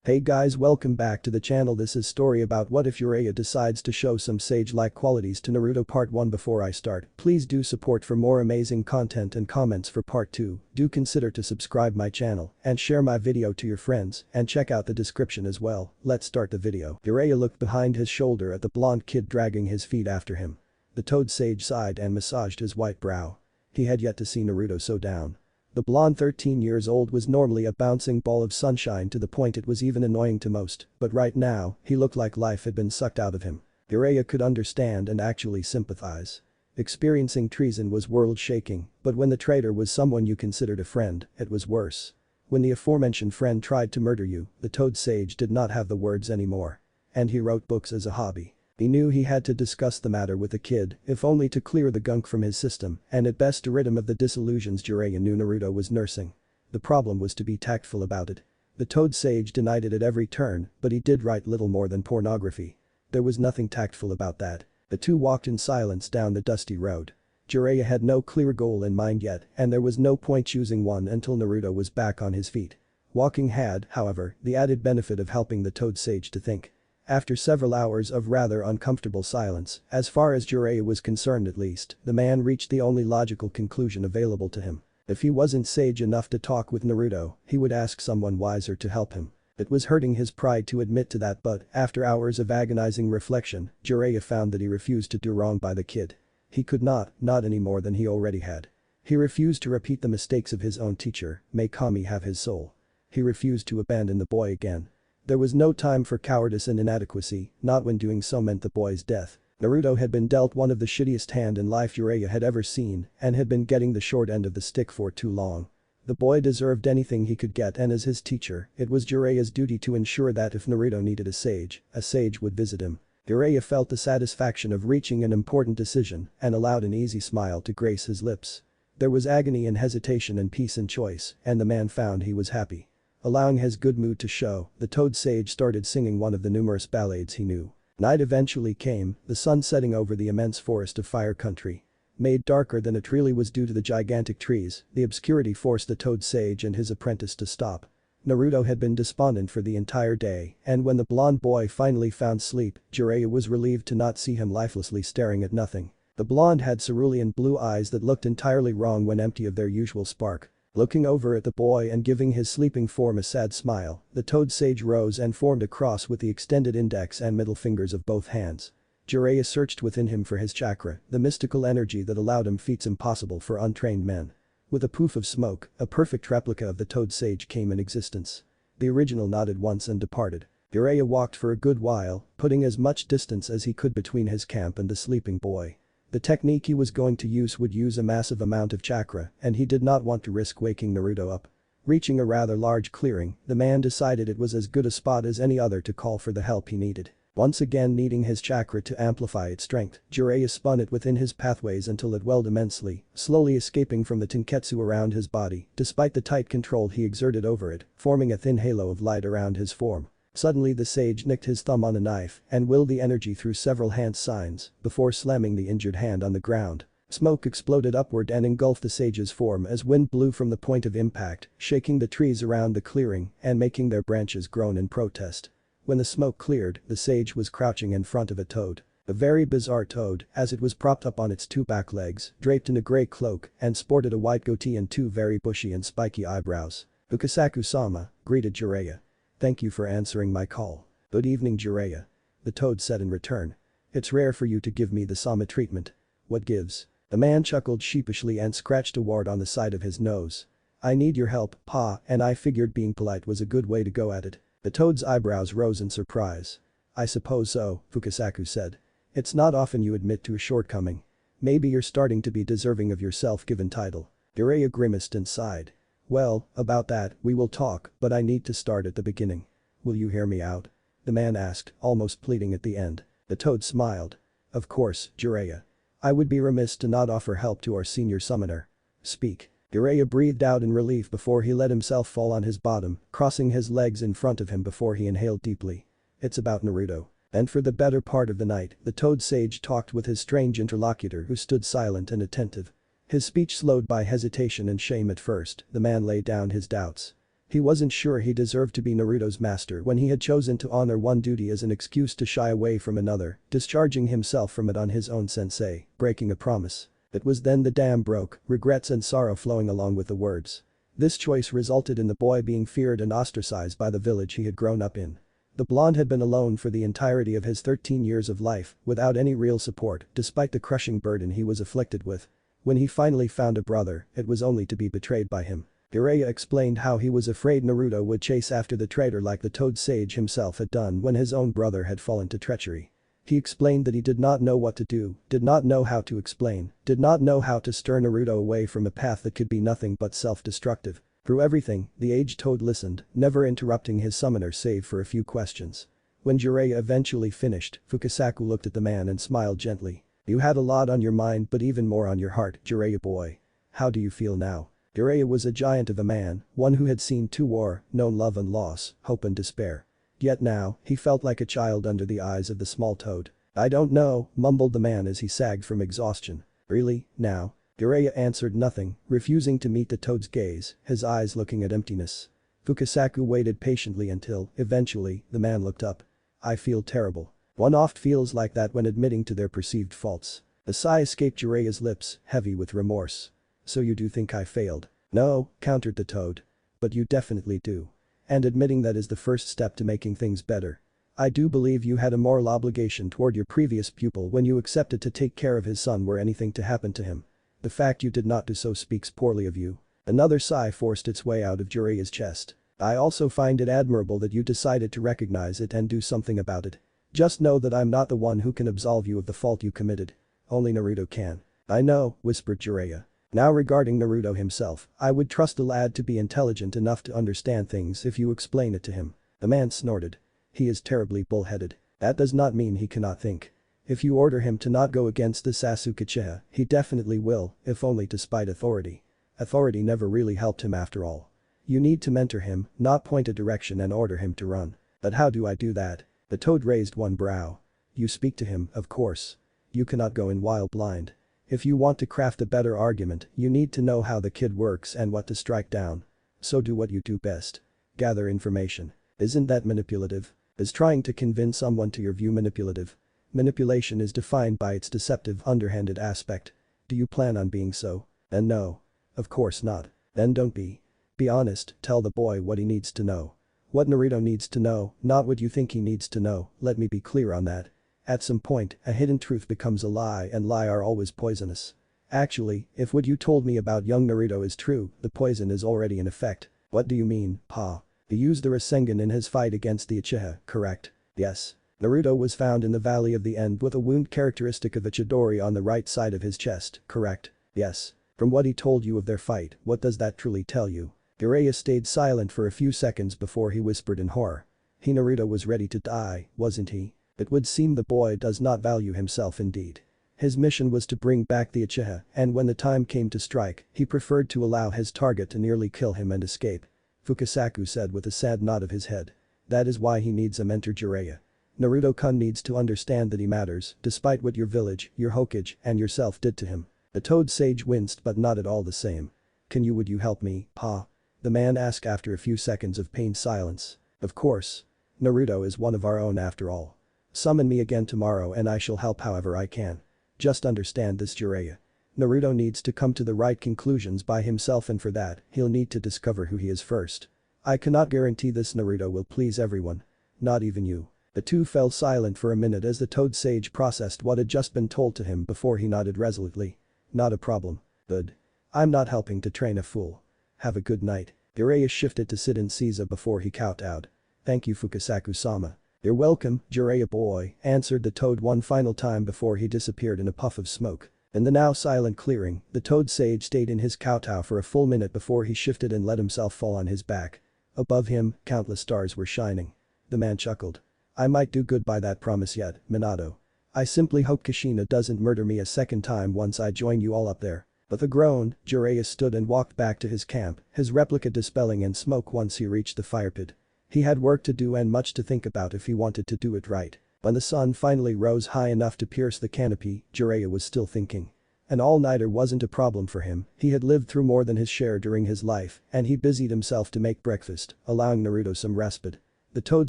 Hey guys, welcome back to the channel. This is story about what if Jiraiya decides to show some sage-like qualities to Naruto part 1. Before I start, please do support for more amazing content and comments for part 2. Do consider to subscribe my channel and share my video to your friends and check out the description as well. Let's start the video. Jiraiya looked behind his shoulder at the blonde kid dragging his feet after him. The toad sage sighed and massaged his white brow. He had yet to see Naruto so down. The blonde 13 years old was normally a bouncing ball of sunshine to the point it was even annoying to most, but right now, he looked like life had been sucked out of him. Jiraiya could understand and actually sympathize. Experiencing treason was world-shaking, but when the traitor was someone you considered a friend, it was worse. When the aforementioned friend tried to murder you, the toad sage did not have the words anymore. And he wrote books as a hobby. He knew he had to discuss the matter with the kid, if only to clear the gunk from his system, and at best to rid him of the disillusions Jiraiya knew Naruto was nursing. The problem was to be tactful about it. The toad sage denied it at every turn, but he did write little more than pornography. There was nothing tactful about that. The two walked in silence down the dusty road. Jiraiya had no clear goal in mind yet, and there was no point choosing one until Naruto was back on his feet. Walking had, however, the added benefit of helping the toad sage to think. After several hours of rather uncomfortable silence, as far as Jiraiya was concerned at least, the man reached the only logical conclusion available to him. If he wasn't sage enough to talk with Naruto, he would ask someone wiser to help him. It was hurting his pride to admit to that, but after hours of agonizing reflection, Jiraiya found that he refused to do wrong by the kid. He could not any more than he already had. He refused to repeat the mistakes of his own teacher, may Kami have his soul. He refused to abandon the boy again. There was no time for cowardice and inadequacy, not when doing so meant the boy's death. Naruto had been dealt one of the shittiest hand in life Jiraiya had ever seen and had been getting the short end of the stick for too long. The boy deserved anything he could get, and as his teacher, it was Jiraiya's duty to ensure that if Naruto needed a sage would visit him. Jiraiya felt the satisfaction of reaching an important decision and allowed an easy smile to grace his lips. There was agony and hesitation and peace in choice, and the man found he was happy. Allowing his good mood to show, the toad sage started singing one of the numerous ballades he knew. Night eventually came, the sun setting over the immense forest of fire country. Made darker than it really was due to the gigantic trees, the obscurity forced the toad sage and his apprentice to stop. Naruto had been despondent for the entire day, and when the blonde boy finally found sleep, Jiraiya was relieved to not see him lifelessly staring at nothing. The blonde had cerulean blue eyes that looked entirely wrong when empty of their usual spark. Looking over at the boy and giving his sleeping form a sad smile, the toad sage rose and formed a cross with the extended index and middle fingers of both hands. Jiraiya searched within him for his chakra, the mystical energy that allowed him feats impossible for untrained men. With a poof of smoke, a perfect replica of the toad sage came in existence. The original nodded once and departed. Jiraiya walked for a good while, putting as much distance as he could between his camp and the sleeping boy. The technique he was going to use would use a massive amount of chakra, and he did not want to risk waking Naruto up. Reaching a rather large clearing, the man decided it was as good a spot as any other to call for the help he needed. Once again needing his chakra to amplify its strength, Jiraiya spun it within his pathways until it welled immensely, slowly escaping from the tenketsu around his body, despite the tight control he exerted over it, forming a thin halo of light around his form. Suddenly the sage nicked his thumb on a knife and willed the energy through several hand signs before slamming the injured hand on the ground. Smoke exploded upward and engulfed the sage's form as wind blew from the point of impact, shaking the trees around the clearing and making their branches groan in protest. When the smoke cleared, the sage was crouching in front of a toad. A very bizarre toad, as it was propped up on its two back legs, draped in a grey cloak, and sported a white goatee and two very bushy and spiky eyebrows. "Fukasaku-sama," greeted Jiraiya. "Thank you for answering my call." "Good evening, Jiraiya," the toad said in return. "It's rare for you to give me the Sama treatment." "What gives?" The man chuckled sheepishly and scratched a wart on the side of his nose. "I need your help, Pa, and I figured being polite was a good way to go at it." The toad's eyebrows rose in surprise. "I suppose so," Fukasaku said. "It's not often you admit to a shortcoming. Maybe you're starting to be deserving of your self-given title." Jiraiya grimaced and sighed. "Well, about that, we will talk, but I need to start at the beginning. Will you hear me out?" the man asked, almost pleading at the end. The toad smiled. "Of course, Jiraiya. I would be remiss to not offer help to our senior summoner. Speak." Jiraiya breathed out in relief before he let himself fall on his bottom, crossing his legs in front of him before he inhaled deeply. "It's about Naruto." And for the better part of the night, the toad sage talked with his strange interlocutor who stood silent and attentive. His speech slowed by hesitation and shame at first, the man laid down his doubts. He wasn't sure he deserved to be Naruto's master when he had chosen to honor one duty as an excuse to shy away from another, discharging himself from it on his own sensei, breaking a promise. It was then the dam broke, regrets and sorrow flowing along with the words. This choice resulted in the boy being feared and ostracized by the village he had grown up in. The blonde had been alone for the entirety of his 13 years of life, without any real support, despite the crushing burden he was afflicted with. When he finally found a brother, it was only to be betrayed by him. Jiraiya explained how he was afraid Naruto would chase after the traitor like the Toad Sage himself had done when his own brother had fallen to treachery. He explained that he did not know what to do, did not know how to explain, did not know how to steer Naruto away from a path that could be nothing but self-destructive. Through everything, the aged Toad listened, never interrupting his summoner save for a few questions. When Jiraiya eventually finished, Fukasaku looked at the man and smiled gently. You had a lot on your mind but even more on your heart, Jiraiya boy. How do you feel now? Jiraiya was a giant of a man, one who had seen two war, known love and loss, hope and despair. Yet now, he felt like a child under the eyes of the small toad. I don't know, mumbled the man as he sagged from exhaustion. Really, now? Jiraiya answered nothing, refusing to meet the toad's gaze, his eyes looking at emptiness. Fukasaku waited patiently until, eventually, the man looked up. I feel terrible. One oft feels like that when admitting to their perceived faults. A sigh escaped Jiraiya's lips, heavy with remorse. So you do think I failed? No, countered the toad. But you definitely do. And admitting that is the first step to making things better. I do believe you had a moral obligation toward your previous pupil when you accepted to take care of his son were anything to happen to him. The fact you did not do so speaks poorly of you. Another sigh forced its way out of Jiraiya's chest. I also find it admirable that you decided to recognize it and do something about it. Just know that I'm not the one who can absolve you of the fault you committed. Only Naruto can. I know, whispered Jiraiya. Now regarding Naruto himself, I would trust the lad to be intelligent enough to understand things if you explain it to him. The man snorted. He is terribly bullheaded. That does not mean he cannot think. If you order him to not go against the Sasuke Uchiha, he definitely will, if only to spite authority. Authority never really helped him after all. You need to mentor him, not point a direction and order him to run. But how do I do that? The toad raised one brow. You speak to him, of course. You cannot go in wild blind. If you want to craft a better argument, you need to know how the kid works and what to strike down. So do what you do best. Gather information. Isn't that manipulative? Is trying to convince someone to your view manipulative? Manipulation is defined by its deceptive, underhanded aspect. Do you plan on being so? And no. Of course not. Then don't be. Be honest, tell the boy what he needs to know. What Naruto needs to know, not what you think he needs to know, let me be clear on that. At some point, a hidden truth becomes a lie and lie are always poisonous. Actually, if what you told me about young Naruto is true, the poison is already in effect. What do you mean, Pa? He used the Rasengan in his fight against the Uchiha, correct? Yes. Naruto was found in the Valley of the End with a wound characteristic of a Chidori on the right side of his chest, correct? Yes. From what he told you of their fight, what does that truly tell you? Jiraiya stayed silent for a few seconds before he whispered in horror. Naruto was ready to die, wasn't he? It would seem the boy does not value himself indeed. His mission was to bring back the Uchiha, and when the time came to strike, he preferred to allow his target to nearly kill him and escape. Fukasaku said with a sad nod of his head. That is why he needs a mentor Jiraiya. Naruto-kun needs to understand that he matters, despite what your village, your Hokage, and yourself did to him. The toad sage winced but not at all the same. Would you help me, Pa? The man asked after a few seconds of pained silence. Of course. Naruto is one of our own after all. Summon me again tomorrow and I shall help however I can. Just understand this, Jiraiya. Naruto needs to come to the right conclusions by himself and for that, he'll need to discover who he is first. I cannot guarantee this Naruto will please everyone. Not even you. The two fell silent for a minute as the toad sage processed what had just been told to him before he nodded resolutely. Not a problem. Good. I'm not helping to train a fool. Have a good night. Jiraiya shifted to sit in Caesar before he kowtowed. Thank you, Fukasaku-sama. You're welcome, Jiraiya boy, answered the toad one final time before he disappeared in a puff of smoke. In the now silent clearing, the toad sage stayed in his kowtow for a full minute before he shifted and let himself fall on his back. Above him, countless stars were shining. The man chuckled. I might do good by that promise yet, Minato. I simply hope Kushina doesn't murder me a second time once I join you all up there. With a groan, Jiraiya stood and walked back to his camp, his replica dispelling in smoke once he reached the fire pit. He had work to do and much to think about if he wanted to do it right. When the sun finally rose high enough to pierce the canopy, Jiraiya was still thinking. An all-nighter wasn't a problem for him, he had lived through more than his share during his life, and he busied himself to make breakfast, allowing Naruto some respite. The toad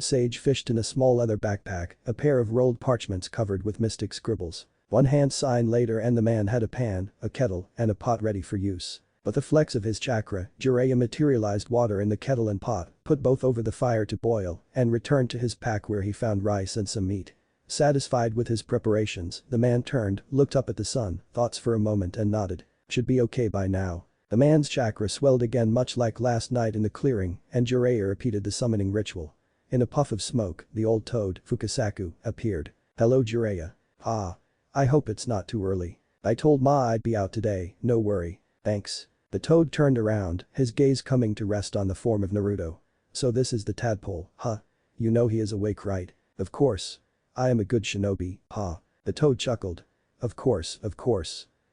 sage fished in a small leather backpack, a pair of rolled parchments covered with mystic scribbles. One hand sign later and the man had a pan, a kettle, and a pot ready for use. With a flex of his chakra, Jiraiya materialized water in the kettle and pot, put both over the fire to boil, and returned to his pack where he found rice and some meat. Satisfied with his preparations, the man turned, looked up at the sun, thought for a moment and nodded. Should be okay by now. The man's chakra swelled again much like last night in the clearing, and Jiraiya repeated the summoning ritual. In a puff of smoke, the old toad, Fukasaku, appeared. "Hello Jiraiya. Ah. I hope it's not too early. I told Ma I'd be out today, no worry. Thanks." The toad turned around, his gaze coming to rest on the form of Naruto. "So this is the tadpole, huh? You know he is awake, right?" "Of course. I am a good shinobi, pa." The toad chuckled. Of course.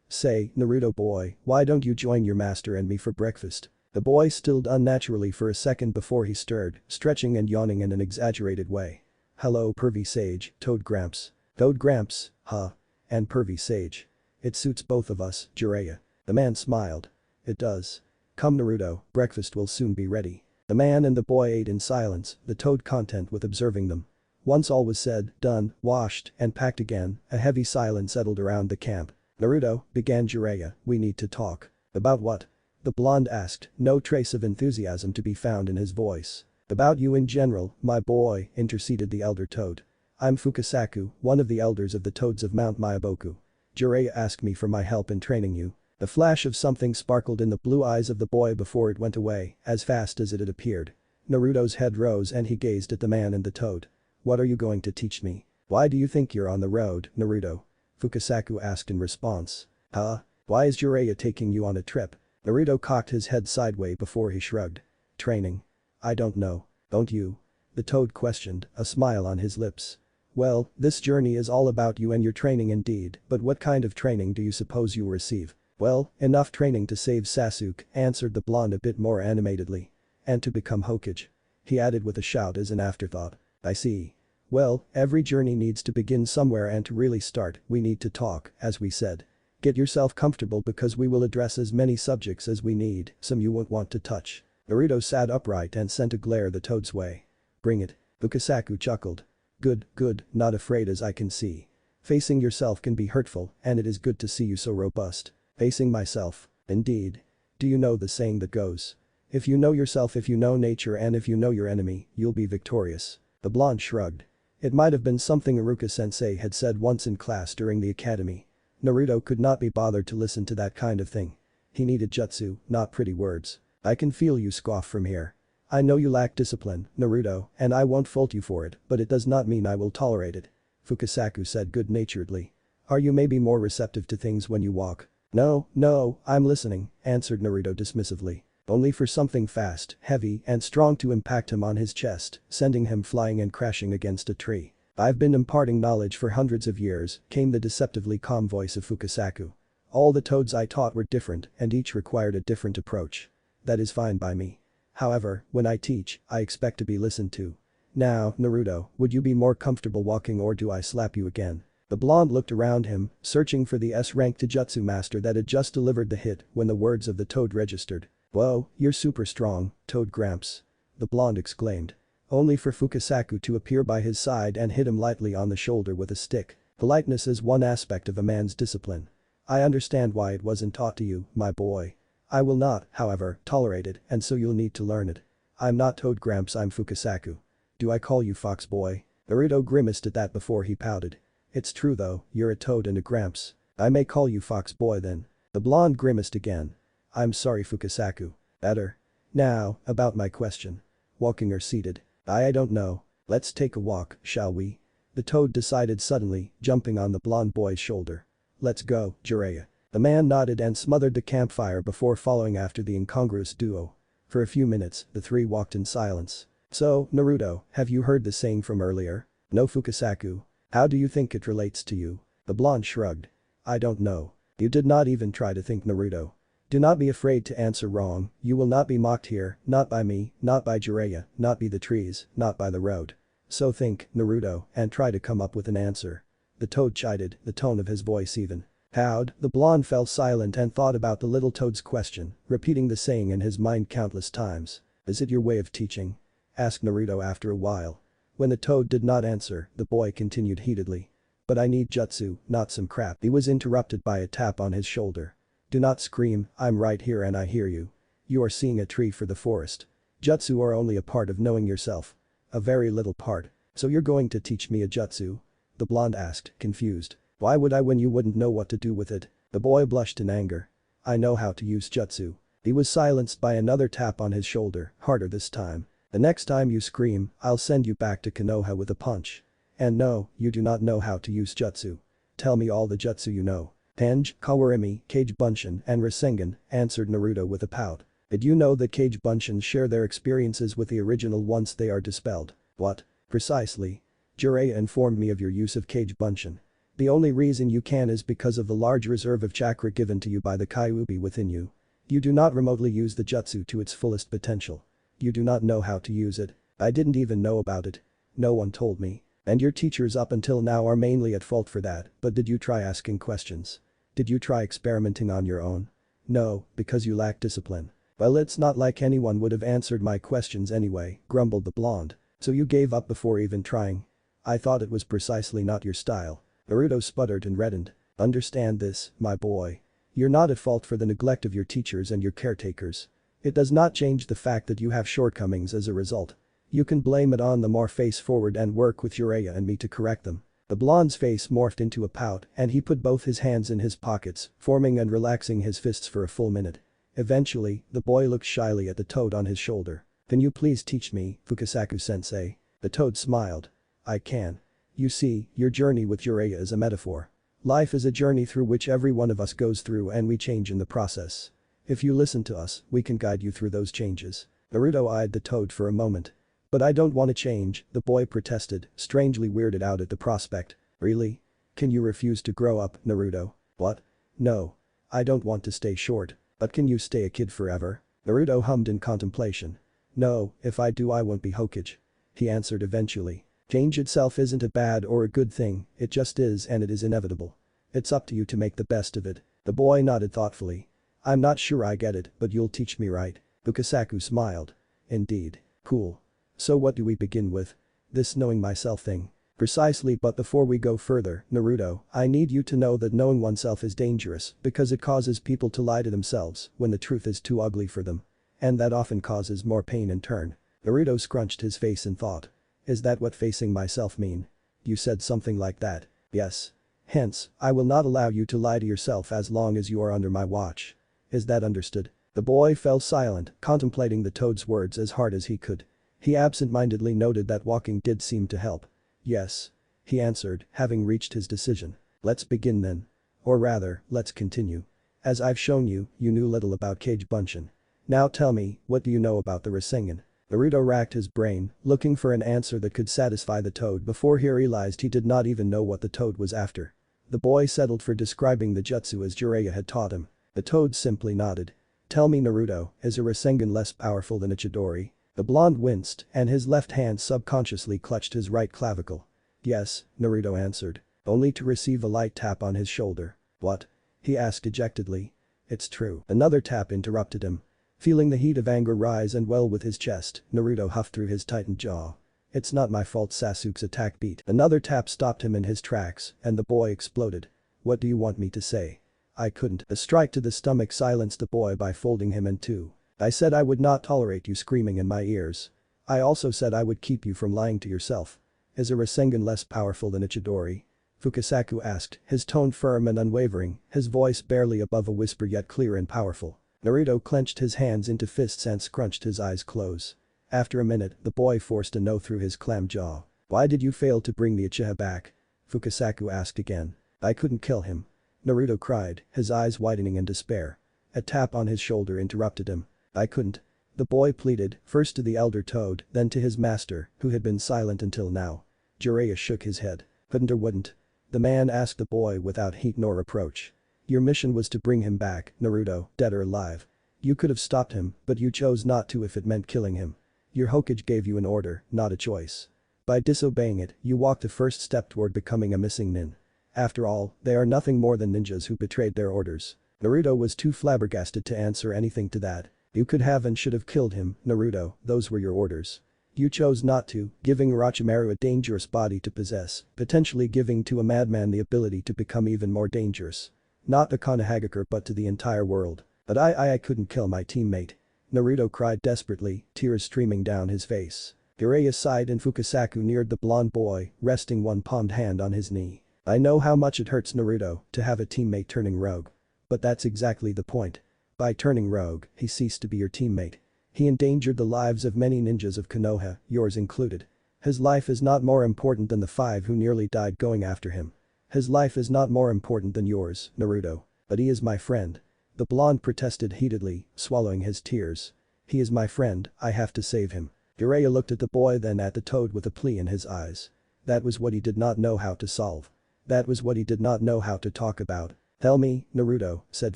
Say, Naruto boy, why don't you join your master and me for breakfast?" The boy stilled unnaturally for a second before he stirred, stretching and yawning in an exaggerated way. "Hello pervy sage, Toad Gramps." "Toad Gramps, huh? And pervy sage. It suits both of us, Jiraiya." The man smiled. "It does. Come Naruto, breakfast will soon be ready." The man and the boy ate in silence, the toad content with observing them. Once all was said, done, washed, and packed again, a heavy silence settled around the camp. "Naruto," began Jiraiya, "we need to talk." "About what?" the blonde asked, no trace of enthusiasm to be found in his voice. "About you in general, my boy," interceded the elder toad. "I'm Fukasaku, one of the elders of the toads of Mount Myaboku. Jiraiya asked me for my help in training you." The flash of something sparkled in the blue eyes of the boy before it went away, as fast as it had appeared. Naruto's head rose and he gazed at the man and the toad. "What are you going to teach me? Why do you think you're on the road, Naruto?" Fukasaku asked in response. "Huh? Why is Jiraiya taking you on a trip?" Naruto cocked his head sideways before he shrugged. "Training? I don't know. Don't you?" the toad questioned, a smile on his lips. "Well, this journey is all about you and your training indeed, but what kind of training do you suppose you will receive?" "Well, enough training to save Sasuke," answered the blonde a bit more animatedly. "And to become Hokage," he added with a shout as an afterthought. "I see. Well, every journey needs to begin somewhere and to really start, we need to talk, as we said. Get yourself comfortable because we will address as many subjects as we need, some you won't want to touch." Naruto sat upright and sent a glare the toad's way. "Bring it." Fukasaku chuckled. Good, not afraid as I can see. Facing yourself can be hurtful, and it is good to see you so robust. Facing myself, indeed. Do you know the saying that goes? If you know yourself, if you know nature, and if you know your enemy, you'll be victorious. The blonde shrugged. It might have been something Iruka-sensei had said once in class during the academy. Naruto could not be bothered to listen to that kind of thing. He needed jutsu, not pretty words. "I can feel you scoff from here. I know you lack discipline, Naruto, and I won't fault you for it, but it does not mean I will tolerate it," Fukasaku said good-naturedly. "Are you maybe more receptive to things when you walk?" No, I'm listening," answered Naruto dismissively. Only for something fast, heavy, and strong to impact him on his chest, sending him flying and crashing against a tree. "I've been imparting knowledge for hundreds of years," came the deceptively calm voice of Fukasaku. "All the toads I taught were different and each required a different approach. That is fine by me. However, when I teach, I expect to be listened to. Now, Naruto, would you be more comfortable walking or do I slap you again?" The blonde looked around him, searching for the S-rank Taijutsu master that had just delivered the hit when the words of the toad registered. "Whoa, you're super strong, Toad Gramps," the blonde exclaimed. Only for Fukasaku to appear by his side and hit him lightly on the shoulder with a stick. "Politeness is one aspect of a man's discipline. I understand why it wasn't taught to you, my boy. I will not, however, tolerate it and so you'll need to learn it. I'm not Toad Gramps, I'm Fukasaku. Do I call you Fox Boy?" Naruto grimaced at that before he pouted. "It's true though, you're a toad and a Gramps. I may call you Fox Boy then." The blonde grimaced again. "I'm sorry Fukasaku." "Better. Now, about my question. Walking or seated?" I don't know. Let's take a walk, shall we?" the toad decided suddenly, jumping on the blonde boy's shoulder. "Let's go, Jiraiya." The man nodded and smothered the campfire before following after the incongruous duo. For a few minutes, the three walked in silence. "So, Naruto, have you heard the saying from earlier?" "No Fukasaku. How do you think it relates to you?" The blonde shrugged. "I don't know. You did not even try to think, Naruto. Do not be afraid to answer wrong, you will not be mocked here, not by me, not by Jiraiya, not by the trees, not by the road. So think, Naruto, and try to come up with an answer." The toad chided, the tone of his voice even. How'd? The blonde fell silent and thought about the little toad's question, repeating the saying in his mind countless times. Is it your way of teaching? Asked Naruto after a while. When the toad did not answer, the boy continued heatedly. But I need jutsu, not some crap. He was interrupted by a tap on his shoulder. Do not scream, I'm right here and I hear you. You are seeing a tree for the forest. Jutsu are only a part of knowing yourself. A very little part. So you're going to teach me a jutsu? The blonde asked, confused. Why would I when you wouldn't know what to do with it? The boy blushed in anger. I know how to use jutsu. He was silenced by another tap on his shoulder, harder this time. The next time you scream, I'll send you back to Konoha with a punch. And no, you do not know how to use jutsu. Tell me all the jutsu you know. Tenji, Kawarimi, Kage Bunshin, and Rasengan, answered Naruto with a pout. Did you know that Kage Bunshin share their experiences with the original once they are dispelled? What? Precisely. Jiraiya informed me of your use of Kage Bunshin. The only reason you can is because of the large reserve of chakra given to you by the Kyuubi within you. You do not remotely use the jutsu to its fullest potential. You do not know how to use it. I didn't even know about it. No one told me. And your teachers up until now are mainly at fault for that, but did you try asking questions? Did you try experimenting on your own? No, because you lack discipline. Well, it's not like anyone would have answered my questions anyway, grumbled the blonde. So you gave up before even trying? I thought it was precisely not your style. Naruto sputtered and reddened. Understand this, my boy. You're not at fault for the neglect of your teachers and your caretakers. It does not change the fact that you have shortcomings as a result. You can blame it on them or face forward and work with Jiraiya and me to correct them. The blonde's face morphed into a pout and he put both his hands in his pockets, forming and relaxing his fists for a full minute. Eventually, the boy looked shyly at the toad on his shoulder. Can you please teach me, Fukasaku-sensei? The toad smiled. I can. You see, your journey with Jiraiya is a metaphor. Life is a journey through which every one of us goes through and we change in the process. If you listen to us, we can guide you through those changes. Naruto eyed the toad for a moment. But I don't want to change, the boy protested, strangely weirded out at the prospect. Really? Can you refuse to grow up, Naruto? What? No. I don't want to stay short. But can you stay a kid forever? Naruto hummed in contemplation. No, if I do I won't be Hokage. He answered eventually. Change itself isn't a bad or a good thing, it just is and it is inevitable. It's up to you to make the best of it. The boy nodded thoughtfully. I'm not sure I get it, but you'll teach me, right? Fukasaku smiled. Indeed. Cool. So what do we begin with? This knowing myself thing. Precisely, but before we go further, Naruto, I need you to know that knowing oneself is dangerous because it causes people to lie to themselves when the truth is too ugly for them. And that often causes more pain in turn. Naruto scrunched his face in thought. Is that what facing myself mean? You said something like that. Yes. Hence, I will not allow you to lie to yourself as long as you are under my watch. Is that understood? The boy fell silent, contemplating the toad's words as hard as he could. He absent-mindedly noted that walking did seem to help. Yes. He answered, having reached his decision. Let's begin then. Or rather, let's continue. As I've shown you, you knew little about Kage Bunshin. Now tell me, what do you know about the Rasengan? Naruto racked his brain, looking for an answer that could satisfy the toad before he realized he did not even know what the toad was after. The boy settled for describing the jutsu as Jiraiya had taught him. The toad simply nodded. Tell me, Naruto, is a Rasengan less powerful than a Chidori? The blonde winced and his left hand subconsciously clutched his right clavicle. Yes, Naruto answered, only to receive a light tap on his shoulder. What? He asked dejectedly. It's true. Another tap interrupted him. Feeling the heat of anger rise and well with his chest, Naruto huffed through his tightened jaw. It's not my fault Sasuke's attack beat. Another tap stopped him in his tracks and the boy exploded. What do you want me to say? I couldn't. A strike to the stomach silenced the boy by folding him in two. I said I would not tolerate you screaming in my ears. I also said I would keep you from lying to yourself. Is a Rasengan less powerful than a Chidori? Fukasaku asked, his tone firm and unwavering, his voice barely above a whisper yet clear and powerful. Naruto clenched his hands into fists and scrunched his eyes close. After a minute, the boy forced a no through his clam jaw. Why did you fail to bring the Uchiha back? Fukasaku asked again. I couldn't kill him. Naruto cried, his eyes widening in despair. A tap on his shoulder interrupted him. I couldn't. The boy pleaded, first to the elder toad, then to his master, who had been silent until now. Jiraiya shook his head. Couldn't or wouldn't? The man asked the boy without heat nor reproach. Your mission was to bring him back, Naruto, dead or alive. You could have stopped him, but you chose not to if it meant killing him. Your Hokage gave you an order, not a choice. By disobeying it, you walked the first step toward becoming a missing nin. After all, they are nothing more than ninjas who betrayed their orders. Naruto was too flabbergasted to answer anything to that. You could have and should have killed him, Naruto, those were your orders. You chose not to, giving Orochimaru a dangerous body to possess, potentially giving to a madman the ability to become even more dangerous. Not to Konohagakure but to the entire world. But I couldn't kill my teammate. Naruto cried desperately, tears streaming down his face. Jiraiya sighed and Fukasaku neared the blonde boy, resting one palmed hand on his knee. I know how much it hurts Naruto to have a teammate turning rogue. But that's exactly the point. By turning rogue, he ceased to be your teammate. He endangered the lives of many ninjas of Konoha, yours included. His life is not more important than the 5 who nearly died going after him. His life is not more important than yours, Naruto. But he is my friend. The blonde protested heatedly, swallowing his tears. He is my friend, I have to save him. Jiraiya looked at the boy then at the toad with a plea in his eyes. That was what he did not know how to solve. That was what he did not know how to talk about. Tell me, Naruto, said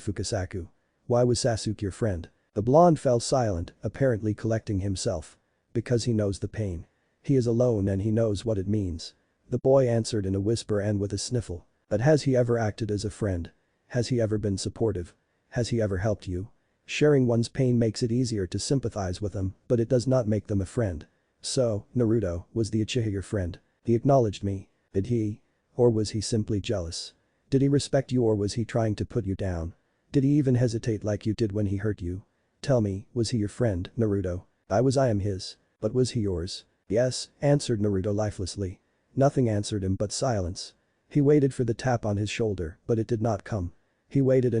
Fukasaku. Why was Sasuke your friend? The blonde fell silent, apparently collecting himself. Because he knows the pain. He is alone and he knows what it means. The boy answered in a whisper and with a sniffle. But has he ever acted as a friend? Has he ever been supportive? Has he ever helped you? Sharing one's pain makes it easier to sympathize with them, but it does not make them a friend. So, Naruto, was the Uchiha your friend? He acknowledged me. Did he? Or was he simply jealous? Did he respect you or was he trying to put you down? Did he even hesitate like you did when he hurt you? Tell me, was he your friend, Naruto? I am his. But was he yours? Yes, answered Naruto lifelessly. Nothing answered him but silence. He waited for the tap on his shoulder, but it did not come. He waited,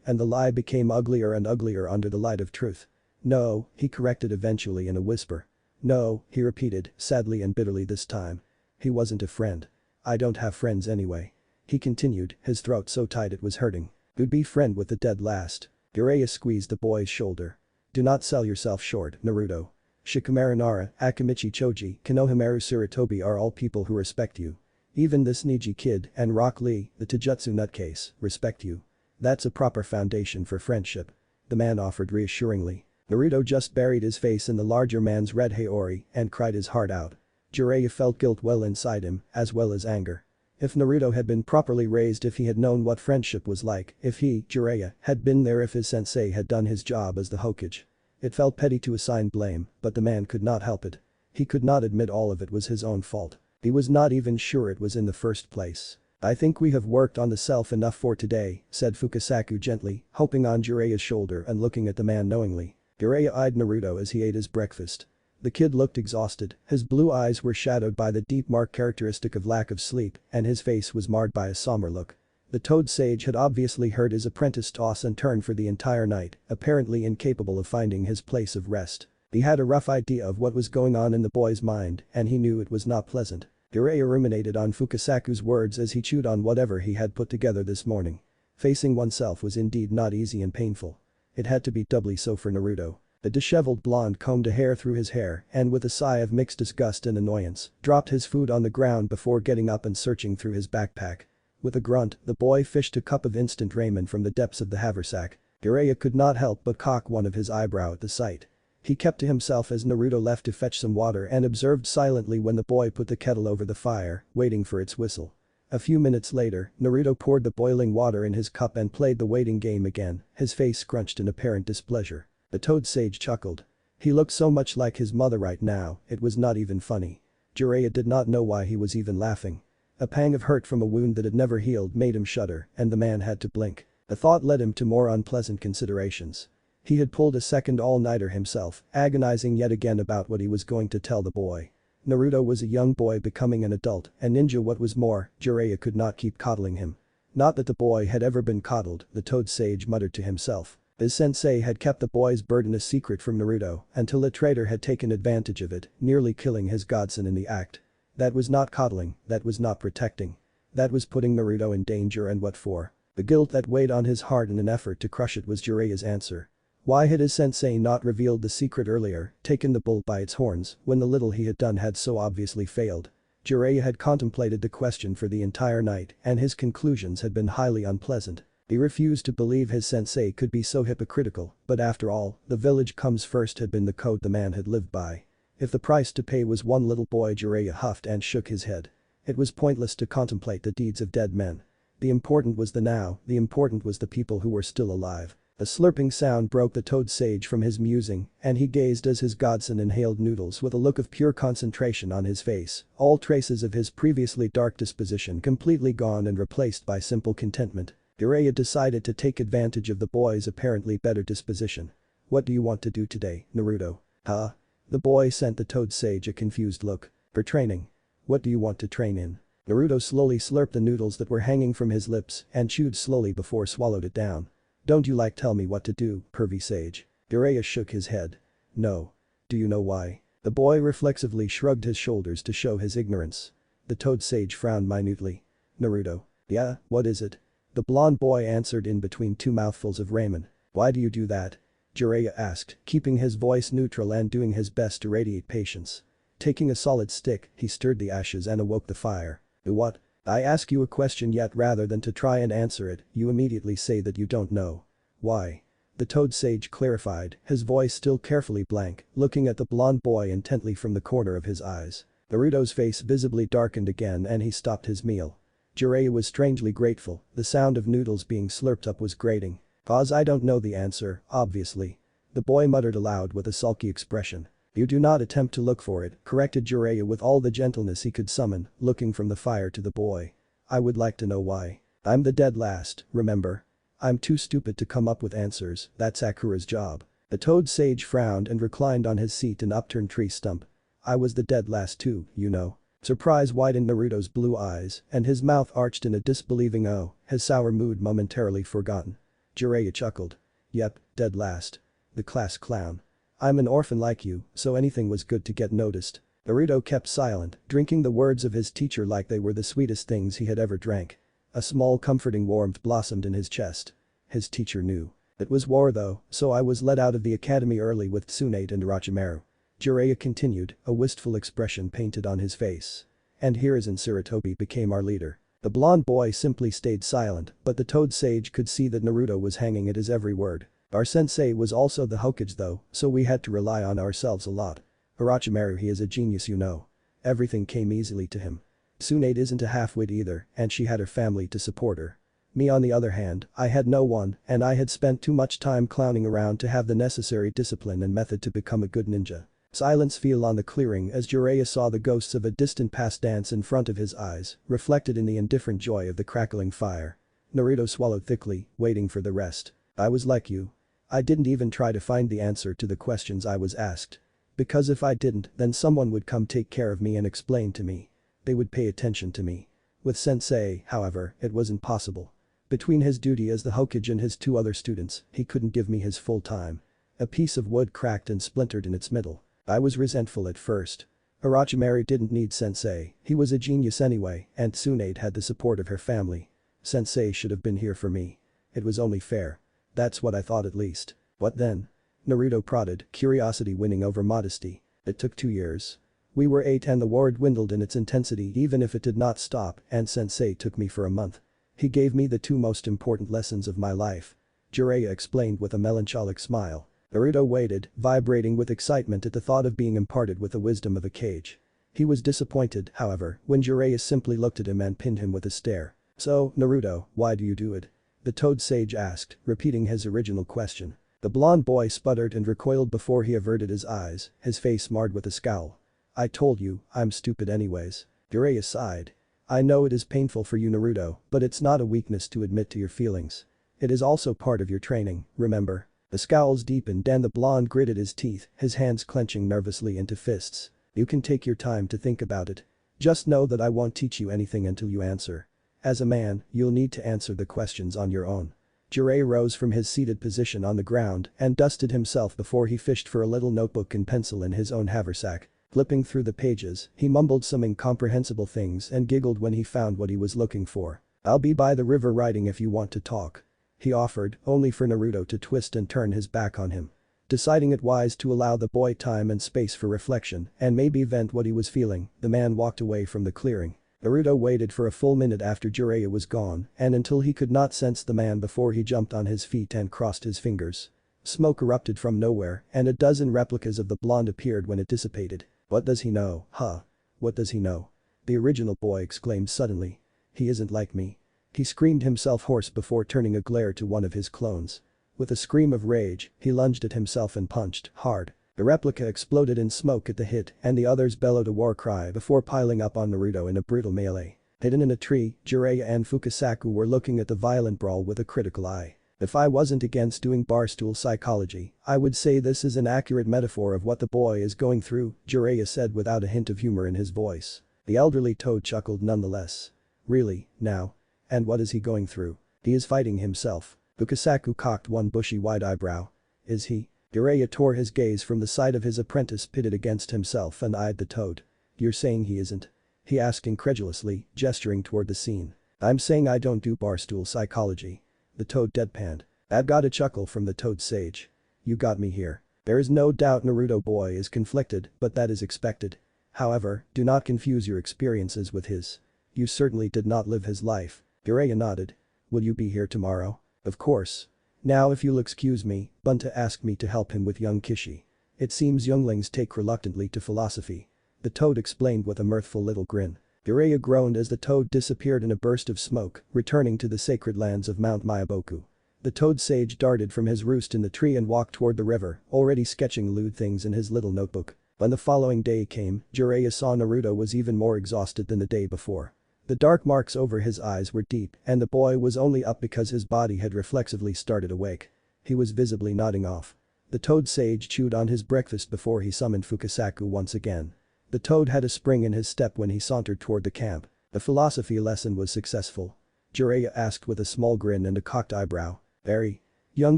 and the lie became uglier and uglier under the light of truth. No, he corrected eventually in a whisper. No, he repeated, sadly and bitterly this time. He wasn't a friend. I don't have friends anyway. He continued, his throat so tight it was hurting. You'd be friend with the dead last. Jiraiya squeezed the boy's shoulder. Do not sell yourself short, Naruto. Shikamaru Nara, Akamichi Choji, Konohamaru Sarutobi are all people who respect you. Even this Neji kid and Rock Lee, the Taijutsu nutcase, respect you. That's a proper foundation for friendship. The man offered reassuringly. Naruto just buried his face in the larger man's red haori and cried his heart out. Jiraiya felt guilt well inside him, as well as anger. If Naruto had been properly raised, if he had known what friendship was like, if he, Jiraiya, had been there, if his sensei had done his job as the Hokage. It felt petty to assign blame, but the man could not help it. He could not admit all of it was his own fault. He was not even sure it was in the first place. I think we have worked on the self enough for today, said Fukasaku gently, hoping on Jiraiya's shoulder and looking at the man knowingly. Jiraiya eyed Naruto as he ate his breakfast. The kid looked exhausted, his blue eyes were shadowed by the deep mark characteristic of lack of sleep, and his face was marred by a somber look. The toad sage had obviously heard his apprentice toss and turn for the entire night, apparently incapable of finding his place of rest. He had a rough idea of what was going on in the boy's mind, and he knew it was not pleasant. Jiraiya ruminated on Fukasaku's words as he chewed on whatever he had put together this morning. Facing oneself was indeed not easy and painful. It had to be doubly so for Naruto. The disheveled blonde combed a hair through his hair and with a sigh of mixed disgust and annoyance, dropped his food on the ground before getting up and searching through his backpack. With a grunt, the boy fished a cup of instant ramen from the depths of the haversack. Jiraiya could not help but cock one of his eyebrow at the sight. He kept to himself as Naruto left to fetch some water and observed silently when the boy put the kettle over the fire, waiting for its whistle. A few minutes later, Naruto poured the boiling water in his cup and played the waiting game again, his face scrunched in apparent displeasure. The toad sage chuckled. He looked so much like his mother right now, it was not even funny. Jiraiya did not know why he was even laughing. A pang of hurt from a wound that had never healed made him shudder, and the man had to blink. The thought led him to more unpleasant considerations. He had pulled a second all-nighter himself, agonizing yet again about what he was going to tell the boy. Naruto was a young boy becoming an adult, a ninja. What was more, Jiraiya could not keep coddling him. Not that the boy had ever been coddled, the toad sage muttered to himself. His sensei had kept the boy's burden a secret from Naruto until a traitor had taken advantage of it, nearly killing his godson in the act. That was not coddling, that was not protecting. That was putting Naruto in danger, and what for? The guilt that weighed on his heart in an effort to crush it was Jiraiya's answer. Why had his sensei not revealed the secret earlier, taken the bull by its horns, when the little he had done had so obviously failed? Jiraiya had contemplated the question for the entire night, and his conclusions had been highly unpleasant. He refused to believe his sensei could be so hypocritical, but after all, the village comes first had been the code the man had lived by. If the price to pay was one little boy, Jiraiya huffed and shook his head. It was pointless to contemplate the deeds of dead men. The important was the now, the important was the people who were still alive. A slurping sound broke the toad sage from his musing, and he gazed as his godson inhaled noodles with a look of pure concentration on his face, all traces of his previously dark disposition completely gone and replaced by simple contentment. Jiraiya decided to take advantage of the boy's apparently better disposition. "What do you want to do today, Naruto?" "Huh?" The boy sent the toad sage a confused look. "For training." "What do you want to train in?" Naruto slowly slurped the noodles that were hanging from his lips and chewed slowly before swallowed it down. "Don't you tell me what to do, pervy sage?" Jiraiya shook his head. "No. Do you know why?" The boy reflexively shrugged his shoulders to show his ignorance. The toad sage frowned minutely. "Naruto." "Yeah, what is it?" The blonde boy answered in between two mouthfuls of ramen. "Why do you do that?" Jiraiya asked, keeping his voice neutral and doing his best to radiate patience. Taking a solid stick, he stirred the ashes and awoke the fire. "What? I ask you a question yet rather than to try and answer it, you immediately say that you don't know. Why?" The toad sage clarified, his voice still carefully blank, looking at the blonde boy intently from the corner of his eyes. Naruto's face visibly darkened again and he stopped his meal. Jiraiya was strangely grateful, the sound of noodles being slurped up was grating. "'Cause I don't know the answer, obviously." The boy muttered aloud with a sulky expression. "You do not attempt to look for it," corrected Jiraiya with all the gentleness he could summon, looking from the fire to the boy. "I would like to know why. I'm the dead last, remember? I'm too stupid to come up with answers, that's Sakura's job." The toad sage frowned and reclined on his seat an upturned tree stump. "I was the dead last too, you know." Surprise widened Naruto's blue eyes and his mouth arched in a disbelieving "oh," his sour mood momentarily forgotten. Jiraiya chuckled. "Yep, dead last. The class clown. I'm an orphan like you, so anything was good to get noticed." Naruto kept silent, drinking the words of his teacher like they were the sweetest things he had ever drank. A small comforting warmth blossomed in his chest. His teacher knew. "It was war though, so I was let out of the academy early with Tsunade and Orochimaru." Jiraiya continued, a wistful expression painted on his face. "And Hiruzen Sarutobi became our leader." The blonde boy simply stayed silent, but the toad sage could see that Naruto was hanging at his every word. "Our sensei was also the Hokage though, so we had to rely on ourselves a lot. Orochimaru, he is a genius, you know. Everything came easily to him. Tsunade isn't a half-wit either, and she had her family to support her. Me on the other hand, I had no one, and I had spent too much time clowning around to have the necessary discipline and method to become a good ninja." Silence fell on the clearing as Jiraiya saw the ghosts of a distant past dance in front of his eyes, reflected in the indifferent joy of the crackling fire. Naruto swallowed thickly, waiting for the rest. "I was like you. I didn't even try to find the answer to the questions I was asked. Because if I didn't, then someone would come take care of me and explain to me. They would pay attention to me. With sensei, however, it wasn't possible. Between his duty as the Hokage and his two other students, he couldn't give me his full time." A piece of wood cracked and splintered in its middle. "I was resentful at first. Orochimaru didn't need sensei, he was a genius anyway, and Tsunade had the support of her family. Sensei should have been here for me. It was only fair. That's what I thought at least." "What then?" Naruto prodded, curiosity winning over modesty. "It took 2 years. We were 8 and the war dwindled in its intensity even if it did not stop, and sensei took me for a month. He gave me the 2 most important lessons of my life." Jiraiya explained with a melancholic smile. Naruto waited, vibrating with excitement at the thought of being imparted with the wisdom of a Kage. He was disappointed, however, when Jiraiya simply looked at him and pinned him with a stare. "So, Naruto, why do you do it?" the toad sage asked, repeating his original question. The blonde boy sputtered and recoiled before he averted his eyes, his face marred with a scowl. "I told you, I'm stupid anyways." Jiraiya sighed. "I know it is painful for you, Naruto, but it's not a weakness to admit to your feelings. It is also part of your training, remember?" The scowls deepened and the blonde gritted his teeth, his hands clenching nervously into fists. "You can take your time to think about it. Just know that I won't teach you anything until you answer. As a man, you'll need to answer the questions on your own." Jiraiya rose from his seated position on the ground and dusted himself before he fished for a little notebook and pencil in his own haversack. Flipping through the pages, he mumbled some incomprehensible things and giggled when he found what he was looking for. "I'll be by the river riding if you want to talk," he offered, only for Naruto to twist and turn his back on him. Deciding it wise to allow the boy time and space for reflection and maybe vent what he was feeling, the man walked away from the clearing. Naruto waited for a full minute after Jiraiya was gone and until he could not sense the man before he jumped on his feet and crossed his fingers. Smoke erupted from nowhere and a dozen replicas of the blonde appeared when it dissipated. "What does he know, huh? What does he know?" the original boy exclaimed suddenly. "He isn't like me. He screamed himself hoarse before turning a glare to one of his clones. With a scream of rage, he lunged at himself and punched hard. The replica exploded in smoke at the hit and the others bellowed a war cry before piling up on Naruto in a brutal melee. Hidden in a tree, Jiraiya and Fukasaku were looking at the violent brawl with a critical eye. If I wasn't against doing barstool psychology, I would say this is an accurate metaphor of what the boy is going through, Jiraiya said without a hint of humor in his voice. The elderly toad chuckled nonetheless. Really, now? And what is he going through? He is fighting himself. Fukasaku cocked one bushy wide eyebrow. Is he? Jiraiya tore his gaze from the sight of his apprentice pitted against himself and eyed the toad. You're saying he isn't? He asked incredulously, gesturing toward the scene. I'm saying I don't do barstool psychology. The toad deadpanned. That got a chuckle from the toad sage. You got me here. There is no doubt Naruto boy is conflicted, but that is expected. However, do not confuse your experiences with his. You certainly did not live his life. Jiraiya nodded. Will you be here tomorrow? Of course. Now if you'll excuse me, Bunta asked me to help him with young Kishi. It seems younglings take reluctantly to philosophy. The toad explained with a mirthful little grin. Jiraiya groaned as the toad disappeared in a burst of smoke, returning to the sacred lands of Mount Myaboku. The toad sage darted from his roost in the tree and walked toward the river, already sketching lewd things in his little notebook. When the following day came, Jiraiya saw Naruto was even more exhausted than the day before. The dark marks over his eyes were deep and the boy was only up because his body had reflexively started awake. He was visibly nodding off. The toad sage chewed on his breakfast before he summoned Fukasaku once again. The toad had a spring in his step when he sauntered toward the camp. The philosophy lesson was successful. Jiraiya asked with a small grin and a cocked eyebrow. Very. Young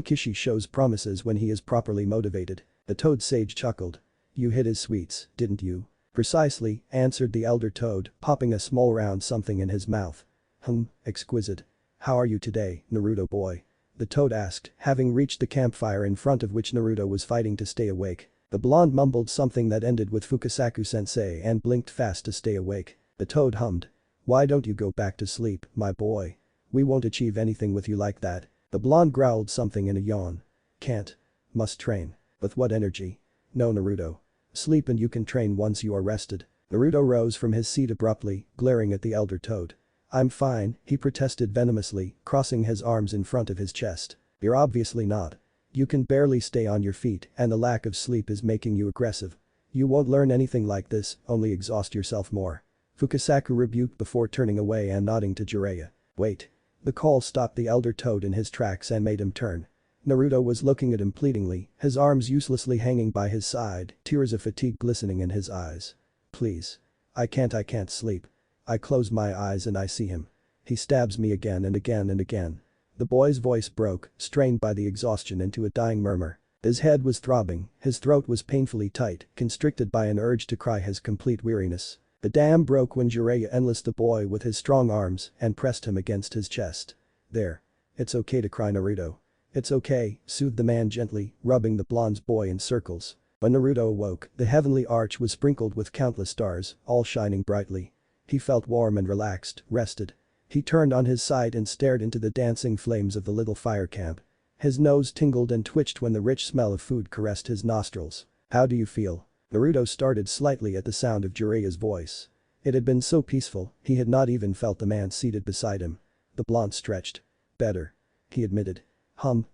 Kishi shows promises when he is properly motivated. The toad sage chuckled. You hid his sweets, didn't you? Precisely, answered the elder toad, popping a small round something in his mouth. Exquisite. How are you today, Naruto boy? The toad asked, having reached the campfire in front of which Naruto was fighting to stay awake. The blonde mumbled something that ended with Fukasaku-sensei and blinked fast to stay awake. The toad hummed. Why don't you go back to sleep, my boy? We won't achieve anything with you like that. The blonde growled something in a yawn. Can't. Must train. With what energy? No, Naruto. Sleep and you can train once you are rested. Naruto rose from his seat abruptly, glaring at the elder toad. I'm fine, he protested venomously, crossing his arms in front of his chest. You're obviously not. You can barely stay on your feet and the lack of sleep is making you aggressive. You won't learn anything like this, only exhaust yourself more. Fukasaku rebuked before turning away and nodding to Jiraiya. Wait. The call stopped the elder toad in his tracks and made him turn. Naruto was looking at him pleadingly, his arms uselessly hanging by his side, tears of fatigue glistening in his eyes. Please. I can't sleep. I close my eyes and I see him. He stabs me again and again and again. The boy's voice broke, strained by the exhaustion into a dying murmur. His head was throbbing, his throat was painfully tight, constricted by an urge to cry his complete weariness. The dam broke when Jiraiya enlisted the boy with his strong arms and pressed him against his chest. There. It's okay to cry, Naruto. It's okay, soothed the man gently, rubbing the blonde boy in circles. When Naruto awoke, the heavenly arch was sprinkled with countless stars, all shining brightly. He felt warm and relaxed, rested. He turned on his side and stared into the dancing flames of the little fire camp. His nose tingled and twitched when the rich smell of food caressed his nostrils. How do you feel? Naruto started slightly at the sound of Jiraiya's voice. It had been so peaceful, he had not even felt the man seated beside him. The blonde stretched. Better. He admitted.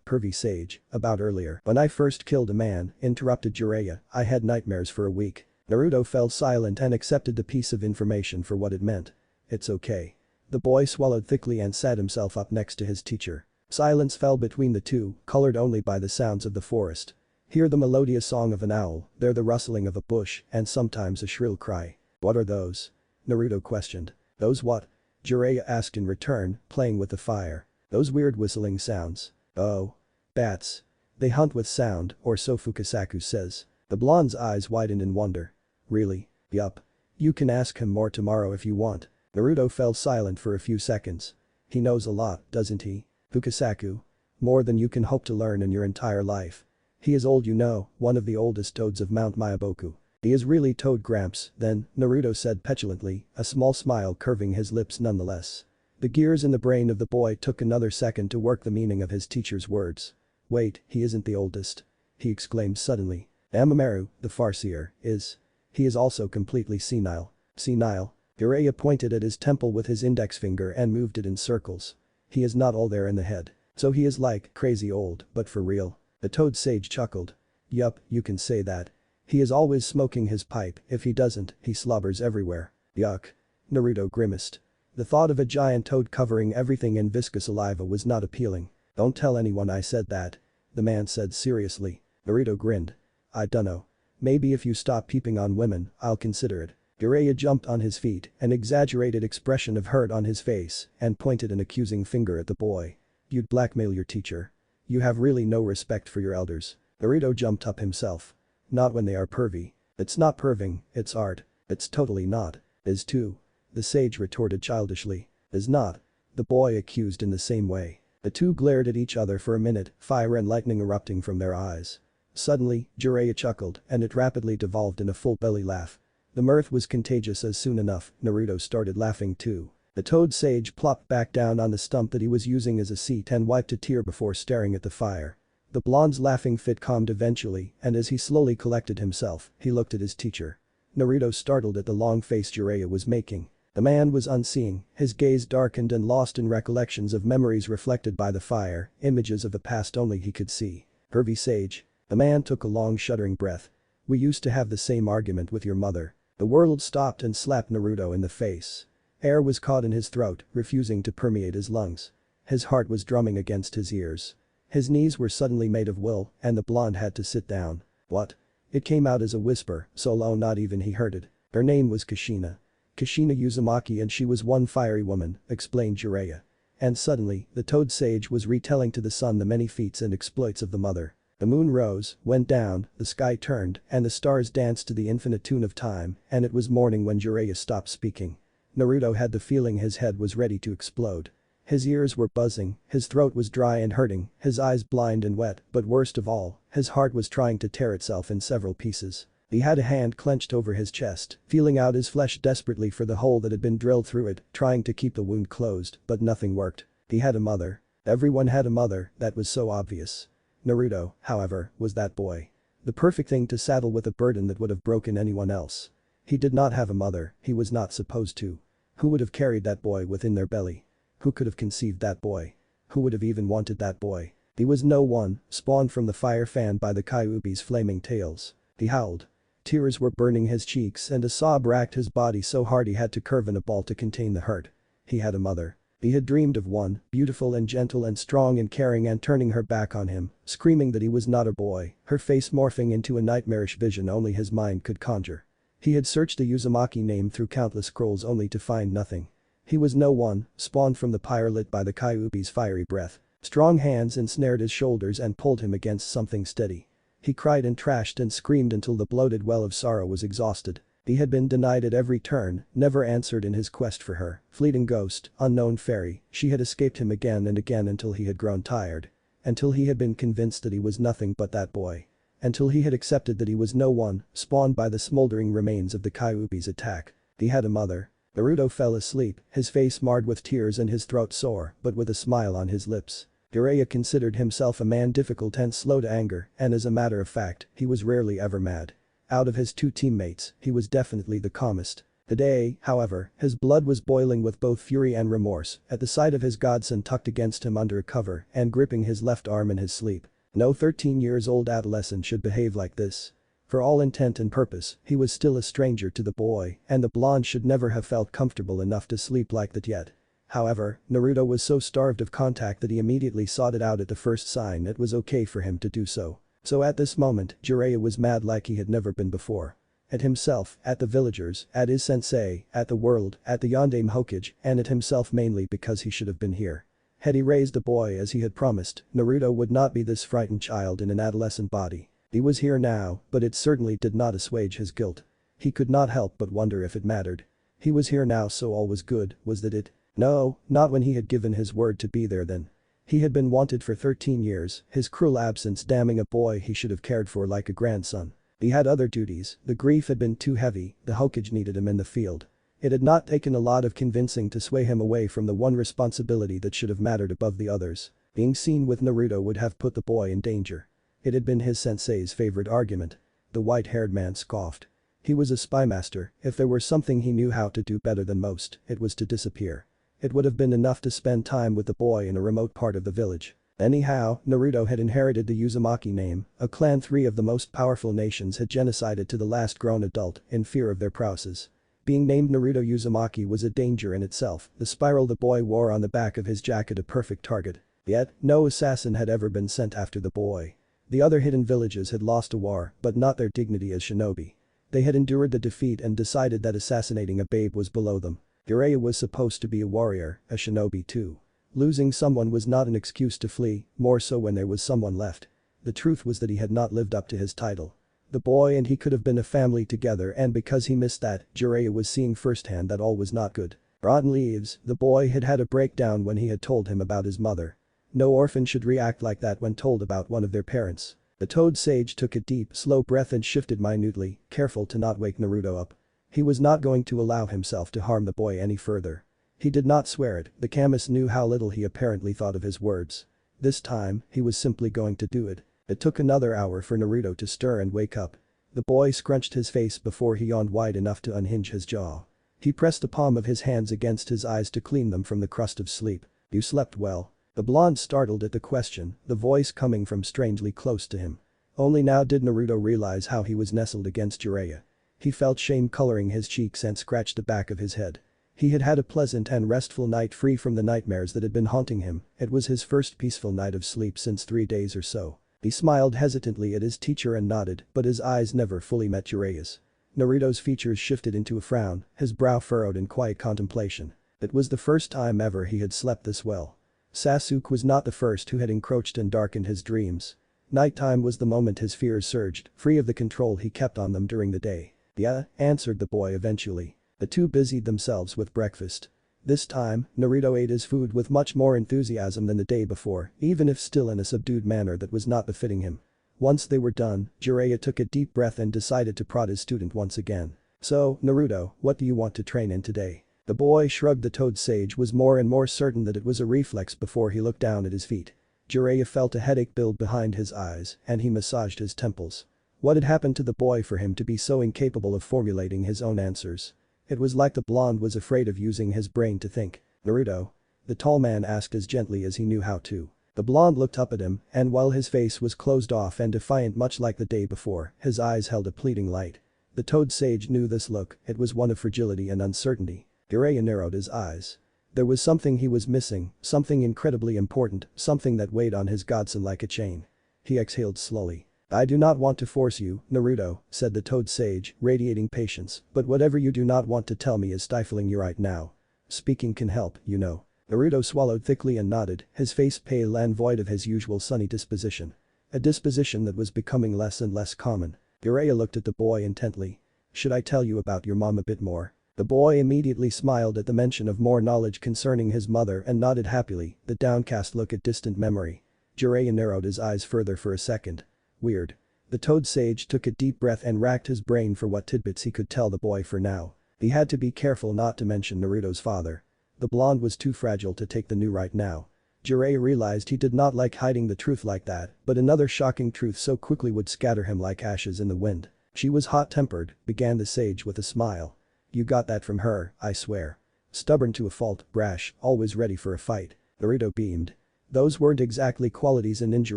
Pervy sage, about earlier. When I first killed a man, interrupted Jiraiya, I had nightmares for a week. Naruto fell silent and accepted the piece of information for what it meant. It's okay. The boy swallowed thickly and sat himself up next to his teacher. Silence fell between the two, colored only by the sounds of the forest. Here the melodious song of an owl, there the rustling of a bush, and sometimes a shrill cry. What are those? Naruto questioned. Those what? Jiraiya asked in return, playing with the fire. Those weird whistling sounds. Oh. Bats. They hunt with sound, or so Fukasaku says. The blonde's eyes widened in wonder. Really? Yup. You can ask him more tomorrow if you want. Naruto fell silent for a few seconds. He knows a lot, doesn't he? Fukasaku. More than you can hope to learn in your entire life. He is old, you know, one of the oldest toads of Mount Myaboku. He is really Toad Gramps, then, Naruto said petulantly, a small smile curving his lips nonetheless. The gears in the brain of the boy took another second to work the meaning of his teacher's words. Wait, he isn't the oldest. He exclaimed suddenly. Amamaru, the farseer, is. He is also completely senile. Senile? Jiraiya pointed at his temple with his index finger and moved it in circles. He is not all there in the head. So he is like crazy old, but for real. The toad sage chuckled. Yup, you can say that. He is always smoking his pipe, if he doesn't, he slobbers everywhere. Yuck. Naruto grimaced. The thought of a giant toad covering everything in viscous saliva was not appealing. Don't tell anyone I said that. The man said seriously. Naruto grinned. I dunno. Maybe if you stop peeping on women, I'll consider it. Jiraiya jumped on his feet, an exaggerated expression of hurt on his face, and pointed an accusing finger at the boy. You'd blackmail your teacher. You have really no respect for your elders. Naruto jumped up himself. Not when they are pervy. It's not perving, it's art. It's totally not. Is too. The sage retorted childishly. Is not. The boy accused in the same way. The two glared at each other for a minute, fire and lightning erupting from their eyes. Suddenly, Jiraiya chuckled, and it rapidly devolved in a full belly laugh. The mirth was contagious as soon enough, Naruto started laughing too. The toad sage plopped back down on the stump that he was using as a seat and wiped a tear before staring at the fire. The blonde's laughing fit calmed eventually, and as he slowly collected himself, he looked at his teacher. Naruto startled at the long face Jiraiya was making. The man was unseeing, his gaze darkened and lost in recollections of memories reflected by the fire, images of the past only he could see. Pervy sage. The man took a long shuddering breath. We used to have the same argument with your mother. The world stopped and slapped Naruto in the face. Air was caught in his throat, refusing to permeate his lungs. His heart was drumming against his ears. His knees were suddenly made of wool, and the blonde had to sit down. What? It came out as a whisper, so low not even he heard it. Her name was Kushina. Kushina Uzumaki, and she was one fiery woman, explained Jiraiya. And suddenly, the toad sage was retelling to the sun the many feats and exploits of the mother. The moon rose, went down, the sky turned, and the stars danced to the infinite tune of time, and it was morning when Jiraiya stopped speaking. Naruto had the feeling his head was ready to explode. His ears were buzzing, his throat was dry and hurting, his eyes blind and wet, but worst of all, his heart was trying to tear itself in several pieces. He had a hand clenched over his chest, feeling out his flesh desperately for the hole that had been drilled through it, trying to keep the wound closed, but nothing worked. He had a mother. Everyone had a mother, that was so obvious. Naruto, however, was that boy. The perfect thing to saddle with a burden that would have broken anyone else. He did not have a mother, he was not supposed to. Who would have carried that boy within their belly? Who could have conceived that boy? Who would have even wanted that boy? He was no one, spawned from the fire fanned by the Kyuubi's flaming tails. He howled. Tears were burning his cheeks and a sob racked his body so hard he had to curve in a ball to contain the hurt. He had a mother. He had dreamed of one, beautiful and gentle and strong and caring, and turning her back on him, screaming that he was not a boy, her face morphing into a nightmarish vision only his mind could conjure. He had searched the Uzumaki name through countless scrolls only to find nothing. He was no one, spawned from the pyre lit by the Kyuubi's fiery breath. Strong hands ensnared his shoulders and pulled him against something steady. He cried and trashed and screamed until the bloated well of sorrow was exhausted. He had been denied at every turn, never answered in his quest for her. Fleeting ghost, unknown fairy, she had escaped him again and again until he had grown tired. Until he had been convinced that he was nothing but that boy. Until he had accepted that he was no one, spawned by the smoldering remains of the Kyuubi's attack. He had a mother. Naruto fell asleep, his face marred with tears and his throat sore, but with a smile on his lips. Jiraiya considered himself a man difficult and slow to anger, and as a matter of fact, he was rarely ever mad. Out of his two teammates, he was definitely the calmest. Today, however, his blood was boiling with both fury and remorse at the sight of his godson tucked against him under a cover and gripping his left arm in his sleep. No 13-year-old adolescent should behave like this. For all intent and purpose, he was still a stranger to the boy, and the blonde should never have felt comfortable enough to sleep like that yet. However, Naruto was so starved of contact that he immediately sought it out at the first sign it was okay for him to do so. So at this moment, Jiraiya was mad like he had never been before. At himself, at the villagers, at his sensei, at the world, at the Yondaime Hokage, and at himself mainly because he should have been here. Had he raised a boy as he had promised, Naruto would not be this frightened child in an adolescent body. He was here now, but it certainly did not assuage his guilt. He could not help but wonder if it mattered. He was here now, so all was good, was that it? No, not when he had given his word to be there then. He had been wanted for 13 years, his cruel absence damning a boy he should have cared for like a grandson. He had other duties, the grief had been too heavy, the Hokage needed him in the field. It had not taken a lot of convincing to sway him away from the one responsibility that should have mattered above the others. Being seen with Naruto would have put the boy in danger. It had been his sensei's favorite argument. The white-haired man scoffed. He was a spy master. If there were something he knew how to do better than most, it was to disappear. It would have been enough to spend time with the boy in a remote part of the village. Anyhow, Naruto had inherited the Uzumaki name, a clan three of the most powerful nations had genocided to the last grown adult in fear of their prowesses. Being named Naruto Uzumaki was a danger in itself, the spiral the boy wore on the back of his jacket a perfect target. Yet, no assassin had ever been sent after the boy. The other hidden villages had lost a war, but not their dignity as shinobi. They had endured the defeat and decided that assassinating a babe was below them. Jiraiya was supposed to be a warrior, a shinobi too. Losing someone was not an excuse to flee, more so when there was someone left. The truth was that he had not lived up to his title. The boy and he could have been a family together, and because he missed that, Jiraiya was seeing firsthand that all was not good. Rotten leaves, the boy had had a breakdown when he had told him about his mother. No orphan should react like that when told about one of their parents. The toad sage took a deep, slow breath and shifted minutely, careful to not wake Naruto up. He was not going to allow himself to harm the boy any further. He did not swear it, the chemist knew how little he apparently thought of his words. This time, he was simply going to do it. It took another hour for Naruto to stir and wake up. The boy scrunched his face before he yawned wide enough to unhinge his jaw. He pressed the palm of his hands against his eyes to clean them from the crust of sleep. "You slept well?" The blonde startled at the question, the voice coming from strangely close to him. Only now did Naruto realize how he was nestled against Jiraiya. He felt shame coloring his cheeks and scratched the back of his head. He had had a pleasant and restful night free from the nightmares that had been haunting him. It was his first peaceful night of sleep since 3 days or so. He smiled hesitantly at his teacher and nodded, but his eyes never fully met Jiraiya's. Naruto's features shifted into a frown, his brow furrowed in quiet contemplation. It was the first time ever he had slept this well. Sasuke was not the first who had encroached and darkened his dreams. Nighttime was the moment his fears surged, free of the control he kept on them during the day. "Yeah," answered the boy eventually. The two busied themselves with breakfast. This time, Naruto ate his food with much more enthusiasm than the day before, even if still in a subdued manner that was not befitting him. Once they were done, Jiraiya took a deep breath and decided to prod his student once again. "So, Naruto, what do you want to train in today?" The boy shrugged. The toad sage was more and more certain that it was a reflex before he looked down at his feet. Jiraiya felt a headache build behind his eyes, and he massaged his temples. What had happened to the boy for him to be so incapable of formulating his own answers? It was like the blonde was afraid of using his brain to think. "Naruto?" the tall man asked as gently as he knew how to. The blonde looked up at him, and while his face was closed off and defiant much like the day before, his eyes held a pleading light. The toad sage knew this look, it was one of fragility and uncertainty. Jiraiya narrowed his eyes. There was something he was missing, something incredibly important, something that weighed on his godson like a chain. He exhaled slowly. "I do not want to force you, Naruto," said the toad sage, radiating patience, "but whatever you do not want to tell me is stifling you right now. Speaking can help, you know." Naruto swallowed thickly and nodded, his face pale and void of his usual sunny disposition. A disposition that was becoming less and less common. Jiraiya looked at the boy intently. "Should I tell you about your mom a bit more?" The boy immediately smiled at the mention of more knowledge concerning his mother and nodded happily, the downcast look at distant memory. Jiraiya narrowed his eyes further for a second. "Weird." The toad sage took a deep breath and racked his brain for what tidbits he could tell the boy for now. He had to be careful not to mention Naruto's father. The blonde was too fragile to take the news right now. Jiraiya realized he did not like hiding the truth like that, but another shocking truth so quickly would scatter him like ashes in the wind. "She was hot-tempered," began the sage with a smile. "You got that from her, I swear. Stubborn to a fault, brash, always ready for a fight." Naruto beamed. Those weren't exactly qualities a ninja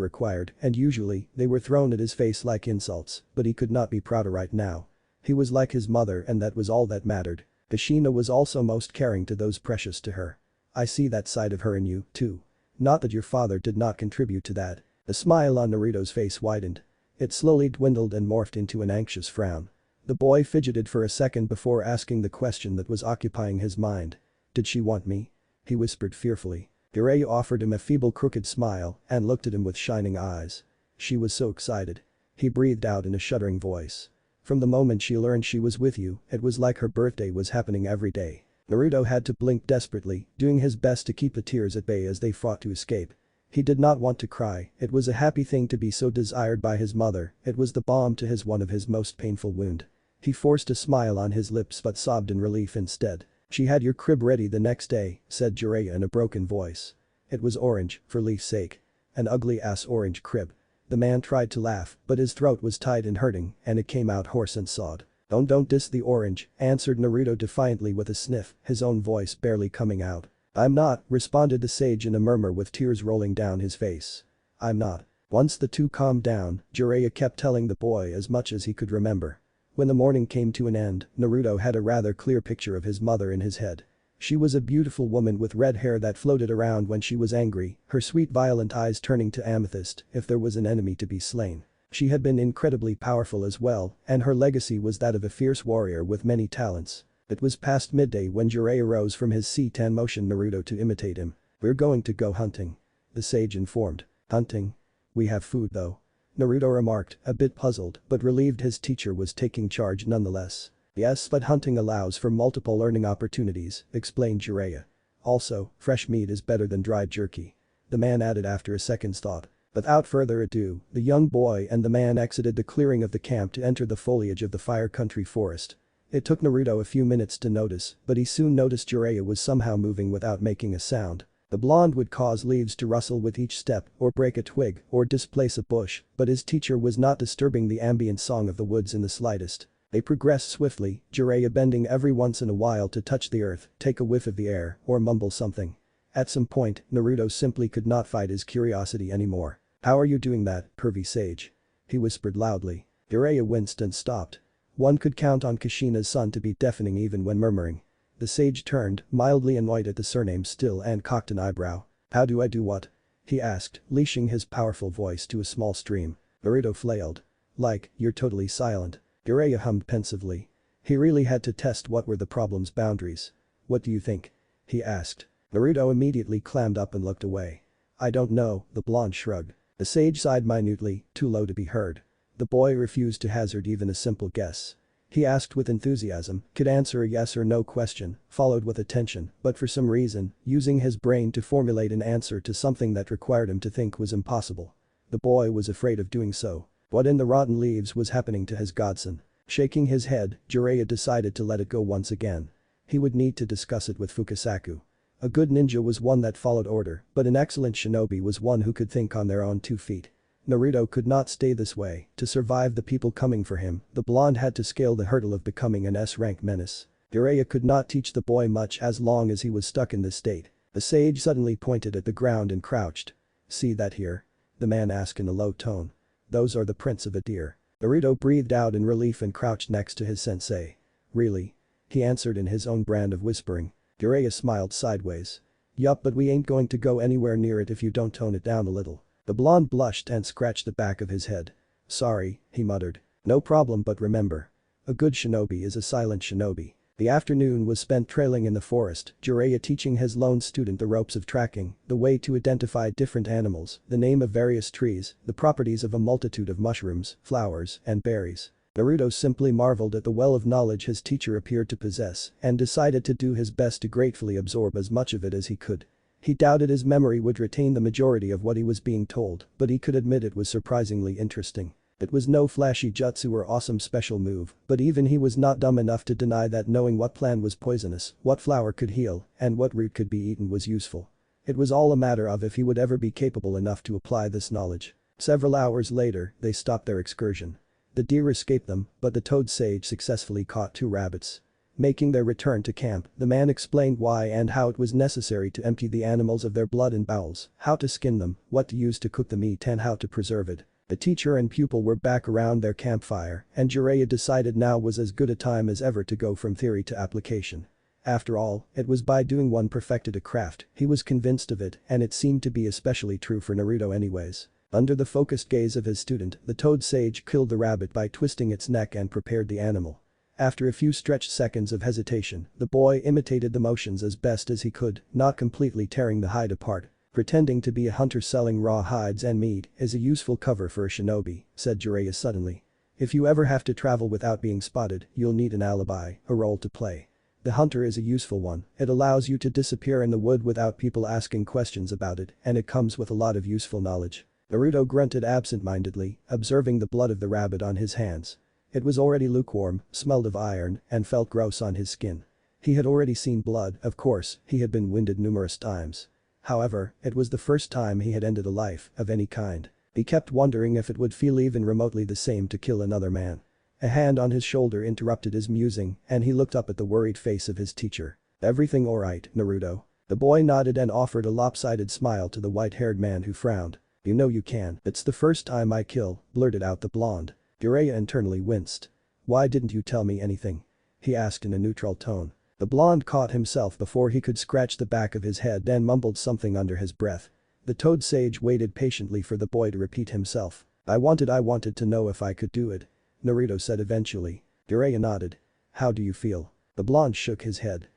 required, and usually, they were thrown at his face like insults, but he could not be prouder right now. He was like his mother and that was all that mattered. Kushina was also most caring to those precious to her. "I see that side of her in you, too. Not that your father did not contribute to that." The smile on Naruto's face widened. It slowly dwindled and morphed into an anxious frown. The boy fidgeted for a second before asking the question that was occupying his mind. "Did she want me?" he whispered fearfully. Jiraiya offered him a feeble crooked smile and looked at him with shining eyes. "She was so excited." He breathed out in a shuddering voice. "From the moment she learned she was with you, it was like her birthday was happening every day." Naruto had to blink desperately, doing his best to keep the tears at bay as they fought to escape. He did not want to cry, it was a happy thing to be so desired by his mother, it was the balm to his one of his most painful wound. He forced a smile on his lips but sobbed in relief instead. "She had your crib ready the next day," said Jiraiya in a broken voice. "It was orange, for Leaf's sake. An ugly-ass orange crib." The man tried to laugh, but his throat was tight and hurting, and it came out hoarse and sawed. Don't diss the orange," answered Naruto defiantly with a sniff, his own voice barely coming out. "I'm not," responded the sage in a murmur with tears rolling down his face. "I'm not." Once the two calmed down, Jiraiya kept telling the boy as much as he could remember. When the morning came to an end, Naruto had a rather clear picture of his mother in his head. She was a beautiful woman with red hair that floated around when she was angry, her sweet violent eyes turning to amethyst if there was an enemy to be slain. She had been incredibly powerful as well, and her legacy was that of a fierce warrior with many talents. It was past midday when Jiraiya rose from his seat and motioned Naruto to imitate him. "We're going to go hunting," the sage informed. "Hunting? We have food though," Naruto remarked, a bit puzzled but relieved his teacher was taking charge nonetheless. "Yes, but hunting allows for multiple learning opportunities," explained Jiraiya. "Also, fresh meat is better than dried jerky," the man added after a second's thought. Without further ado, the young boy and the man exited the clearing of the camp to enter the foliage of the Fire Country forest. It took Naruto a few minutes to notice, but he soon noticed Jiraiya was somehow moving without making a sound. The blonde would cause leaves to rustle with each step, or break a twig, or displace a bush, but his teacher was not disturbing the ambient song of the woods in the slightest. They progressed swiftly, Jiraiya bending every once in a while to touch the earth, take a whiff of the air, or mumble something. At some point, Naruto simply could not fight his curiosity anymore. "How are you doing that, pervy sage?" he whispered loudly. Jiraiya winced and stopped. One could count on Kushina's son to be deafening even when murmuring. The sage turned, mildly annoyed at the surname still and cocked an eyebrow. "How do I do what?" he asked, leashing his powerful voice to a small stream. Naruto flailed. "Like, you're totally silent." Jiraiya hummed pensively. He really had to test what were the problem's boundaries. "What do you think?" he asked. Naruto immediately clammed up and looked away. "I don't know," the blonde shrugged. The sage sighed minutely, too low to be heard. The boy refused to hazard even a simple guess. He asked with enthusiasm, could answer a yes or no question, followed with attention, but for some reason, using his brain to formulate an answer to something that required him to think was impossible. The boy was afraid of doing so. What in the rotten leaves was happening to his godson? Shaking his head, Jiraiya decided to let it go once again. He would need to discuss it with Fukasaku. A good ninja was one that followed order, but an excellent shinobi was one who could think on their own 2 feet. Naruto could not stay this way. To survive the people coming for him, the blonde had to scale the hurdle of becoming an S-rank menace. Jiraiya could not teach the boy much as long as he was stuck in this state. The sage suddenly pointed at the ground and crouched. "See that here?" the man asked in a low tone. "Those are the prints of a deer." Naruto breathed out in relief and crouched next to his sensei. "Really?" he answered in his own brand of whispering. Jiraiya smiled sideways. "Yup, but we ain't going to go anywhere near it if you don't tone it down a little." The blonde blushed and scratched the back of his head. "Sorry," he muttered. "No problem, but remember. A good shinobi is a silent shinobi." The afternoon was spent trailing in the forest, Jiraiya teaching his lone student the ropes of tracking, the way to identify different animals, the name of various trees, the properties of a multitude of mushrooms, flowers, and berries. Naruto simply marveled at the well of knowledge his teacher appeared to possess and decided to do his best to gratefully absorb as much of it as he could. He doubted his memory would retain the majority of what he was being told, but he could admit it was surprisingly interesting. It was no flashy jutsu or awesome special move, but even he was not dumb enough to deny that knowing what plant was poisonous, what flower could heal, and what root could be eaten was useful. It was all a matter of if he would ever be capable enough to apply this knowledge. Several hours later, they stopped their excursion. The deer escaped them, but the toad sage successfully caught 2 rabbits. Making their return to camp, the man explained why and how it was necessary to empty the animals of their blood and bowels, how to skin them, what to use to cook the meat and how to preserve it. The teacher and pupil were back around their campfire, and Jiraiya decided now was as good a time as ever to go from theory to application. After all, it was by doing one perfected a craft, he was convinced of it, and it seemed to be especially true for Naruto anyways. Under the focused gaze of his student, the toad sage killed the rabbit by twisting its neck and prepared the animal. After a few stretched seconds of hesitation, the boy imitated the motions as best as he could, not completely tearing the hide apart. "Pretending to be a hunter selling raw hides and meat is a useful cover for a shinobi," said Jiraiya suddenly. "If you ever have to travel without being spotted, you'll need an alibi, a role to play. The hunter is a useful one, it allows you to disappear in the wood without people asking questions about it, and it comes with a lot of useful knowledge." Naruto grunted absent-mindedly, observing the blood of the rabbit on his hands. It was already lukewarm, smelled of iron, and felt gross on his skin. He had already seen blood, of course, he had been winded numerous times. However, it was the first time he had ended a life of any kind. He kept wondering if it would feel even remotely the same to kill another man. A hand on his shoulder interrupted his musing and he looked up at the worried face of his teacher. "Everything alright, Naruto?" The boy nodded and offered a lopsided smile to the white-haired man who frowned. "You know you can. It's the first time I kill," blurted out the blonde. Jiraiya internally winced. "Why didn't you tell me anything?" he asked in a neutral tone. The blonde caught himself before he could scratch the back of his head and mumbled something under his breath. The toad sage waited patiently for the boy to repeat himself. I wanted to know if I could do it," Naruto said eventually. Jiraiya nodded. "How do you feel?" The blonde shook his head.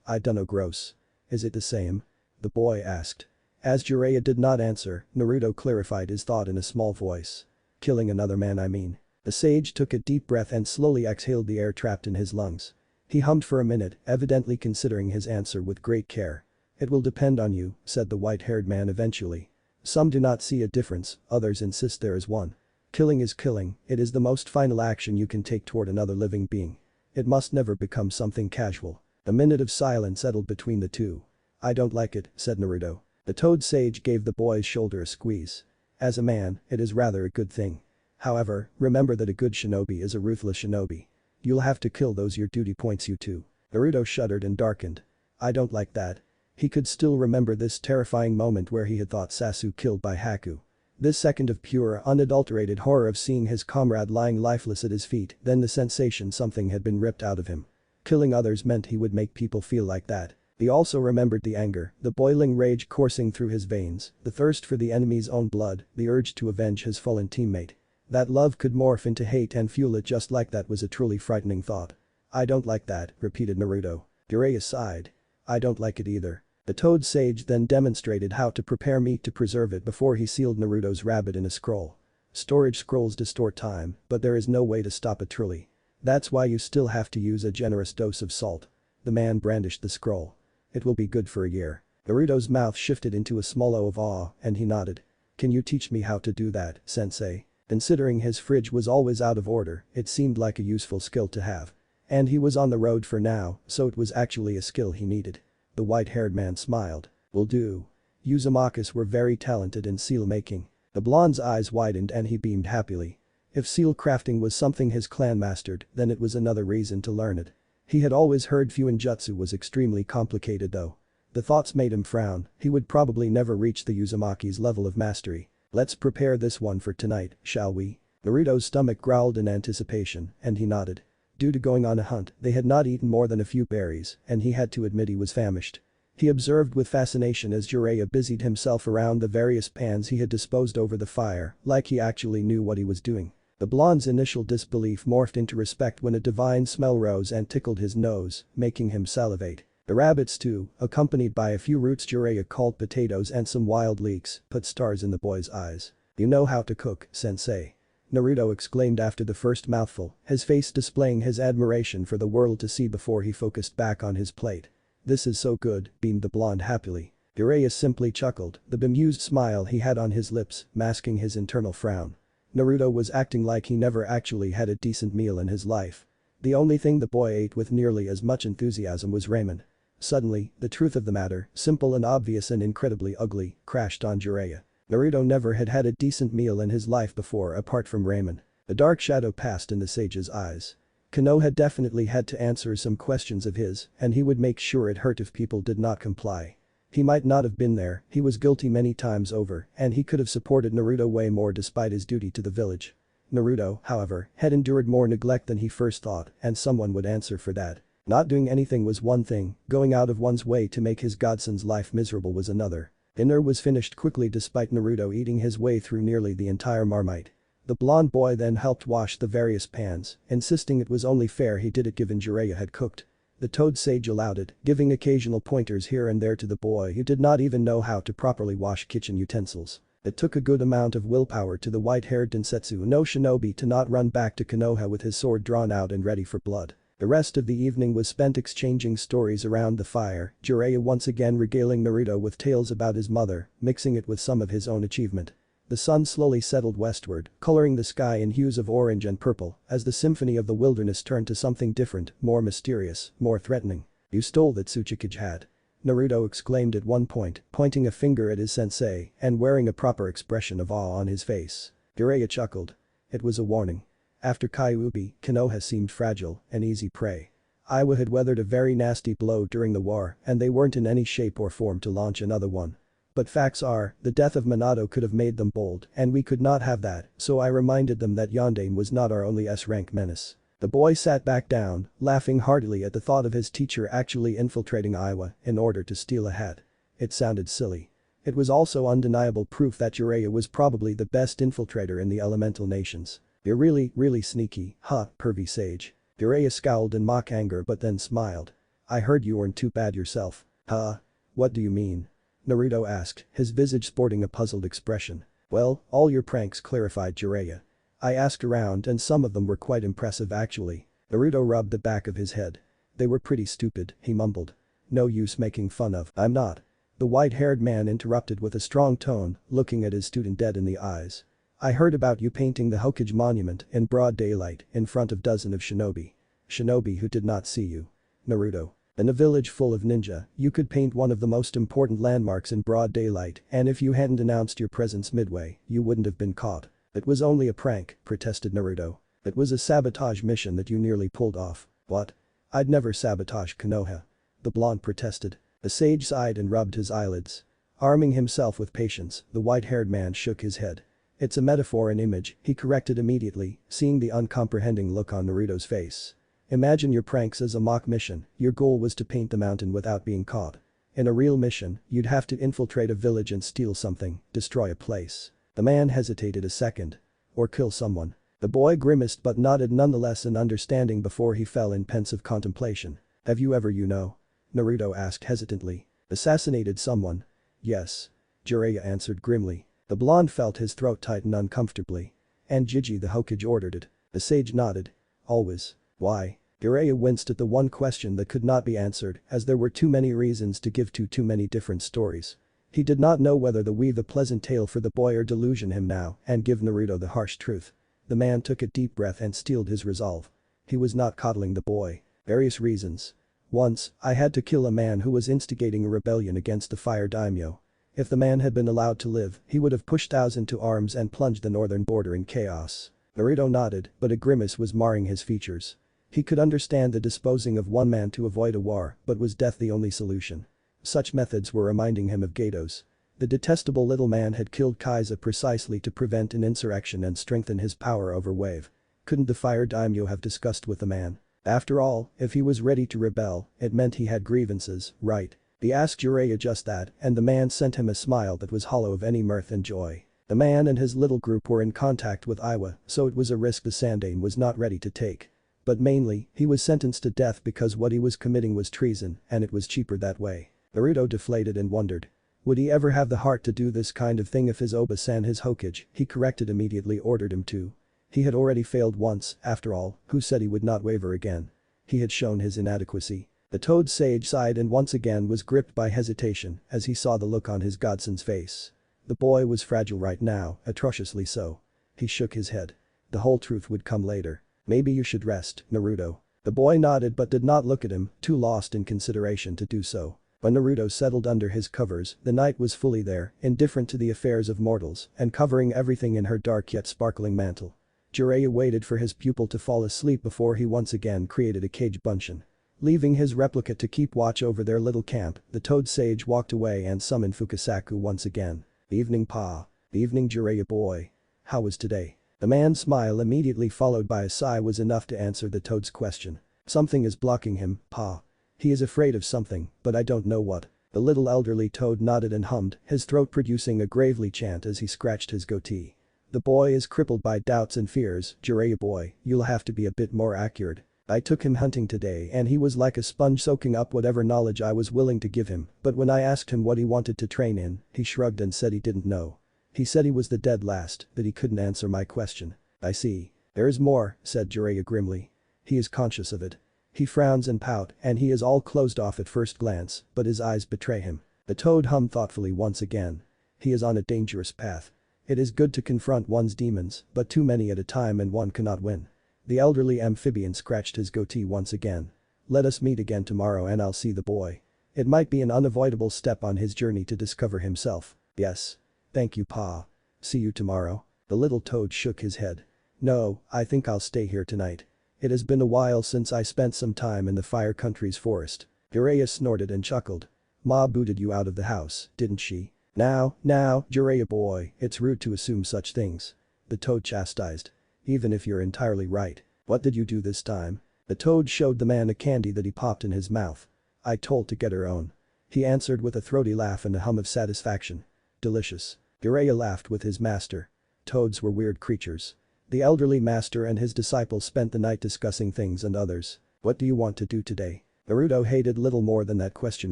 I dunno gross." "Is it the same?" the boy asked. As Jiraiya did not answer, Naruto clarified his thought in a small voice. "Killing another man I mean." The sage took a deep breath and slowly exhaled the air trapped in his lungs. He hummed for a minute, evidently considering his answer with great care. "It will depend on you," said the white-haired man eventually. "Some do not see a difference, others insist there is one. Killing is killing, it is the most final action you can take toward another living being. It must never become something casual." A minute of silence settled between the two. "I don't like it," said Naruto. The toad sage gave the boy's shoulder a squeeze. "As a man, it is rather a good thing. However, remember that a good shinobi is a ruthless shinobi. You'll have to kill those your duty points you to." Naruto shuddered and darkened. "I don't like that." He could still remember this terrifying moment where he had thought Sasuke killed by Haku. This second of pure, unadulterated horror of seeing his comrade lying lifeless at his feet, then the sensation something had been ripped out of him. Killing others meant he would make people feel like that. He also remembered the anger, the boiling rage coursing through his veins, the thirst for the enemy's own blood, the urge to avenge his fallen teammate. That love could morph into hate and fuel it just like that was a truly frightening thought. "I don't like that," repeated Naruto. Jiraiya sighed. "I don't like it either." The toad sage then demonstrated how to prepare meat to preserve it before he sealed Naruto's rabbit in a scroll. Storage scrolls distort time, but there is no way to stop it truly. That's why you still have to use a generous dose of salt. The man brandished the scroll. "It will be good for a year." Naruto's mouth shifted into a small O of awe and he nodded. "Can you teach me how to do that, sensei?" Considering his fridge was always out of order, it seemed like a useful skill to have. And he was on the road for now, so it was actually a skill he needed. The white-haired man smiled. "Will do." Uzumakas were very talented in seal making. The blonde's eyes widened and he beamed happily. If seal crafting was something his clan mastered, then it was another reason to learn it. He had always heard Fuinjutsu was extremely complicated though. The thoughts made him frown, he would probably never reach the Uzumaki's level of mastery. "Let's prepare this one for tonight, shall we?" Naruto's stomach growled in anticipation, and he nodded. Due to going on a hunt, they had not eaten more than a few berries, and he had to admit he was famished. He observed with fascination as Jiraiya busied himself around the various pans he had disposed over the fire, like he actually knew what he was doing. The blonde's initial disbelief morphed into respect when a divine smell rose and tickled his nose, making him salivate. The rabbit stew, accompanied by a few roots Jiraiya called potatoes and some wild leeks, put stars in the boy's eyes. "You know how to cook, sensei?" Naruto exclaimed after the first mouthful, his face displaying his admiration for the world to see before he focused back on his plate. "This is so good," beamed the blonde happily. Jiraiya simply chuckled, the bemused smile he had on his lips masking his internal frown. Naruto was acting like he never actually had a decent meal in his life. The only thing the boy ate with nearly as much enthusiasm was ramen. Suddenly, the truth of the matter, simple and obvious and incredibly ugly, crashed on Jiraiya. Naruto never had had a decent meal in his life before apart from ramen. A dark shadow passed in the sage's eyes. Kano had definitely had to answer some questions of his, and he would make sure it hurt if people did not comply. He might not have been there, he was guilty many times over, and he could have supported Naruto way more despite his duty to the village. Naruto, however, had endured more neglect than he first thought, and someone would answer for that. Not doing anything was one thing, going out of one's way to make his godson's life miserable was another. Dinner was finished quickly despite Naruto eating his way through nearly the entire marmite. The blonde boy then helped wash the various pans, insisting it was only fair he did it given Jiraiya had cooked. The toad sage allowed it, giving occasional pointers here and there to the boy who did not even know how to properly wash kitchen utensils. It took a good amount of willpower to the white-haired Densetsu no shinobi to not run back to Konoha with his sword drawn out and ready for blood. The rest of the evening was spent exchanging stories around the fire, Jiraiya once again regaling Naruto with tales about his mother, mixing it with some of his own achievement. The sun slowly settled westward, coloring the sky in hues of orange and purple as the symphony of the wilderness turned to something different, more mysterious, more threatening. "You stole that Tsuchikage hat," Naruto exclaimed at one point, pointing a finger at his sensei and wearing a proper expression of awe on his face. Jiraiya chuckled. "It was a warning." After Kyuubi, Konoha seemed fragile, an easy prey. Iowa had weathered a very nasty blow during the war and they weren't in any shape or form to launch another one. But facts are, the death of Minato could have made them bold and we could not have that, so I reminded them that Yondaime was not our only S-rank menace. The boy sat back down, laughing heartily at the thought of his teacher actually infiltrating Iowa in order to steal a hat. It sounded silly. It was also undeniable proof that Jiraiya was probably the best infiltrator in the elemental nations. You're really sneaky, huh, pervy sage. Jiraiya scowled in mock anger but then smiled. I heard you weren't too bad yourself. Huh? What do you mean? Naruto asked, his visage sporting a puzzled expression. Well, all your pranks, clarified Jiraiya. I asked around and some of them were quite impressive actually. Naruto rubbed the back of his head. They were pretty stupid, he mumbled. No use making fun of, I'm not. The white-haired man interrupted with a strong tone, looking at his student dead in the eyes. I heard about you painting the Hokage monument in broad daylight in front of dozens of shinobi. Shinobi who did not see you. Naruto. In a village full of ninja, you could paint one of the most important landmarks in broad daylight and if you hadn't announced your presence midway, you wouldn't have been caught. It was only a prank, protested Naruto. It was a sabotage mission that you nearly pulled off. What? I'd never sabotage Konoha. The blonde protested. The sage sighed and rubbed his eyelids. Arming himself with patience, the white-haired man shook his head. It's a metaphor and image, he corrected immediately, seeing the uncomprehending look on Naruto's face. Imagine your pranks as a mock mission, your goal was to paint the mountain without being caught. In a real mission, you'd have to infiltrate a village and steal something, destroy a place. The man hesitated a second. Or kill someone. The boy grimaced but nodded nonetheless in understanding before he fell in pensive contemplation. Have you ever Naruto asked hesitantly. Assassinated someone? Yes. Jiraiya answered grimly. The blonde felt his throat tighten uncomfortably. And Jiji the Hokage ordered it. The sage nodded. Always. Why? Jiraiya winced at the one question that could not be answered as there were too many reasons to give too many different stories. He did not know whether to weave a pleasant tale for the boy or delusion him now and give Naruto the harsh truth. The man took a deep breath and steeled his resolve. He was not coddling the boy. Various reasons. Once, I had to kill a man who was instigating a rebellion against the fire daimyo. If the man had been allowed to live, he would have pushed Taos into arms and plunged the northern border in chaos. Naruto nodded, but a grimace was marring his features. He could understand the disposing of one man to avoid a war, but was death the only solution? Such methods were reminding him of Gato's. The detestable little man had killed Kaiza precisely to prevent an insurrection and strengthen his power over Wave. Couldn't the fire daimyo have discussed with the man? After all, if he was ready to rebel, it meant he had grievances, right? He asked Jiraiya just that and the man sent him a smile that was hollow of any mirth and joy. The man and his little group were in contact with Iowa, so it was a risk the Sandaime was not ready to take. But mainly, he was sentenced to death because what he was committing was treason and it was cheaper that way. Naruto deflated and wondered. Would he ever have the heart to do this kind of thing if his Oba-san his Hokage, he corrected immediately ordered him to. He had already failed once, after all, who said he would not waver again? He had shown his inadequacy. The toad sage sighed and once again was gripped by hesitation as he saw the look on his godson's face. The boy was fragile right now, atrociously so. He shook his head. The whole truth would come later. Maybe you should rest, Naruto. The boy nodded but did not look at him, too lost in consideration to do so. When Naruto settled under his covers, the night was fully there, indifferent to the affairs of mortals and covering everything in her dark yet sparkling mantle. Jiraiya waited for his pupil to fall asleep before he once again created a cage buncheon. Leaving his replicant to keep watch over their little camp, the toad sage walked away and summoned Fukasaku once again. Evening Pa. Evening Jiraiya boy. How was today? The man's smile immediately followed by a sigh was enough to answer the toad's question. Something is blocking him, Pa. He is afraid of something, but I don't know what. The little elderly toad nodded and hummed, his throat producing a gravely chant as he scratched his goatee. The boy is crippled by doubts and fears, Jiraiya boy, you'll have to be a bit more accurate. I took him hunting today and he was like a sponge soaking up whatever knowledge I was willing to give him, but when I asked him what he wanted to train in, he shrugged and said he didn't know. He said he was the dead last, that he couldn't answer my question. I see. There is more, said Jiraiya grimly. He is conscious of it. He frowns and pout and he is all closed off at first glance, but his eyes betray him. The toad hummed thoughtfully once again. He is on a dangerous path. It is good to confront one's demons, but too many at a time and one cannot win. The elderly amphibian scratched his goatee once again. Let us meet again tomorrow and I'll see the boy. It might be an unavoidable step on his journey to discover himself. Yes. Thank you Pa. See you tomorrow. The little toad shook his head. No, I think I'll stay here tonight. It has been a while since I spent some time in the Fire Country's forest. Jiraiya snorted and chuckled. Ma booted you out of the house, didn't she? Now, Jiraiya boy, it's rude to assume such things. The toad chastised. Even if you're entirely right. What did you do this time? The toad showed the man a candy that he popped in his mouth. I told to get her own. He answered with a throaty laugh and a hum of satisfaction. Delicious. Jiraiya laughed with his master. Toads were weird creatures. The elderly master and his disciples spent the night discussing things and others. What do you want to do today? Naruto hated little more than that question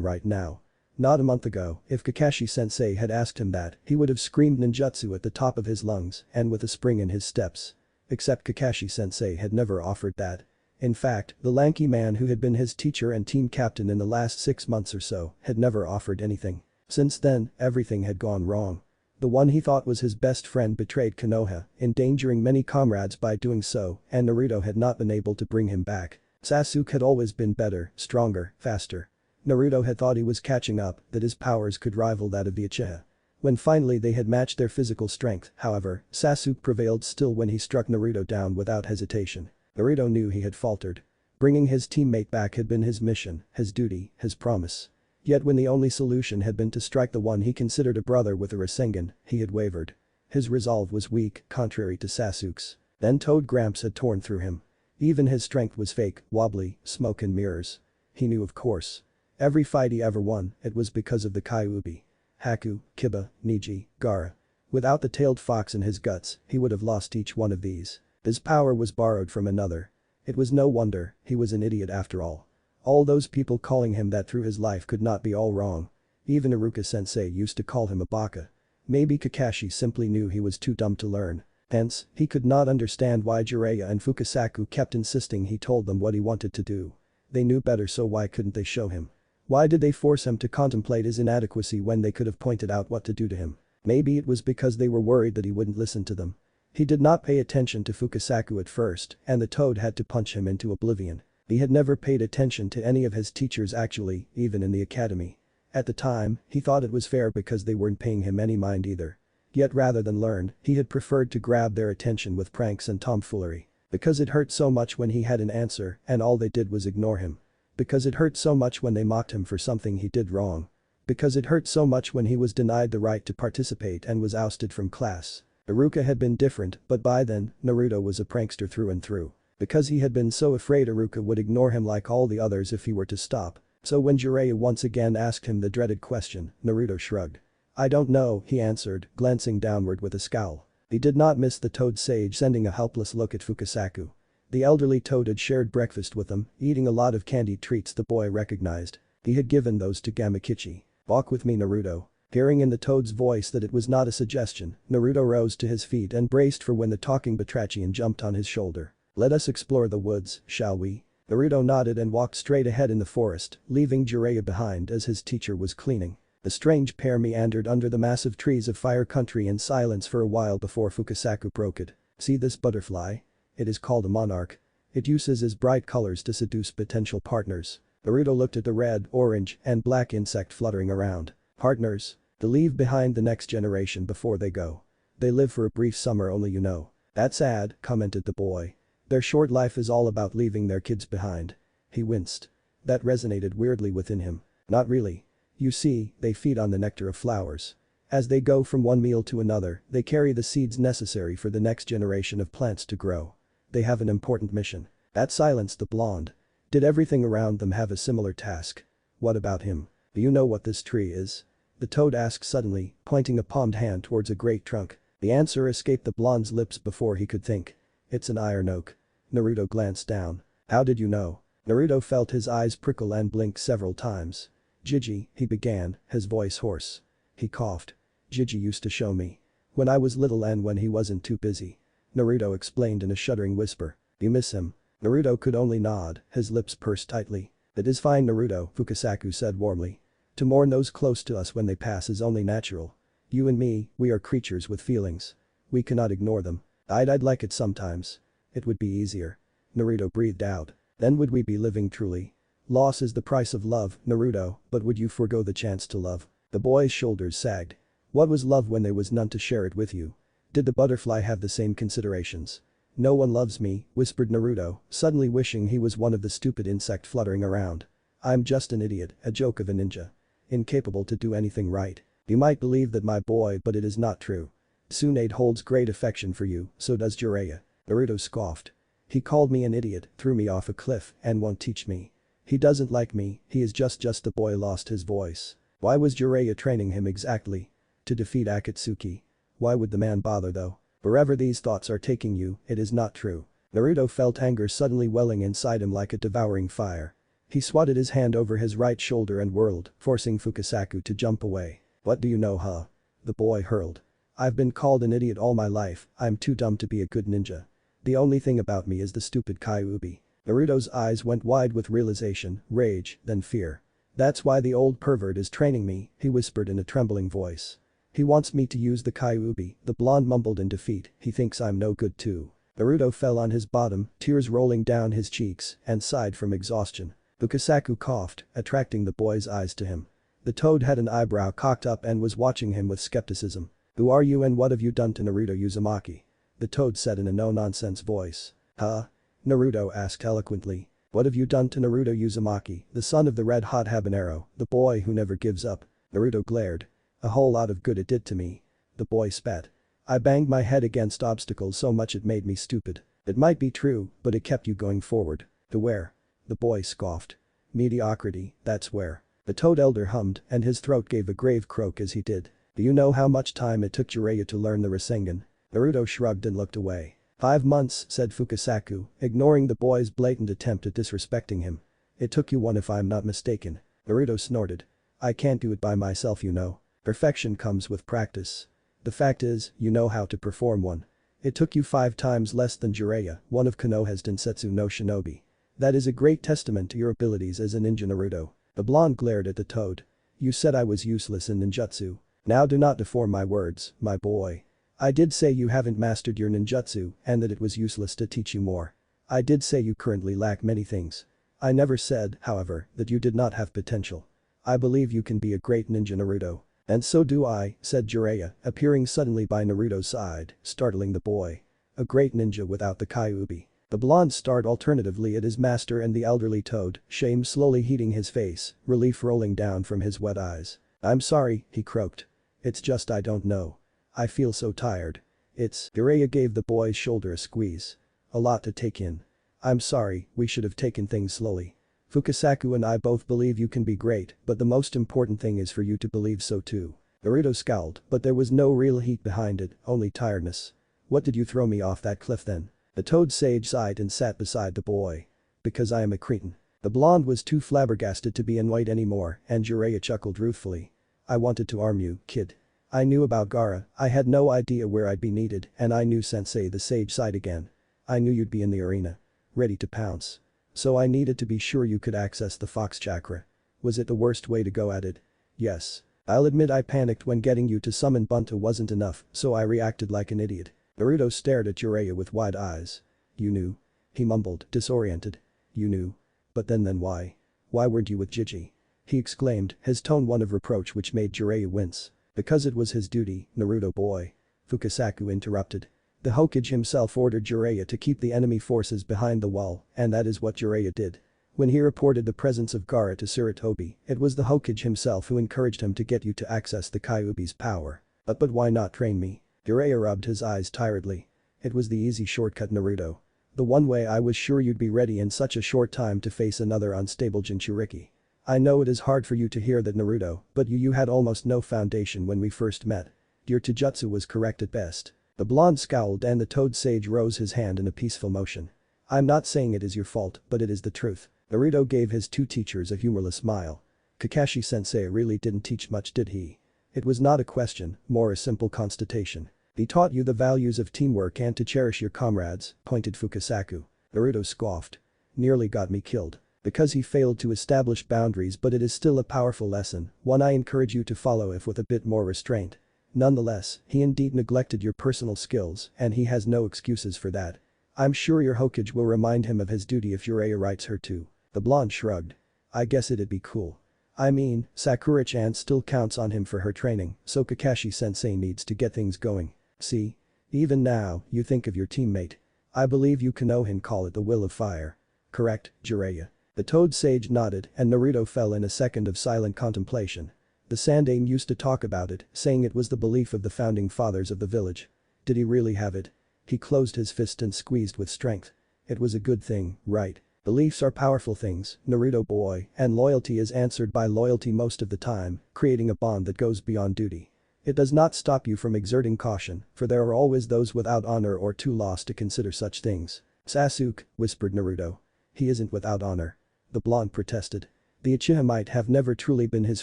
right now. Not a month ago, if Kakashi-sensei had asked him that, he would have screamed ninjutsu at the top of his lungs and with a spring in his steps. Except Kakashi-sensei had never offered that. In fact, the lanky man who had been his teacher and team captain in the last 6 months or so had never offered anything. Since then, everything had gone wrong. The one he thought was his best friend betrayed Konoha, endangering many comrades by doing so, and Naruto had not been able to bring him back. Sasuke had always been better, stronger, faster. Naruto had thought he was catching up, that his powers could rival that of the Uchiha. When finally they had matched their physical strength, however, Sasuke prevailed still when he struck Naruto down without hesitation. Naruto knew he had faltered. Bringing his teammate back had been his mission, his duty, his promise. Yet when the only solution had been to strike the one he considered a brother with a Rasengan, he had wavered. His resolve was weak, contrary to Sasuke's. Then Toad Gramps had torn through him. Even his strength was fake, wobbly, smoke and mirrors. He knew of course. Every fight he ever won, it was because of the Kyuubi. Haku, Kiba, Neji, Gaara. Without the tailed fox in his guts, he would have lost each one of these. His power was borrowed from another. It was no wonder, he was an idiot after all. All those people calling him that through his life could not be all wrong. Even Iruka-sensei used to call him a baka. Maybe Kakashi simply knew he was too dumb to learn. Hence, he could not understand why Jiraiya and Fukasaku kept insisting he told them what he wanted to do. They knew better, so why couldn't they show him? Why did they force him to contemplate his inadequacy when they could have pointed out what to do to him? Maybe it was because they were worried that he wouldn't listen to them. He did not pay attention to Fukasaku at first, and the toad had to punch him into oblivion. He had never paid attention to any of his teachers actually, even in the academy. At the time, he thought it was fair because they weren't paying him any mind either. Yet rather than learn, he had preferred to grab their attention with pranks and tomfoolery. Because it hurt so much when he had an answer and all they did was ignore him. Because it hurt so much when they mocked him for something he did wrong. Because it hurt so much when he was denied the right to participate and was ousted from class. Iruka had been different, but by then, Naruto was a prankster through and through. Because he had been so afraid Iruka would ignore him like all the others if he were to stop. So when Jiraiya once again asked him the dreaded question, Naruto shrugged. I don't know, he answered, glancing downward with a scowl. He did not miss the toad sage sending a helpless look at Fukasaku. The elderly toad had shared breakfast with them, eating a lot of candied treats the boy recognized. He had given those to Gamakichi. Walk with me, Naruto. Hearing in the toad's voice that it was not a suggestion, Naruto rose to his feet and braced for when the talking batrachian jumped on his shoulder. Let us explore the woods, shall we? Naruto nodded and walked straight ahead in the forest, leaving Jiraiya behind as his teacher was cleaning. The strange pair meandered under the massive trees of Fire Country in silence for a while before Fukasaku broke it. See this butterfly? It is called a monarch. It uses its bright colors to seduce potential partners. Naruto looked at the red, orange, and black insect fluttering around. Partners? To leave behind the next generation before they go. They live for a brief summer only, you know. That's sad, commented the boy. Their short life is all about leaving their kids behind. He winced. That resonated weirdly within him. Not really. You see, they feed on the nectar of flowers. As they go from one meal to another, they carry the seeds necessary for the next generation of plants to grow. They have an important mission. That silenced the blonde. Did everything around them have a similar task? What about him? Do you know what this tree is? The toad asked suddenly, pointing a palmed hand towards a great trunk. The answer escaped the blonde's lips before he could think. It's an iron oak. Naruto glanced down. How did you know? Naruto felt his eyes prickle and blink several times. Jiji, he began, his voice hoarse. He coughed. Jiji used to show me. When I was little and when he wasn't too busy. Naruto explained in a shuddering whisper. You miss him? Naruto could only nod, his lips pursed tightly. It is fine, Naruto, Fukasaku said warmly. To mourn those close to us when they pass is only natural. You and me, we are creatures with feelings. We cannot ignore them. I'd like it sometimes. It would be easier. Naruto breathed out. Then would we be living truly? Loss is the price of love, Naruto, but would you forgo the chance to love? The boy's shoulders sagged. What was love when there was none to share it with you? Did the butterfly have the same considerations? "No one loves me," whispered Naruto, suddenly wishing he was one of the stupid insect fluttering around. "I'm just an idiot, a joke of a ninja. Incapable to do anything right. You might believe that, my boy, but it is not true. Tsunade holds great affection for you, so does Jiraiya." Naruto scoffed. "He called me an idiot, threw me off a cliff, and won't teach me. He doesn't like me, he is just the boy." Lost his voice. Why was Jiraiya training him exactly? To defeat Akatsuki. Why would the man bother though? Wherever these thoughts are taking you, it is not true. Naruto felt anger suddenly welling inside him like a devouring fire. He swatted his hand over his right shoulder and whirled, forcing Fukasaku to jump away. "What do you know, huh?" the boy hurled. "I've been called an idiot all my life, I'm too dumb to be a good ninja. The only thing about me is the stupid Kyuubi." Naruto's eyes went wide with realization, rage, then fear. "That's why the old pervert is training me," he whispered in a trembling voice. "He wants me to use the Kyuubi," the blonde mumbled in defeat. "He thinks I'm no good too." Naruto fell on his bottom, tears rolling down his cheeks, and sighed from exhaustion. Fukasaku coughed, attracting the boy's eyes to him. The toad had an eyebrow cocked up and was watching him with skepticism. "Who are you and what have you done to Naruto Uzumaki?" the toad said in a no-nonsense voice. "Huh?" Naruto asked eloquently. "What have you done to Naruto Uzumaki, the son of the red-hot habanero, the boy who never gives up?" Naruto glared. "A whole lot of good it did to me." The boy spat. "I banged my head against obstacles so much it made me stupid. It might be true, but it kept you going forward." "To where?" the boy scoffed. "Mediocrity, that's where." The toad elder hummed and his throat gave a grave croak as he did. "Do you know how much time it took Jiraiya to learn the Rasengan?" Naruto shrugged and looked away. 5 months, said Fukasaku, ignoring the boy's blatant attempt at disrespecting him. "It took you one if I'm not mistaken." Naruto snorted. "I can't do it by myself, you know. Perfection comes with practice. The fact is, you know how to perform one. It took you 5 times less than Jiraiya, one of Konoha's Densetsu no shinobi. That is a great testament to your abilities as a ninja, Naruto." The blonde glared at the toad. "You said I was useless in ninjutsu. Now do not deform my words, my boy. I did say you haven't mastered your ninjutsu and that it was useless to teach you more. I did say you currently lack many things. I never said, however, that you did not have potential. I believe you can be a great ninja, Naruto." "And so do I," said Jiraiya, appearing suddenly by Naruto's side, startling the boy. "A great ninja without the Kyuubi." The blonde stared alternatively at his master and the elderly toad, shame slowly heating his face, relief rolling down from his wet eyes. "I'm sorry," he croaked. "It's just I don't know. I feel so tired. It's." Jiraiya gave the boy's shoulder a squeeze. "A lot to take in. I'm sorry, we should have taken things slowly. Fukasaku and I both believe you can be great, but the most important thing is for you to believe so too." Naruto scowled, but there was no real heat behind it, only tiredness. "What did you throw me off that cliff then?" The toad sage sighed and sat beside the boy. "Because I am a cretin." The blonde was too flabbergasted to be annoyed anymore, and Jiraiya chuckled ruefully. "I wanted to arm you, kid. I knew about Gaara, I had no idea where I'd be needed, and I knew sensei." The sage sighed again. "I knew you'd be in the arena. Ready to pounce. So I needed to be sure you could access the fox chakra. Was it the worst way to go at it?" "Yes. I'll admit I panicked when getting you to summon Bunta wasn't enough, so I reacted like an idiot." Naruto stared at Jiraiya with wide eyes. "You knew?" he mumbled, disoriented. "You knew? But then why? Why weren't you with Gigi?" he exclaimed, his tone one of reproach which made Jiraiya wince. "Because it was his duty, Naruto boy." Fukasaku interrupted. The Hokage himself ordered Jiraiya to keep the enemy forces behind the wall, and that is what Jiraiya did. When he reported the presence of Gaara to Sarutobi, it was the Hokage himself who encouraged him to get you to access the Kyuubi's power. But why not train me?" Jiraiya rubbed his eyes tiredly. "It was the easy shortcut, Naruto. The one way I was sure you'd be ready in such a short time to face another unstable Jinchuriki. I know it is hard for you to hear that, Naruto, but you had almost no foundation when we first met. Your taijutsu was correct at best." The blonde scowled and the toad sage rose his hand in a peaceful motion. "I'm not saying it is your fault, but it is the truth." Naruto gave his 2 teachers a humorless smile. "Kakashi sensei really didn't teach much, did he?" It was not a question, more a simple constatation. "He taught you the values of teamwork and to cherish your comrades," pointed Fukasaku. Naruto scoffed. "Nearly got me killed. Because he failed to establish boundaries, but it is still a powerful lesson, one I encourage you to follow if with a bit more restraint. Nonetheless, he indeed neglected your personal skills and he has no excuses for that. I'm sure your Hokage will remind him of his duty if Jiraiya writes her to." The blonde shrugged. "I guess it'd be cool. I mean, Sakura-chan still counts on him for her training, so Kakashi sensei needs to get things going. See? Even now, you think of your teammate. I believe you Konohan call it the will of fire. Correct, Jiraiya. The Toad Sage nodded and Naruto fell in a second of silent contemplation. The Sandaime used to talk about it, saying it was the belief of the founding fathers of the village. Did he really have it? He closed his fist and squeezed with strength. It was a good thing, right? Beliefs are powerful things, Naruto boy, and loyalty is answered by loyalty most of the time, creating a bond that goes beyond duty. It does not stop you from exerting caution, for there are always those without honor or too lost to consider such things. Sasuke, whispered Naruto. He isn't without honor. The blonde protested. The Uchiha might have never truly been his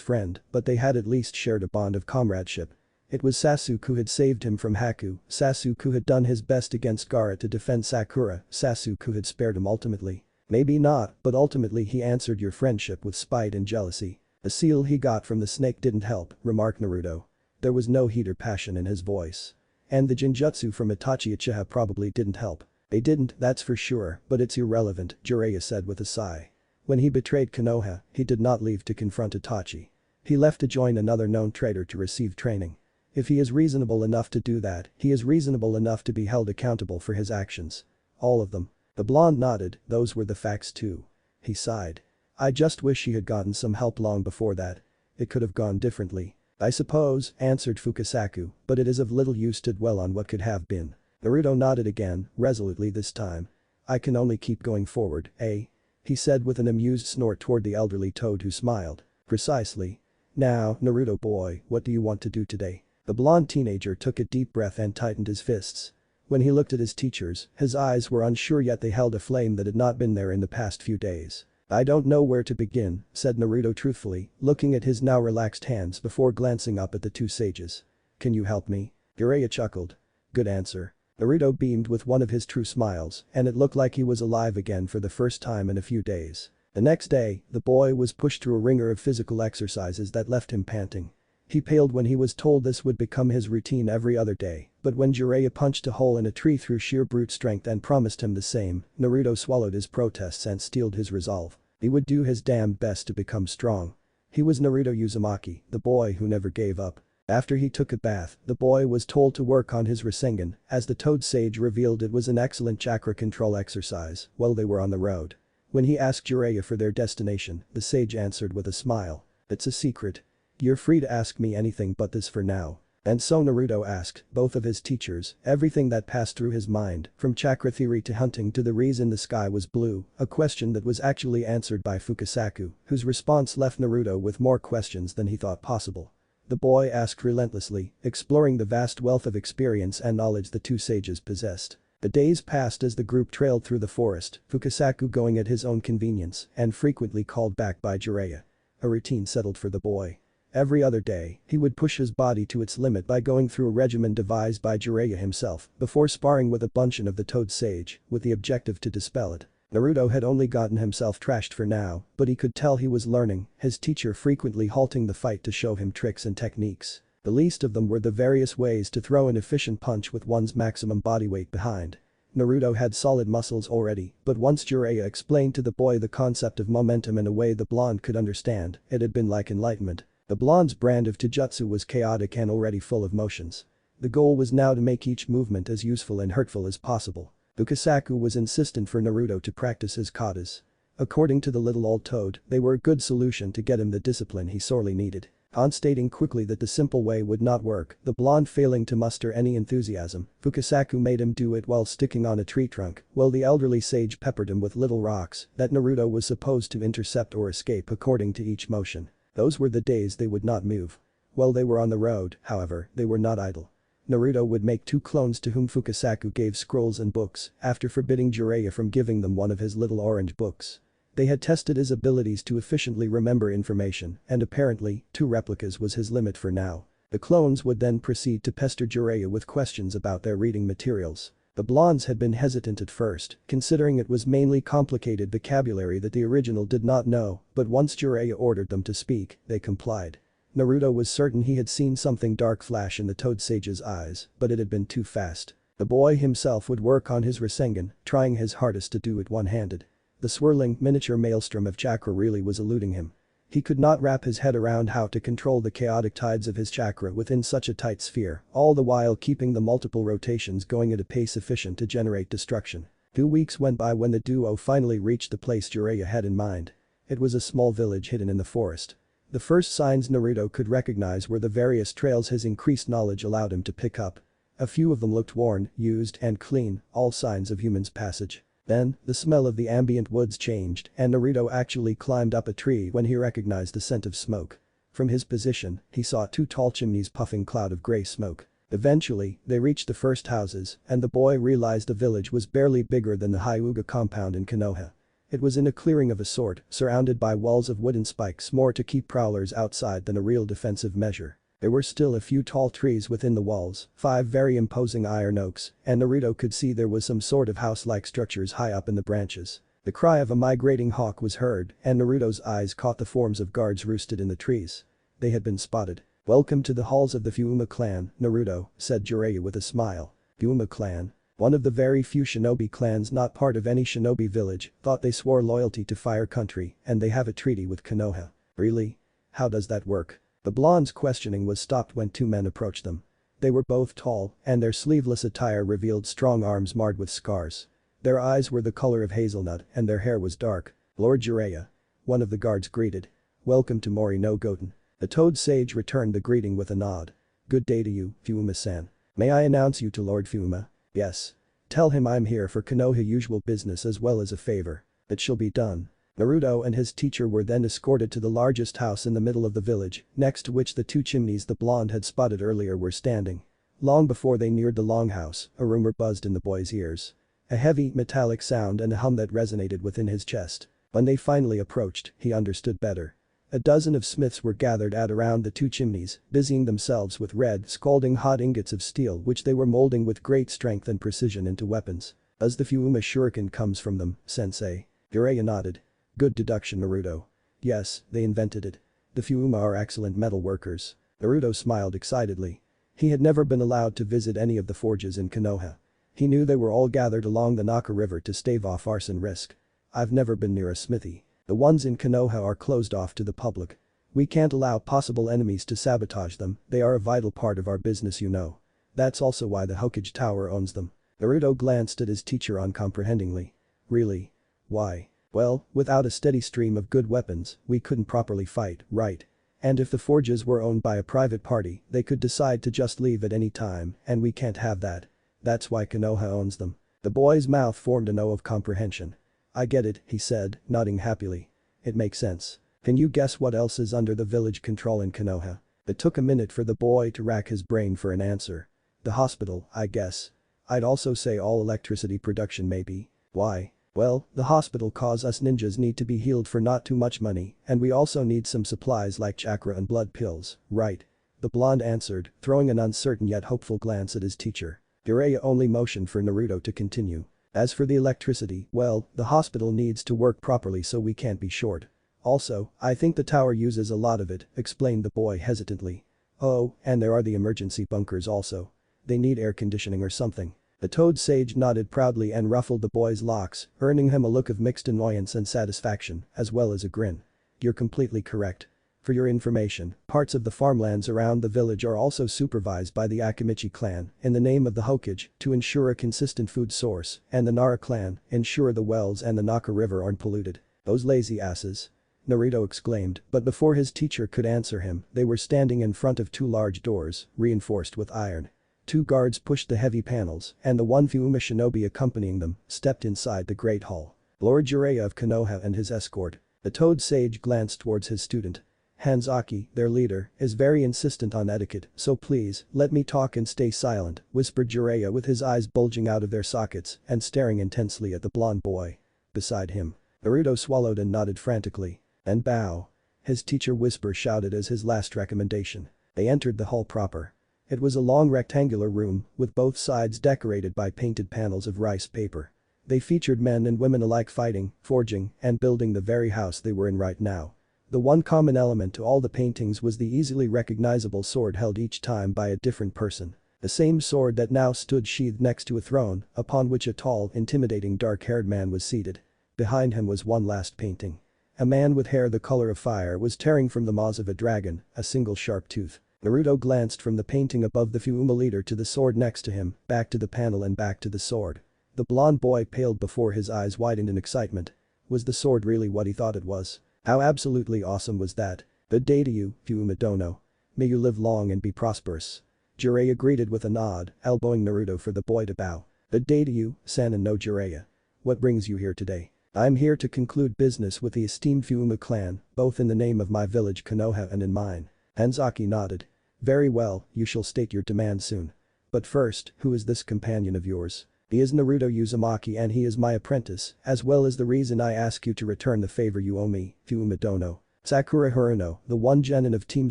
friend, but they had at least shared a bond of comradeship. It was Sasuke who had saved him from Haku, Sasuke who had done his best against Gaara to defend Sakura, Sasuke who had spared him ultimately. Maybe not, but ultimately he answered your friendship with spite and jealousy. The seal he got from the snake didn't help, remarked Naruto. There was no heat or passion in his voice. And the Genjutsu from Itachi Uchiha probably didn't help. They didn't, that's for sure, but it's irrelevant, Jiraiya said with a sigh. When he betrayed Konoha, he did not leave to confront Itachi. He left to join another known traitor to receive training. If he is reasonable enough to do that, he is reasonable enough to be held accountable for his actions. All of them. The blonde nodded, those were the facts too. He sighed. I just wish he had gotten some help long before that. It could have gone differently. I suppose, answered Fukasaku, but it is of little use to dwell on what could have been. Naruto nodded again, resolutely this time. I can only keep going forward, eh? He said with an amused snort toward the elderly toad who smiled. Precisely. Now, Naruto boy, what do you want to do today? The blonde teenager took a deep breath and tightened his fists. When he looked at his teachers, his eyes were unsure yet they held a flame that had not been there in the past few days. I don't know where to begin, said Naruto truthfully, looking at his now relaxed hands before glancing up at the two sages. Can you help me? Jiraiya chuckled. Good answer. Naruto beamed with one of his true smiles, and it looked like he was alive again for the first time in a few days. The next day, the boy was pushed through a ringer of physical exercises that left him panting. He paled when he was told this would become his routine every other day, but when Jiraiya punched a hole in a tree through sheer brute strength and promised him the same, Naruto swallowed his protests and steeled his resolve. He would do his damned best to become strong. He was Naruto Uzumaki, the boy who never gave up. After he took a bath, the boy was told to work on his Rasengan, as the Toad Sage revealed it was an excellent chakra control exercise, while they were on the road. When he asked Jiraiya for their destination, the sage answered with a smile. It's a secret. You're free to ask me anything but this for now. And so Naruto asked both of his teachers everything that passed through his mind, from chakra theory to hunting to the reason the sky was blue, a question that was actually answered by Fukasaku, whose response left Naruto with more questions than he thought possible. The boy asked relentlessly, exploring the vast wealth of experience and knowledge the two sages possessed. The days passed as the group trailed through the forest, Fukasaku going at his own convenience and frequently called back by Jiraiya. A routine settled for the boy. Every other day, he would push his body to its limit by going through a regimen devised by Jiraiya himself before sparring with a bunch of the Toad Sage, with the objective to dispel it. Naruto had only gotten himself trashed for now, but he could tell he was learning, his teacher frequently halting the fight to show him tricks and techniques. The least of them were the various ways to throw an efficient punch with one's maximum body weight behind. Naruto had solid muscles already, but once Jiraiya explained to the boy the concept of momentum in a way the blonde could understand, it had been like enlightenment. The blonde's brand of taijutsu was chaotic and already full of motions. The goal was now to make each movement as useful and hurtful as possible. Fukasaku was insistent for Naruto to practice his katas. According to the little old toad, they were a good solution to get him the discipline he sorely needed. On stating quickly that the simple way would not work, the blonde failing to muster any enthusiasm, Fukasaku made him do it while sticking on a tree trunk, while the elderly sage peppered him with little rocks that Naruto was supposed to intercept or escape according to each motion. Those were the days they would not move. While they were on the road, however, they were not idle. Naruto would make 2 clones to whom Fukasaku gave scrolls and books, after forbidding Jiraiya from giving them one of his little orange books. They had tested his abilities to efficiently remember information, and apparently, 2 replicas was his limit for now. The clones would then proceed to pester Jiraiya with questions about their reading materials. The blondes had been hesitant at first, considering it was mainly complicated vocabulary that the original did not know, but once Jiraiya ordered them to speak, they complied. Naruto was certain he had seen something dark flash in the Toad Sage's eyes, but it had been too fast. The boy himself would work on his Rasengan, trying his hardest to do it one-handed. The swirling, miniature maelstrom of chakra really was eluding him. He could not wrap his head around how to control the chaotic tides of his chakra within such a tight sphere, all the while keeping the multiple rotations going at a pace sufficient to generate destruction. 2 weeks went by when the duo finally reached the place Jiraiya had in mind. It was a small village hidden in the forest. The first signs Naruto could recognize were the various trails his increased knowledge allowed him to pick up. A few of them looked worn, used, and clean, all signs of humans' passage. Then, the smell of the ambient woods changed and Naruto actually climbed up a tree when he recognized the scent of smoke. From his position, he saw 2 tall chimneys puffing cloud of gray smoke. Eventually, they reached the first houses and the boy realized the village was barely bigger than the Hyuga compound in Konoha. It was in a clearing of a sort, surrounded by walls of wooden spikes more to keep prowlers outside than a real defensive measure. There were still a few tall trees within the walls, 5 very imposing iron oaks, and Naruto could see there was some sort of house-like structures high up in the branches. The cry of a migrating hawk was heard and Naruto's eyes caught the forms of guards roosted in the trees. They had been spotted. "Welcome to the halls of the Fuma clan, Naruto," said Jiraiya with a smile. Fuma clan? One of the very few shinobi clans not part of any shinobi village, thought they swore loyalty to Fire Country and they have a treaty with Konoha. Really? How does that work? The blonde's questioning was stopped when 2 men approached them. They were both tall and their sleeveless attire revealed strong arms marred with scars. Their eyes were the color of hazelnut and their hair was dark. "Lord Jiraiya." One of the guards greeted. "Welcome to Mori no Goten." The Toad Sage returned the greeting with a nod. "Good day to you, Fuma-san. May I announce you to Lord Fuma?" "Yes. Tell him I'm here for Konoha usual business as well as a favor." "It shall be done." Naruto and his teacher were then escorted to the largest house in the middle of the village, next to which the 2 chimneys the blonde had spotted earlier were standing. Long before they neared the longhouse, a rumor buzzed in the boy's ears. A heavy, metallic sound and a hum that resonated within his chest. When they finally approached, he understood better. A dozen of smiths were gathered at around the 2 chimneys, busying themselves with red, scalding hot ingots of steel which they were molding with great strength and precision into weapons. "As the Fuma shuriken comes from them, sensei." Jiraiya nodded. "Good deduction, Naruto." "Yes, they invented it. The Fuma are excellent metal workers." Naruto smiled excitedly. He had never been allowed to visit any of the forges in Konoha. He knew they were all gathered along the Naka River to stave off arson risk. "I've never been near a smithy. The ones in Konoha are closed off to the public. We can't allow possible enemies to sabotage them, they are a vital part of our business you know. That's also why the Hokage Tower owns them." Naruto glanced at his teacher uncomprehendingly. "Really? Why?" "Well, without a steady stream of good weapons, we couldn't properly fight, right? And if the forges were owned by a private party, they could decide to just leave at any time, and we can't have that. That's why Konoha owns them." The boy's mouth formed an O of comprehension. "I get it," he said, nodding happily. "It makes sense. Can you guess what else is under the village control in Konoha?" It took a minute for the boy to rack his brain for an answer. "The hospital, I guess. I'd also say all electricity production maybe." "Why?" "Well, the hospital cause us ninjas need to be healed for not too much money and we also need some supplies like chakra and blood pills, right?" The blonde answered, throwing an uncertain yet hopeful glance at his teacher. Jiraiya only motioned for Naruto to continue. "As for the electricity, well, the hospital needs to work properly so we can't be short. Also, I think the tower uses a lot of it," explained the boy hesitantly. "Oh, and there are the emergency bunkers also. They need air conditioning or something." The Toad Sage nodded proudly and ruffled the boy's locks, earning him a look of mixed annoyance and satisfaction, as well as a grin. "You're completely correct. For your information, parts of the farmlands around the village are also supervised by the Akimichi clan, in the name of the Hokage, to ensure a consistent food source, and the Nara clan, ensure the wells and the Naka River aren't polluted." "Those lazy asses." Naruto exclaimed, but before his teacher could answer him, they were standing in front of 2 large doors, reinforced with iron. 2 guards pushed the heavy panels, and the 1 Fuma shinobi accompanying them stepped inside the Great Hall. Lord Jiraiya of Konoha and his escort. The Toad Sage glanced towards his student. "Hanzaki, their leader, is very insistent on etiquette, so please, let me talk and stay silent," whispered Jiraiya with his eyes bulging out of their sockets and staring intensely at the blonde boy. Beside him. Naruto swallowed and nodded frantically. "And bow." His teacher whisper shouted as his last recommendation. They entered the hall proper. It was a long rectangular room, with both sides decorated by painted panels of rice paper. They featured men and women alike fighting, forging, and building the very house they were in right now. The one common element to all the paintings was the easily recognizable sword held each time by a different person. The same sword that now stood sheathed next to a throne, upon which a tall, intimidating dark-haired man was seated. Behind him was one last painting. A man with hair the color of fire was tearing from the maws of a dragon, a single sharp tooth. Naruto glanced from the painting above the Fuma leader to the sword next to him, back to the panel and back to the sword. The blonde boy paled before his eyes widened in excitement. Was the sword really what he thought it was? How absolutely awesome was that? Good day to you, Fuma Dono. May you live long and be prosperous. Jiraiya greeted with a nod, elbowing Naruto for the boy to bow. Good day to you, Sanin no Jiraiya. What brings you here today? I'm here to conclude business with the esteemed Fuma clan, both in the name of my village Konoha and in mine. Hanzaki nodded. Very well, you shall state your demand soon. But first, who is this companion of yours? He is Naruto Uzumaki and he is my apprentice, as well as the reason I ask you to return the favor you owe me, Fuma Dono. Sakura Haruno, the one genin of Team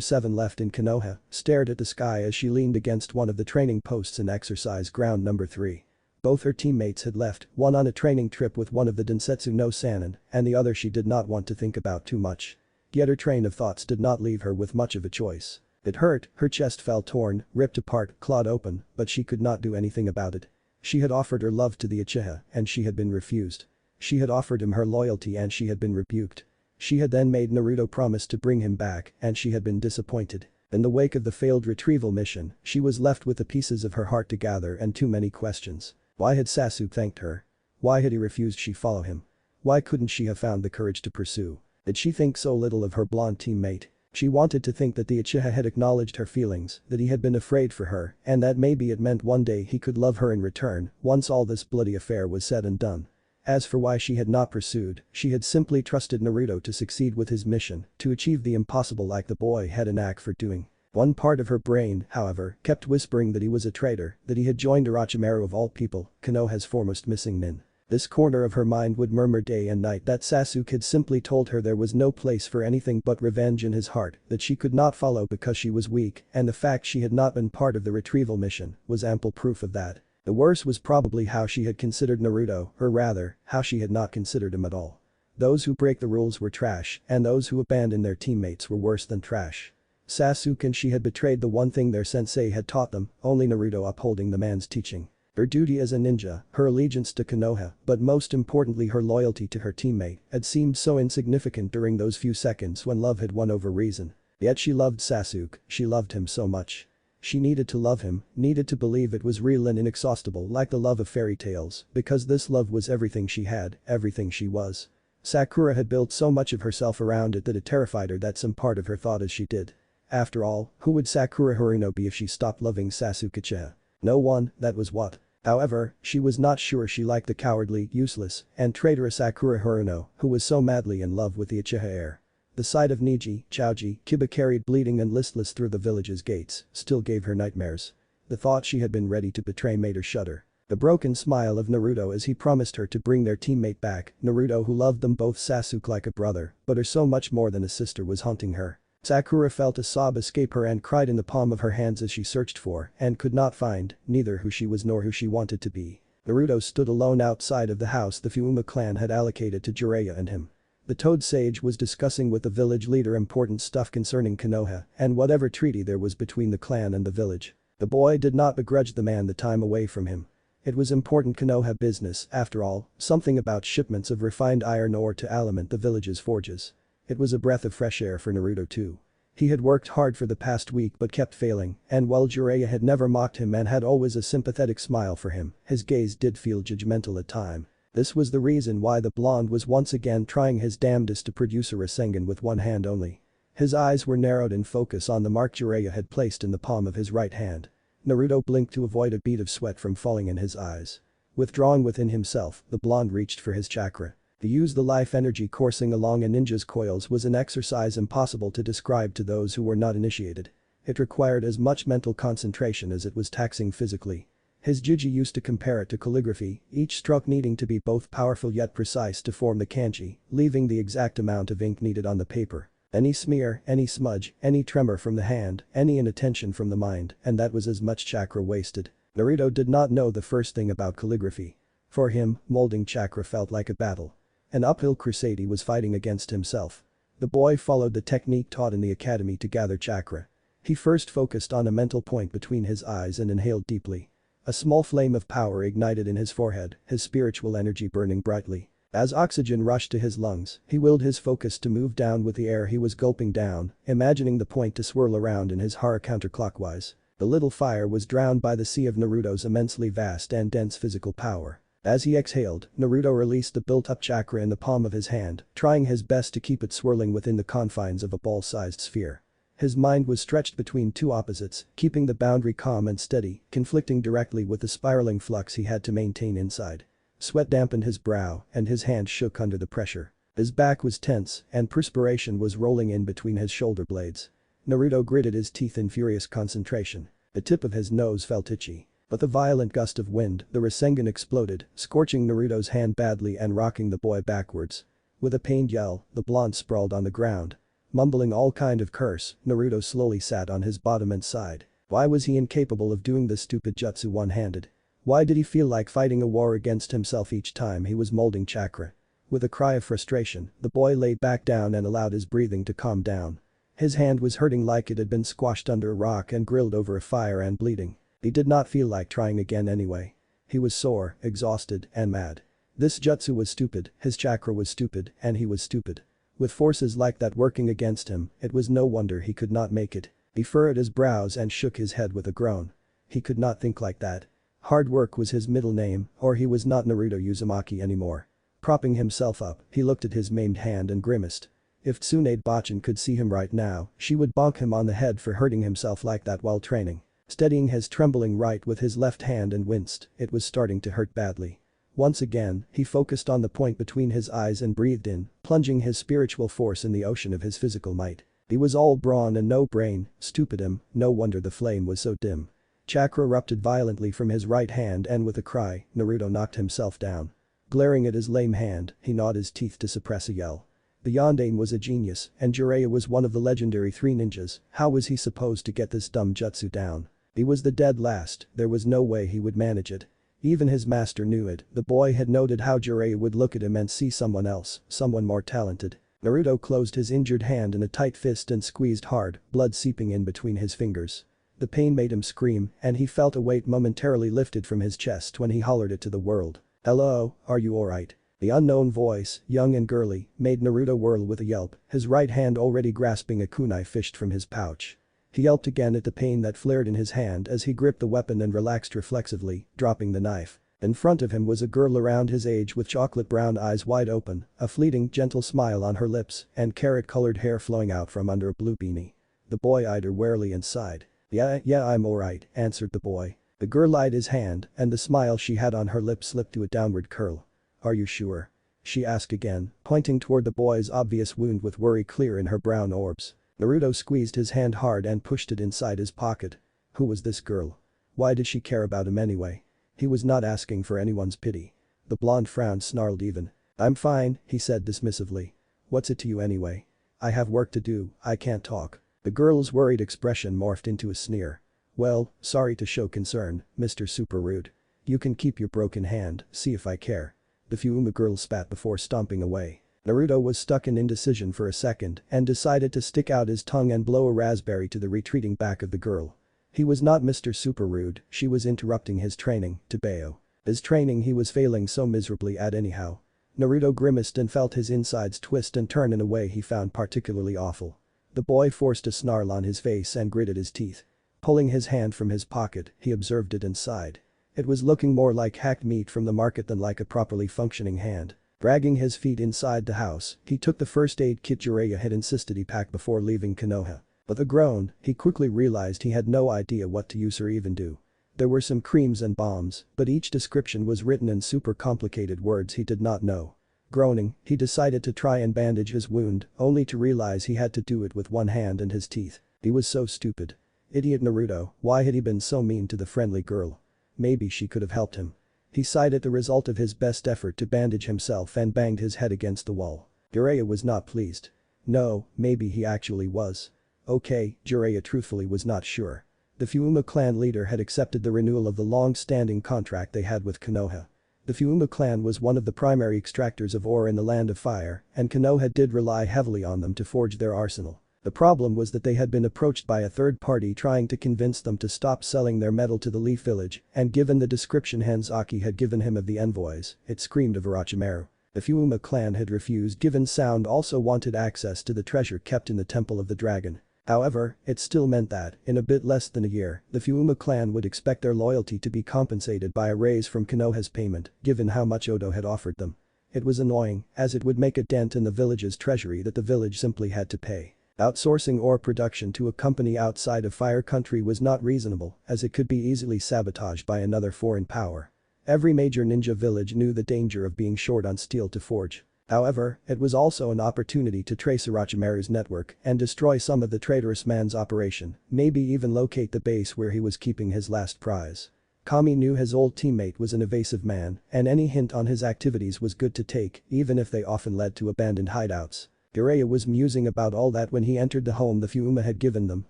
7 left in Konoha, stared at the sky as she leaned against one of the training posts in exercise ground number 3. Both her teammates had left, one on a training trip with one of the Densetsu no Sannin, and the other she did not want to think about too much. Yet her train of thoughts did not leave her with much of a choice. It hurt, her chest felt torn, ripped apart, clawed open, but she could not do anything about it. She had offered her love to the Uchiha and she had been refused. She had offered him her loyalty and she had been rebuked. She had then made Naruto promise to bring him back and she had been disappointed. In the wake of the failed retrieval mission, she was left with the pieces of her heart to gather and too many questions. Why had Sasuke thanked her? Why had he refused she follow him? Why couldn't she have found the courage to pursue? Did she think so little of her blonde teammate? She wanted to think that the Uchiha had acknowledged her feelings, that he had been afraid for her, and that maybe it meant one day he could love her in return, once all this bloody affair was said and done. As for why she had not pursued, she had simply trusted Naruto to succeed with his mission, to achieve the impossible like the boy had a knack for doing. One part of her brain, however, kept whispering that he was a traitor, that he had joined Orochimaru of all people, Konoha's foremost missing nin. This corner of her mind would murmur day and night that Sasuke had simply told her there was no place for anything but revenge in his heart, that she could not follow because she was weak, and the fact she had not been part of the retrieval mission was ample proof of that. The worst was probably how she had considered Naruto, or rather, how she had not considered him at all. Those who break the rules were trash, and those who abandon their teammates were worse than trash. Sasuke and she had betrayed the one thing their sensei had taught them, only Naruto upholding the man's teaching. Her duty as a ninja, her allegiance to Konoha, but most importantly her loyalty to her teammate, had seemed so insignificant during those few seconds when love had won over reason. Yet she loved Sasuke, she loved him so much. She needed to love him, needed to believe it was real and inexhaustible like the love of fairy tales, because this love was everything she had, everything she was. Sakura had built so much of herself around it that it terrified her that some part of her thought as she did. After all, who would Sakura Haruno be if she stopped loving Sasuke Uchiha? No one, that was what. However, she was not sure she liked the cowardly, useless, and traitorous Sakura Haruno, who was so madly in love with the Uchiha heir. The sight of Neji, Choji, Kiba carried bleeding and listless through the village's gates still gave her nightmares. The thought she had been ready to betray made her shudder. The broken smile of Naruto as he promised her to bring their teammate back, Naruto who loved them both Sasuke like a brother, but her so much more than a sister was haunting her. Sakura felt a sob escape her and cried in the palm of her hands as she searched for, and could not find, neither who she was nor who she wanted to be. Naruto stood alone outside of the house the Fuma clan had allocated to Jiraiya and him. The Toad Sage was discussing with the village leader important stuff concerning Konoha and whatever treaty there was between the clan and the village. The boy did not begrudge the man the time away from him. It was important Konoha business, after all, something about shipments of refined iron ore to alimент the village's forges. It was a breath of fresh air for Naruto too. He had worked hard for the past week but kept failing, and while Jiraiya had never mocked him and had always a sympathetic smile for him, his gaze did feel judgmental at times. This was the reason why the blonde was once again trying his damnedest to produce a Rasengan with one hand only. His eyes were narrowed in focus on the mark Jiraiya had placed in the palm of his right hand. Naruto blinked to avoid a bead of sweat from falling in his eyes. Withdrawing within himself, the blonde reached for his chakra. To use the life energy coursing along a ninja's coils was an exercise impossible to describe to those who were not initiated. It required as much mental concentration as it was taxing physically. His Juji used to compare it to calligraphy, each stroke needing to be both powerful yet precise to form the kanji, leaving the exact amount of ink needed on the paper. Any smear, any smudge, any tremor from the hand, any inattention from the mind, and that was as much chakra wasted. Naruto did not know the first thing about calligraphy. For him, molding chakra felt like a battle. An uphill crusade he was fighting against himself. The boy followed the technique taught in the academy to gather chakra. He first focused on a mental point between his eyes and inhaled deeply. A small flame of power ignited in his forehead, his spiritual energy burning brightly. As oxygen rushed to his lungs, he willed his focus to move down with the air he was gulping down, imagining the point to swirl around in his hara counterclockwise. The little fire was drowned by the sea of Naruto's immensely vast and dense physical power. As he exhaled, Naruto released the built-up chakra in the palm of his hand, trying his best to keep it swirling within the confines of a ball-sized sphere. His mind was stretched between two opposites, keeping the boundary calm and steady, conflicting directly with the spiraling flux he had to maintain inside. Sweat dampened his brow, and his hand shook under the pressure. His back was tense, and perspiration was rolling in between his shoulder blades. Naruto gritted his teeth in furious concentration. The tip of his nose felt itchy. But the violent gust of wind, the Rasengan exploded, scorching Naruto's hand badly and rocking the boy backwards. With a pained yell, the blonde sprawled on the ground. Mumbling all kind of curse, Naruto slowly sat on his bottom and sighed. Why was he incapable of doing this stupid jutsu one-handed? Why did he feel like fighting a war against himself each time he was molding chakra? With a cry of frustration, the boy lay back down and allowed his breathing to calm down. His hand was hurting like it had been squashed under a rock and grilled over a fire and bleeding. He did not feel like trying again anyway. He was sore, exhausted, and mad. This jutsu was stupid, his chakra was stupid, and he was stupid. With forces like that working against him, it was no wonder he could not make it. He furrowed his brows and shook his head with a groan. He could not think like that. Hard work was his middle name, or he was not Naruto Uzumaki anymore. Propping himself up, he looked at his maimed hand and grimaced. If Tsunade Bachin could see him right now, she would bonk him on the head for hurting himself like that while training. Steadying his trembling right with his left hand and winced, it was starting to hurt badly. Once again, he focused on the point between his eyes and breathed in, plunging his spiritual force in the ocean of his physical might. He was all brawn and no brain, stupid him, no wonder the flame was so dim. Chakra erupted violently from his right hand and with a cry, Naruto knocked himself down. Glaring at his lame hand, he gnawed his teeth to suppress a yell. The Yondaime was a genius, and Jiraiya was one of the legendary three ninjas. How was he supposed to get this dumb jutsu down? He was the dead last, there was no way he would manage it. Even his master knew it, the boy had noted how Jiraiya would look at him and see someone else, someone more talented. Naruto closed his injured hand in a tight fist and squeezed hard, blood seeping in between his fingers. The pain made him scream, and he felt a weight momentarily lifted from his chest when he hollered it to the world. "Hello, are you alright?" The unknown voice, young and girly, made Naruto whirl with a yelp, his right hand already grasping a kunai fished from his pouch. He yelped again at the pain that flared in his hand as he gripped the weapon and relaxed reflexively, dropping the knife. In front of him was a girl around his age with chocolate brown eyes wide open, a fleeting, gentle smile on her lips, and carrot-colored hair flowing out from under a blue beanie. The boy eyed her warily and sighed. Yeah, I'm alright," answered the boy. The girl eyed his hand, and the smile she had on her lips slipped to a downward curl. "Are you sure?" she asked again, pointing toward the boy's obvious wound with worry clear in her brown orbs. Naruto squeezed his hand hard and pushed it inside his pocket. Who was this girl? Why did she care about him anyway? He was not asking for anyone's pity. The blonde frown snarled even. "I'm fine," he said dismissively. "What's it to you anyway?" "I have work to do, I can't talk." The girl's worried expression morphed into a sneer. "Well, sorry to show concern, Mr. Super Rude. You can keep your broken hand, see if I care." The Fuma girl spat before stomping away. Naruto was stuck in indecision for a second and decided to stick out his tongue and blow a raspberry to the retreating back of the girl. He was not Mr. Super Rude, she was interrupting his training, to Bayo. His training he was failing so miserably at anyhow. Naruto grimaced and felt his insides twist and turn in a way he found particularly awful. The boy forced a snarl on his face and gritted his teeth. Pulling his hand from his pocket, he observed it and sighed. It was looking more like hacked meat from the market than like a properly functioning hand. Dragging his feet inside the house, he took the first aid kit Jiraiya had insisted he pack before leaving Konoha. With a groan, he quickly realized he had no idea what to use or even do. There were some creams and balms, but each description was written in super complicated words he did not know. Groaning, he decided to try and bandage his wound, only to realize he had to do it with one hand and his teeth. He was so stupid. Idiot Naruto, why had he been so mean to the friendly girl? Maybe she could have helped him. He sighed at the result of his best effort to bandage himself and banged his head against the wall. Jiraiya was not pleased. No, maybe he actually was. Okay, Jiraiya truthfully was not sure. The Fuma clan leader had accepted the renewal of the long-standing contract they had with Konoha. The Fuma clan was one of the primary extractors of ore in the Land of Fire, and Konoha did rely heavily on them to forge their arsenal. The problem was that they had been approached by a third party trying to convince them to stop selling their metal to the Leaf Village, and given the description Hanzaki had given him of the envoys, it screamed of Orochimaru. The Fuuma clan had refused given Sound also wanted access to the treasure kept in the Temple of the Dragon. However, it still meant that, in a bit less than a year, the Fuuma clan would expect their loyalty to be compensated by a raise from Konoha's payment, given how much Odo had offered them. It was annoying, as it would make a dent in the village's treasury that the village simply had to pay. Outsourcing ore production to a company outside of Fire Country was not reasonable, as it could be easily sabotaged by another foreign power. Every major ninja village knew the danger of being short on steel to forge. However, it was also an opportunity to trace Orochimaru's network and destroy some of the traitorous man's operation, maybe even locate the base where he was keeping his last prize. Kami knew his old teammate was an evasive man, and any hint on his activities was good to take, even if they often led to abandoned hideouts. Jiraiya was musing about all that when he entered the home the Fuuma had given them,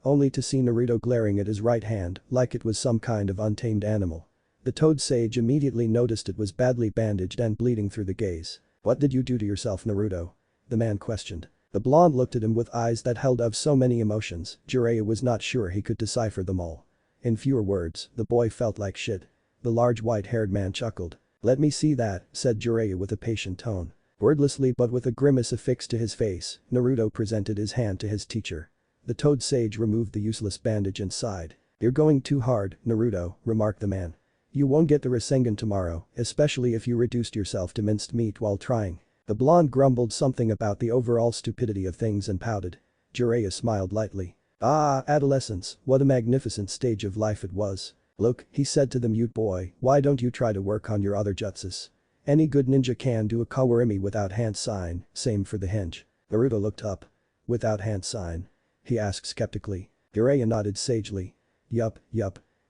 only to see Naruto glaring at his right hand like it was some kind of untamed animal. The Toad Sage immediately noticed it was badly bandaged and bleeding through the gaze. "What did you do to yourself, Naruto?" the man questioned. The blonde looked at him with eyes that held of so many emotions, Jiraiya was not sure he could decipher them all. In fewer words, the boy felt like shit. The large white-haired man chuckled. "Let me see that," said Jiraiya with a patient tone. Wordlessly but with a grimace affixed to his face, Naruto presented his hand to his teacher. The Toad Sage removed the useless bandage and sighed. "You're going too hard, Naruto," remarked the man. "You won't get the Rasengan tomorrow, especially if you reduced yourself to minced meat while trying." The blonde grumbled something about the overall stupidity of things and pouted. Jiraiya smiled lightly. "Ah, adolescence, what a magnificent stage of life it was. Look," he said to the mute boy, "why don't you try to work on your other jutsus? Any good ninja can do a kawarimi without hand sign, same for the henge." Naruto looked up. "Without hand sign?" he asked skeptically. Jiraiya nodded sagely. Yup.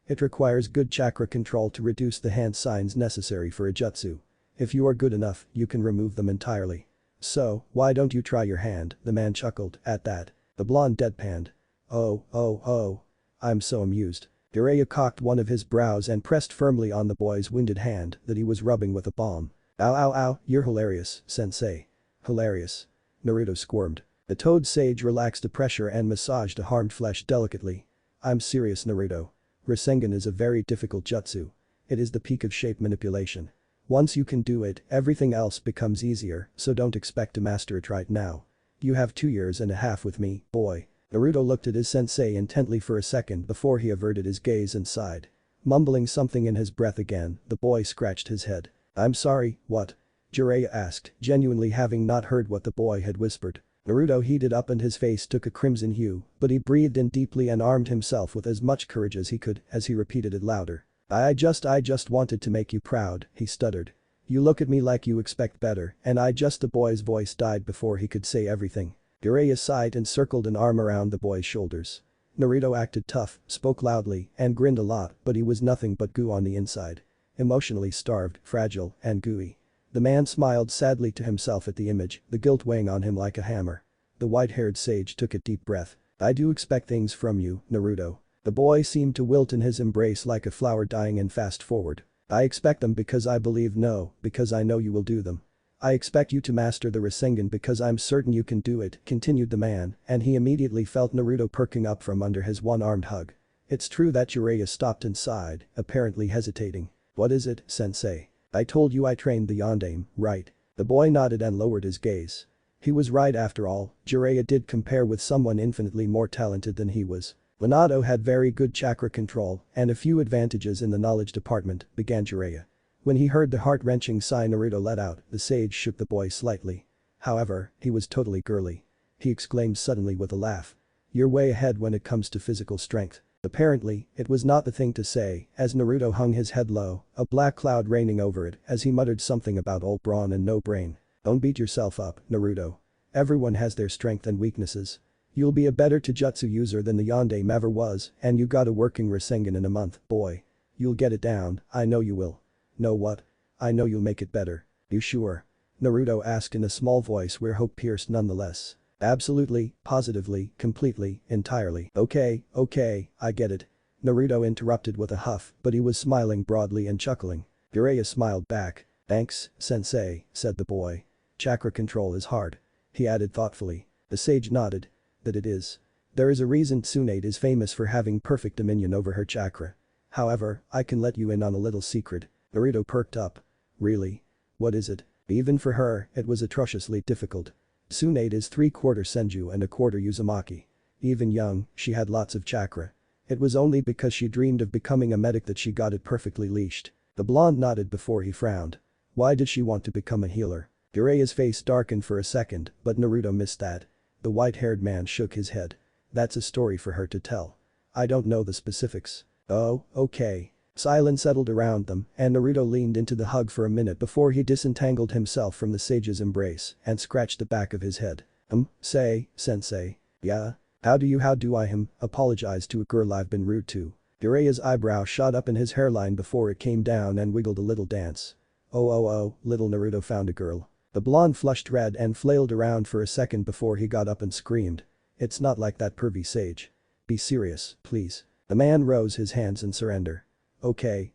It requires good chakra control to reduce the hand signs necessary for a jutsu. If you are good enough, you can remove them entirely. "So, why don't you try your hand?" the man chuckled. At that, the blonde deadpanned. Oh. I'm so amused." Jiraiya cocked one of his brows and pressed firmly on the boy's wounded hand that he was rubbing with a balm. Ow, you're hilarious, sensei." "Hilarious?" Naruto squirmed. The Toad Sage relaxed the pressure and massaged the harmed flesh delicately. "I'm serious, Naruto. Rasengan is a very difficult jutsu. It is the peak of shape manipulation. Once you can do it, everything else becomes easier, so don't expect to master it right now. You have 2.5 years with me, boy." Naruto looked at his sensei intently for a second before he averted his gaze and sighed. Mumbling something in his breath again, the boy scratched his head. "I'm sorry, what?" Jiraiya asked, genuinely having not heard what the boy had whispered. Naruto heated up and his face took a crimson hue, but he breathed in deeply and armed himself with as much courage as he could as he repeated it louder. I just wanted to make you proud," he stuttered. "You look at me like you expect better, and the boy's voice died before he could say everything. Jiraiya sighed and circled an arm around the boy's shoulders. Naruto acted tough, spoke loudly, and grinned a lot, but he was nothing but goo on the inside. Emotionally starved, fragile, and gooey. The man smiled sadly to himself at the image, the guilt weighing on him like a hammer. The white-haired sage took a deep breath. "I do expect things from you, Naruto." The boy seemed to wilt in his embrace like a flower dying and fast forward. "I expect them because I believe because I know you will do them. I expect you to master the Rasengan because I'm certain you can do it," continued the man, and he immediately felt Naruto perking up from under his one-armed hug. It's true that Jiraiya stopped and sighed, apparently hesitating. "What is it, sensei? I told you I trained the Yondaime, right?" The boy nodded and lowered his gaze. He was right after all, Jiraiya did compare with someone infinitely more talented than he was. Minato had very good chakra control and a few advantages in the knowledge department, began Jiraiya. When he heard the heart-wrenching sigh Naruto let out, the sage shook the boy slightly. However, he was totally girly. He exclaimed suddenly with a laugh. "You're way ahead when it comes to physical strength." Apparently, it was not the thing to say, as Naruto hung his head low, a black cloud raining over it as he muttered something about old brawn and no brain. "Don't beat yourself up, Naruto. Everyone has their strengths and weaknesses. You'll be a better Taijutsu user than the Yondaime ever was, and you got a working Rasengan in a month, boy. You'll get it down, I know you will." "Know what? I know you'll make it better." "You sure?" Naruto asked in a small voice where hope pierced nonetheless. "Absolutely, positively, completely, entirely." Okay, I get it." Naruto interrupted with a huff, but he was smiling broadly and chuckling. Jiraiya smiled back. "Thanks, sensei," said the boy. "Chakra control is hard," he added thoughtfully. The sage nodded. "That it is. There is a reason Tsunade is famous for having perfect dominion over her chakra. However, I can let you in on a little secret." Naruto perked up. "Really? What is it?" Even for her, it was atrociously difficult. Tsunade is 3/4 Senju and a quarter Uzumaki. Even young, she had lots of chakra. It was only because she dreamed of becoming a medic that she got it perfectly leashed. The blonde nodded before he frowned. Why did she want to become a healer? Jiraiya's face darkened for a second, but Naruto missed that. The white-haired man shook his head. That's a story for her to tell. I don't know the specifics. Oh, okay. Silence settled around them, and Naruto leaned into the hug for a minute before he disentangled himself from the sage's embrace and scratched the back of his head. Say, sensei. Yeah? How do I apologize to a girl I've been rude to? Jiraiya's eyebrow shot up in his hairline before it came down and wiggled a little dance. Oh, little Naruto found a girl. The blonde flushed red and flailed around for a second before he got up and screamed. It's not like that pervy sage. Be serious, please. The man rose his hands in surrender. Okay,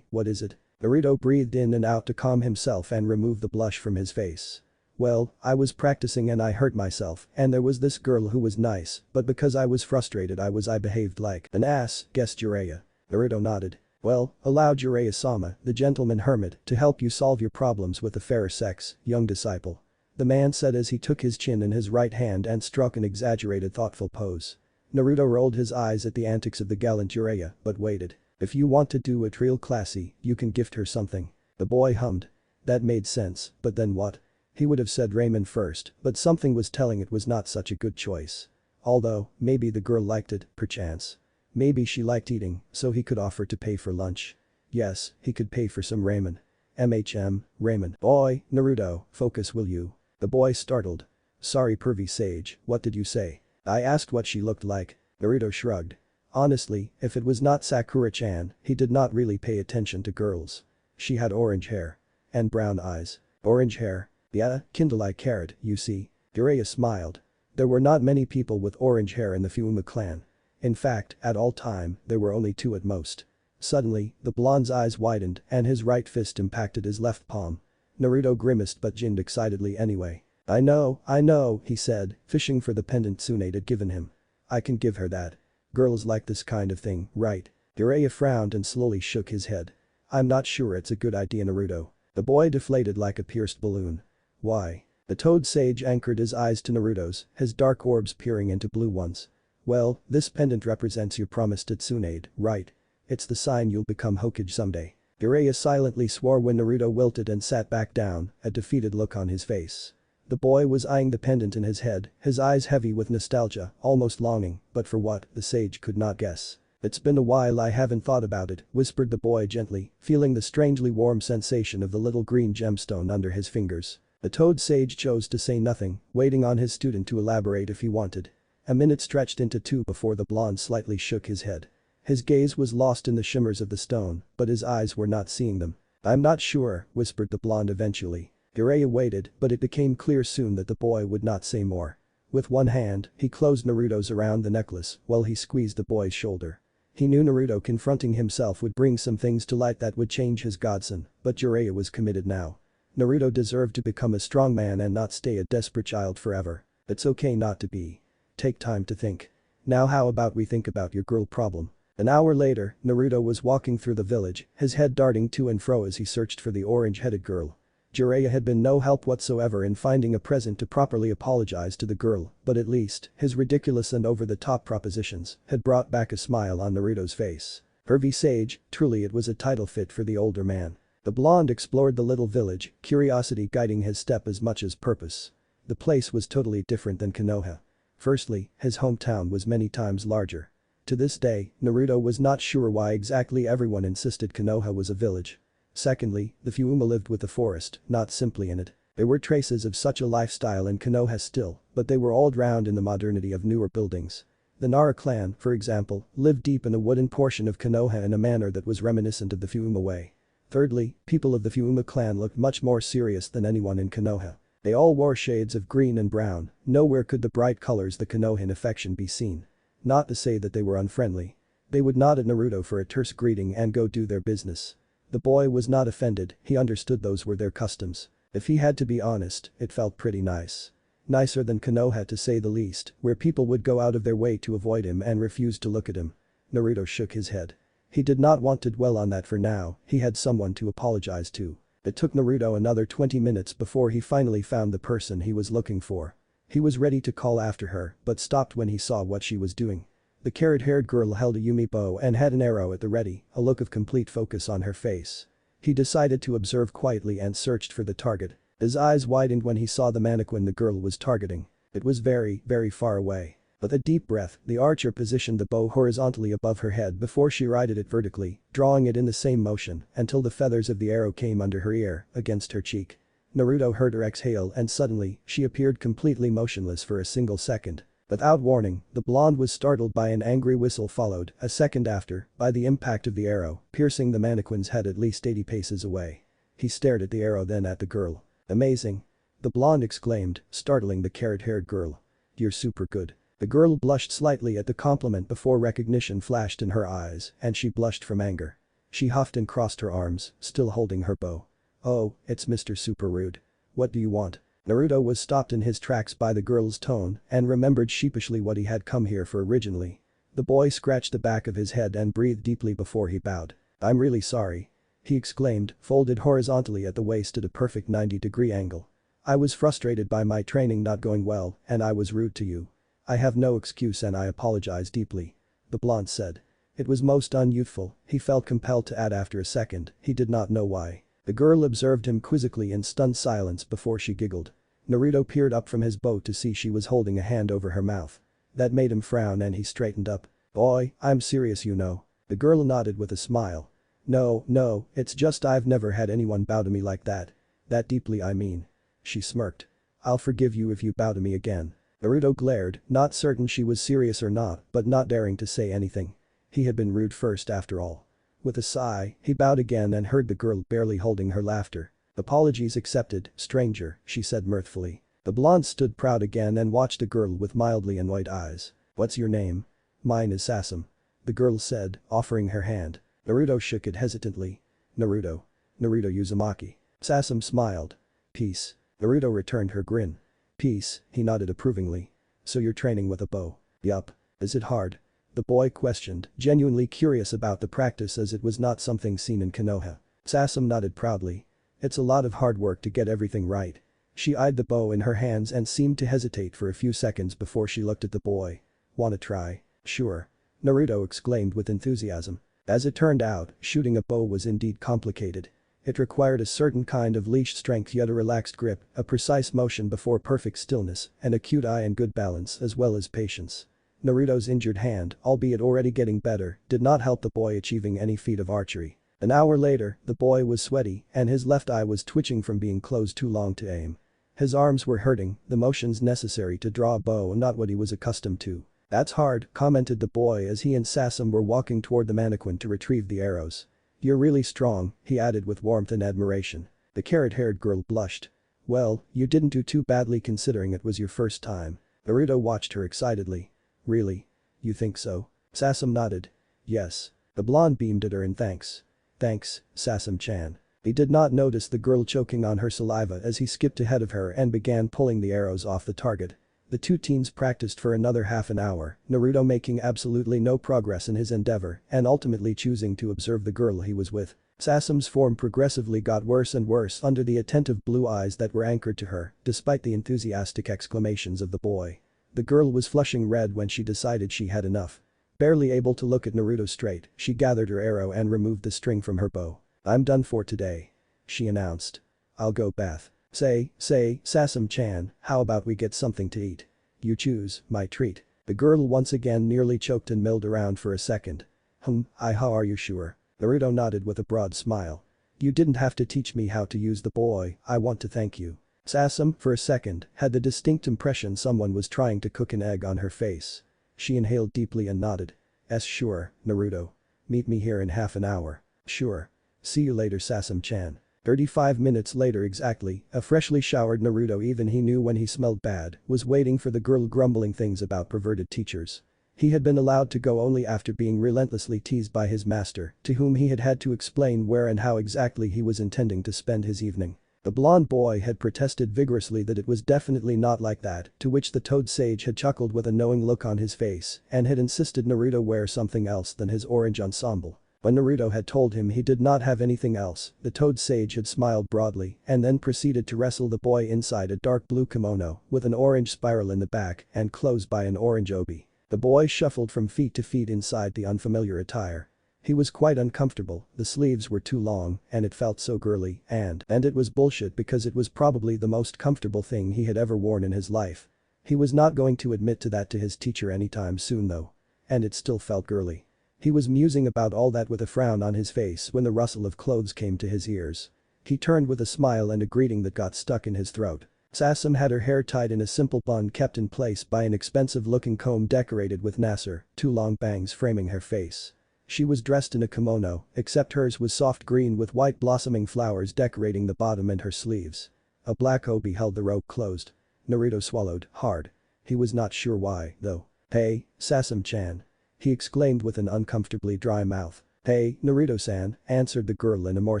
what is it? Naruto breathed in and out to calm himself and remove the blush from his face. Well, I was practicing and I hurt myself, and there was this girl who was nice, but because I was frustrated I behaved like an ass, guessed Jiraiya. Naruto nodded. Well, allow Jiraiya-sama, the gentleman hermit, to help you solve your problems with the fairer sex, young disciple. The man said as he took his chin in his right hand and struck an exaggerated thoughtful pose. Naruto rolled his eyes at the antics of the gallant Jiraiya, but waited. If you want to do it real classy, you can gift her something. The boy hummed. That made sense, but then what? He would have said ramen first, but something was telling it was not such a good choice. Although, maybe the girl liked it, perchance. Maybe she liked eating, so he could offer to pay for lunch. Yes, he could pay for some ramen. Ramen. Boy, Naruto, focus will you? The boy startled. Sorry pervy sage, what did you say? I asked what she looked like. Naruto shrugged. Honestly, if it was not Sakura-chan, he did not really pay attention to girls. She had orange hair. And brown eyes. Orange hair. Yeah, kinda like carrot, you see. Jiraiya smiled. There were not many people with orange hair in the Fuma clan. In fact, at all time, there were only 2 at most. Suddenly, the blonde's eyes widened and his right fist impacted his left palm. Naruto grimaced but grinned excitedly anyway. I know, he said, fishing for the pendant Tsunade had given him. I can give her that. Girls like this kind of thing, right? Jiraiya frowned and slowly shook his head. I'm not sure it's a good idea, Naruto. The boy deflated like a pierced balloon. Why? The toad sage anchored his eyes to Naruto's, his dark orbs peering into blue ones. Well, this pendant represents your promise to Tsunade, right? It's the sign you'll become Hokage someday. Jiraiya silently swore when Naruto wilted and sat back down, a defeated look on his face. The boy was eyeing the pendant in his head, his eyes heavy with nostalgia, almost longing, but for what, the sage could not guess. It's been a while, I haven't thought about it, whispered the boy gently, feeling the strangely warm sensation of the little green gemstone under his fingers. The toad sage chose to say nothing, waiting on his student to elaborate if he wanted. A minute stretched into 2 before the blonde slightly shook his head. His gaze was lost in the shimmers of the stone, but his eyes were not seeing them. I'm not sure, whispered the blonde eventually. Jiraiya waited, but it became clear soon that the boy would not say more. With one hand, he closed Naruto's around the necklace while he squeezed the boy's shoulder. He knew Naruto confronting himself would bring some things to light that would change his godson, but Jiraiya was committed now. Naruto deserved to become a strong man and not stay a desperate child forever. It's okay not to be. Take time to think. Now how about we think about your girl problem? An hour later, Naruto was walking through the village, his head darting to and fro as he searched for the orange-headed girl. Jiraiya had been no help whatsoever in finding a present to properly apologize to the girl, but at least, his ridiculous and over-the-top propositions had brought back a smile on Naruto's face. Pervy sage, truly it was a title fit for the older man. The blonde explored the little village, curiosity guiding his step as much as purpose. The place was totally different than Konoha. Firstly, his hometown was many times larger. To this day, Naruto was not sure why exactly everyone insisted Konoha was a village. Secondly, the Fuma lived with the forest, not simply in it. There were traces of such a lifestyle in Konoha still, but they were all drowned in the modernity of newer buildings. The Nara clan, for example, lived deep in a wooden portion of Konoha in a manner that was reminiscent of the Fuma way. Thirdly, people of the Fuma clan looked much more serious than anyone in Konoha. They all wore shades of green and brown, nowhere could the bright colors the Konohan affection be seen. Not to say that they were unfriendly. They would nod at Naruto for a terse greeting and go do their business. The boy was not offended, he understood those were their customs. If he had to be honest, it felt pretty nice. Nicer than Konoha to say the least, where people would go out of their way to avoid him and refuse to look at him. Naruto shook his head. He did not want to dwell on that for now, he had someone to apologize to. It took Naruto another 20 minutes before he finally found the person he was looking for. He was ready to call after her, but stopped when he saw what she was doing. The carrot-haired girl held a Yumi bow and had an arrow at the ready, a look of complete focus on her face. He decided to observe quietly and searched for the target. His eyes widened when he saw the mannequin the girl was targeting. It was very, very far away. With a deep breath, the archer positioned the bow horizontally above her head before she righted it vertically, drawing it in the same motion until the feathers of the arrow came under her ear, against her cheek. Naruto heard her exhale and suddenly, she appeared completely motionless for a single second. Without warning, the blonde was startled by an angry whistle followed, a second after, by the impact of the arrow, piercing the mannequin's head at least 80 paces away. He stared at the arrow then at the girl. Amazing. The blonde exclaimed, startling the carrot-haired girl. You're super good. The girl blushed slightly at the compliment before recognition flashed in her eyes, and she blushed from anger. She huffed and crossed her arms, still holding her bow. Oh, it's Mr. Super Rude. What do you want? Naruto was stopped in his tracks by the girl's tone and remembered sheepishly what he had come here for originally. The boy scratched the back of his head and breathed deeply before he bowed. I'm really sorry. He exclaimed, folded horizontally at the waist at a perfect 90-degree angle. I was frustrated by my training not going well and I was rude to you. I have no excuse and I apologize deeply. The blonde said. It was most unyouthful, he felt compelled to add after a second, he did not know why. The girl observed him quizzically in stunned silence before she giggled. Naruto peered up from his boat to see she was holding a hand over her mouth. That made him frown and he straightened up. Boy, I'm serious you know. The girl nodded with a smile. No, it's just I've never had anyone bow to me like that. That deeply I mean. She smirked. I'll forgive you if you bow to me again. Naruto glared, not certain she was serious or not, but not daring to say anything. He had been rude first after all. With a sigh, he bowed again and heard the girl barely holding her laughter. Apologies accepted, stranger, she said mirthfully. The blonde stood proud again and watched the girl with mildly annoyed eyes. What's your name? Mine is Sasam. The girl said, offering her hand. Naruto shook it hesitantly. Naruto Uzumaki. Sasam smiled. Peace. Naruto returned her grin. Peace, he nodded approvingly. So you're training with a bow? Yup. Is it hard? The boy questioned, genuinely curious about the practice as it was not something seen in Konoha. Sasam nodded proudly. It's a lot of hard work to get everything right. She eyed the bow in her hands and seemed to hesitate for a few seconds before she looked at the boy. Wanna try? Sure. Naruto exclaimed with enthusiasm. As it turned out, shooting a bow was indeed complicated. It required a certain kind of leash strength yet a relaxed grip, a precise motion before perfect stillness, an acute eye and good balance as well as patience. Naruto's injured hand, albeit already getting better, did not help the boy achieving any feat of archery. An hour later, the boy was sweaty and his left eye was twitching from being closed too long to aim. His arms were hurting, the motions necessary to draw a bow not what he was accustomed to. That's hard, commented the boy as he and Sasam were walking toward the mannequin to retrieve the arrows. You're really strong, he added with warmth and admiration. The carrot-haired girl blushed. Well, you didn't do too badly considering it was your first time. Naruto watched her excitedly. Really? You think so? Sasam nodded. Yes. The blonde beamed at her in thanks. Thanks, Sasam-chan. He did not notice the girl choking on her saliva as he skipped ahead of her and began pulling the arrows off the target. The two teens practiced for another half an hour, Naruto making absolutely no progress in his endeavor and ultimately choosing to observe the girl he was with. Sasam's form progressively got worse and worse under the attentive blue eyes that were anchored to her, despite the enthusiastic exclamations of the boy. The girl was flushing red when she decided she had enough. Barely able to look at Naruto straight, she gathered her arrow and removed the string from her bow. I'm done for today. She announced. I'll go bath. Say, Sasam-chan, how about we get something to eat? You choose, my treat. The girl once again nearly choked and milled around for a second. How are you sure? Naruto nodded with a broad smile. You didn't have to teach me how to use the boy, I want to thank you. Sasam, for a second, had the distinct impression someone was trying to cook an egg on her face. She inhaled deeply and nodded. Sure, Naruto. Meet me here in half an hour. Sure. See you later Sasam-chan. 35 minutes later exactly, a freshly showered Naruto even he knew when he smelled bad, was waiting for the girl grumbling things about perverted teachers. He had been allowed to go only after being relentlessly teased by his master, to whom he had had to explain where and how exactly he was intending to spend his evening. The blonde boy had protested vigorously that it was definitely not like that, to which the toad sage had chuckled with a knowing look on his face and had insisted Naruto wear something else than his orange ensemble. When Naruto had told him he did not have anything else, the Toad Sage had smiled broadly and then proceeded to wrestle the boy inside a dark blue kimono with an orange spiral in the back and closed by an orange obi. The boy shuffled from feet to feet inside the unfamiliar attire. He was quite uncomfortable, the sleeves were too long and it felt so girly and it was bullshit because it was probably the most comfortable thing he had ever worn in his life. He was not going to admit to that to his teacher anytime soon though. And it still felt girly. He was musing about all that with a frown on his face when the rustle of clothes came to his ears. He turned with a smile and a greeting that got stuck in his throat. Sasam had her hair tied in a simple bun kept in place by an expensive-looking comb decorated with Nasser, two long bangs framing her face. She was dressed in a kimono, except hers was soft green with white blossoming flowers decorating the bottom and her sleeves. A black obi held the robe closed. Naruto swallowed hard. He was not sure why, though. "Hey, Sasam-chan," he exclaimed with an uncomfortably dry mouth. "Hey, Naruto-san," answered the girl in a more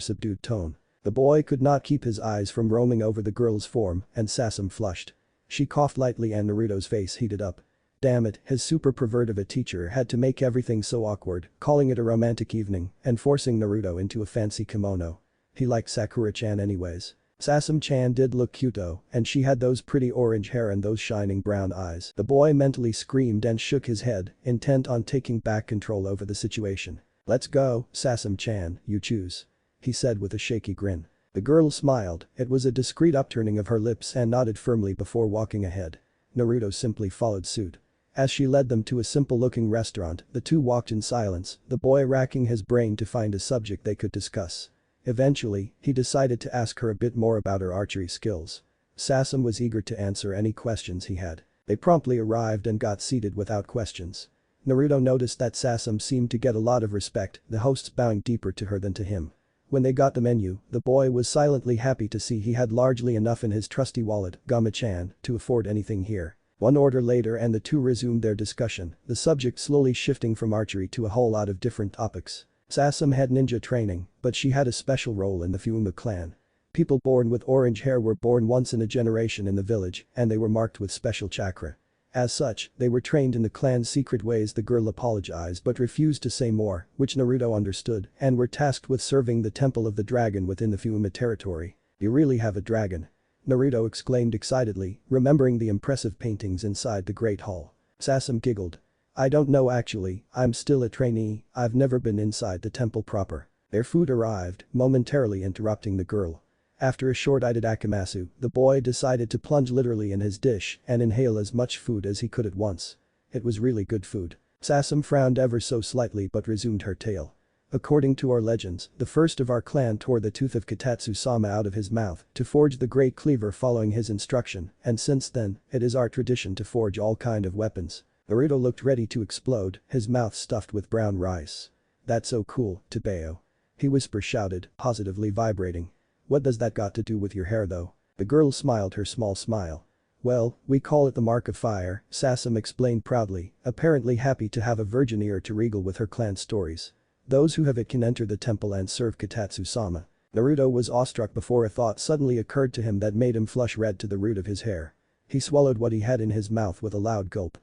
subdued tone. The boy could not keep his eyes from roaming over the girl's form and Sasam flushed. She coughed lightly and Naruto's face heated up. Damn it, his super pervert of a teacher had to make everything so awkward, calling it a romantic evening and forcing Naruto into a fancy kimono. He liked Sakura-chan anyways. Sasam-chan did look cute though, and she had those pretty orange hair and those shining brown eyes. The boy mentally screamed and shook his head, intent on taking back control over the situation. "Let's go, Sasam-chan, you choose," he said with a shaky grin. The girl smiled, it was a discreet upturning of her lips and nodded firmly before walking ahead. Naruto simply followed suit. As she led them to a simple-looking restaurant, the two walked in silence, the boy racking his brain to find a subject they could discuss. Eventually, he decided to ask her a bit more about her archery skills. Sasam was eager to answer any questions he had. They promptly arrived and got seated without questions. Naruto noticed that Sasam seemed to get a lot of respect, the hosts bowing deeper to her than to him. When they got the menu, the boy was silently happy to see he had largely enough in his trusty wallet, Gama-chan, to afford anything here. One order later and the two resumed their discussion, the subject slowly shifting from archery to a whole lot of different topics. Sasam had ninja training, but she had a special role in the Fuma clan. People born with orange hair were born once in a generation in the village and they were marked with special chakra. As such, they were trained in the clan's secret ways. The girl apologized but refused to say more, which Naruto understood, and were tasked with serving the temple of the dragon within the Fuma territory. "You really have a dragon?" Naruto exclaimed excitedly, remembering the impressive paintings inside the Great Hall. Sasam giggled. "I don't know actually, I'm still a trainee, I've never been inside the temple proper." Their food arrived, momentarily interrupting the girl. After a short itadakimasu, the boy decided to plunge literally in his dish and inhale as much food as he could at once. It was really good food. Sasam frowned ever so slightly but resumed her tale. "According to our legends, the first of our clan tore the tooth of Kitatsu-sama out of his mouth to forge the great cleaver following his instruction, and since then, it is our tradition to forge all kind of weapons." Naruto looked ready to explode, his mouth stuffed with brown rice. "That's so cool, Tebeo," he shouted, positively vibrating. "What does that got to do with your hair though?" The girl smiled her small smile. "Well, we call it the Mark of Fire," Sasam explained proudly, apparently happy to have a virgin ear to regal with her clan stories. "Those who have it can enter the temple and serve Kitatsu-sama." Naruto was awestruck before a thought suddenly occurred to him that made him flush red to the root of his hair. He swallowed what he had in his mouth with a loud gulp.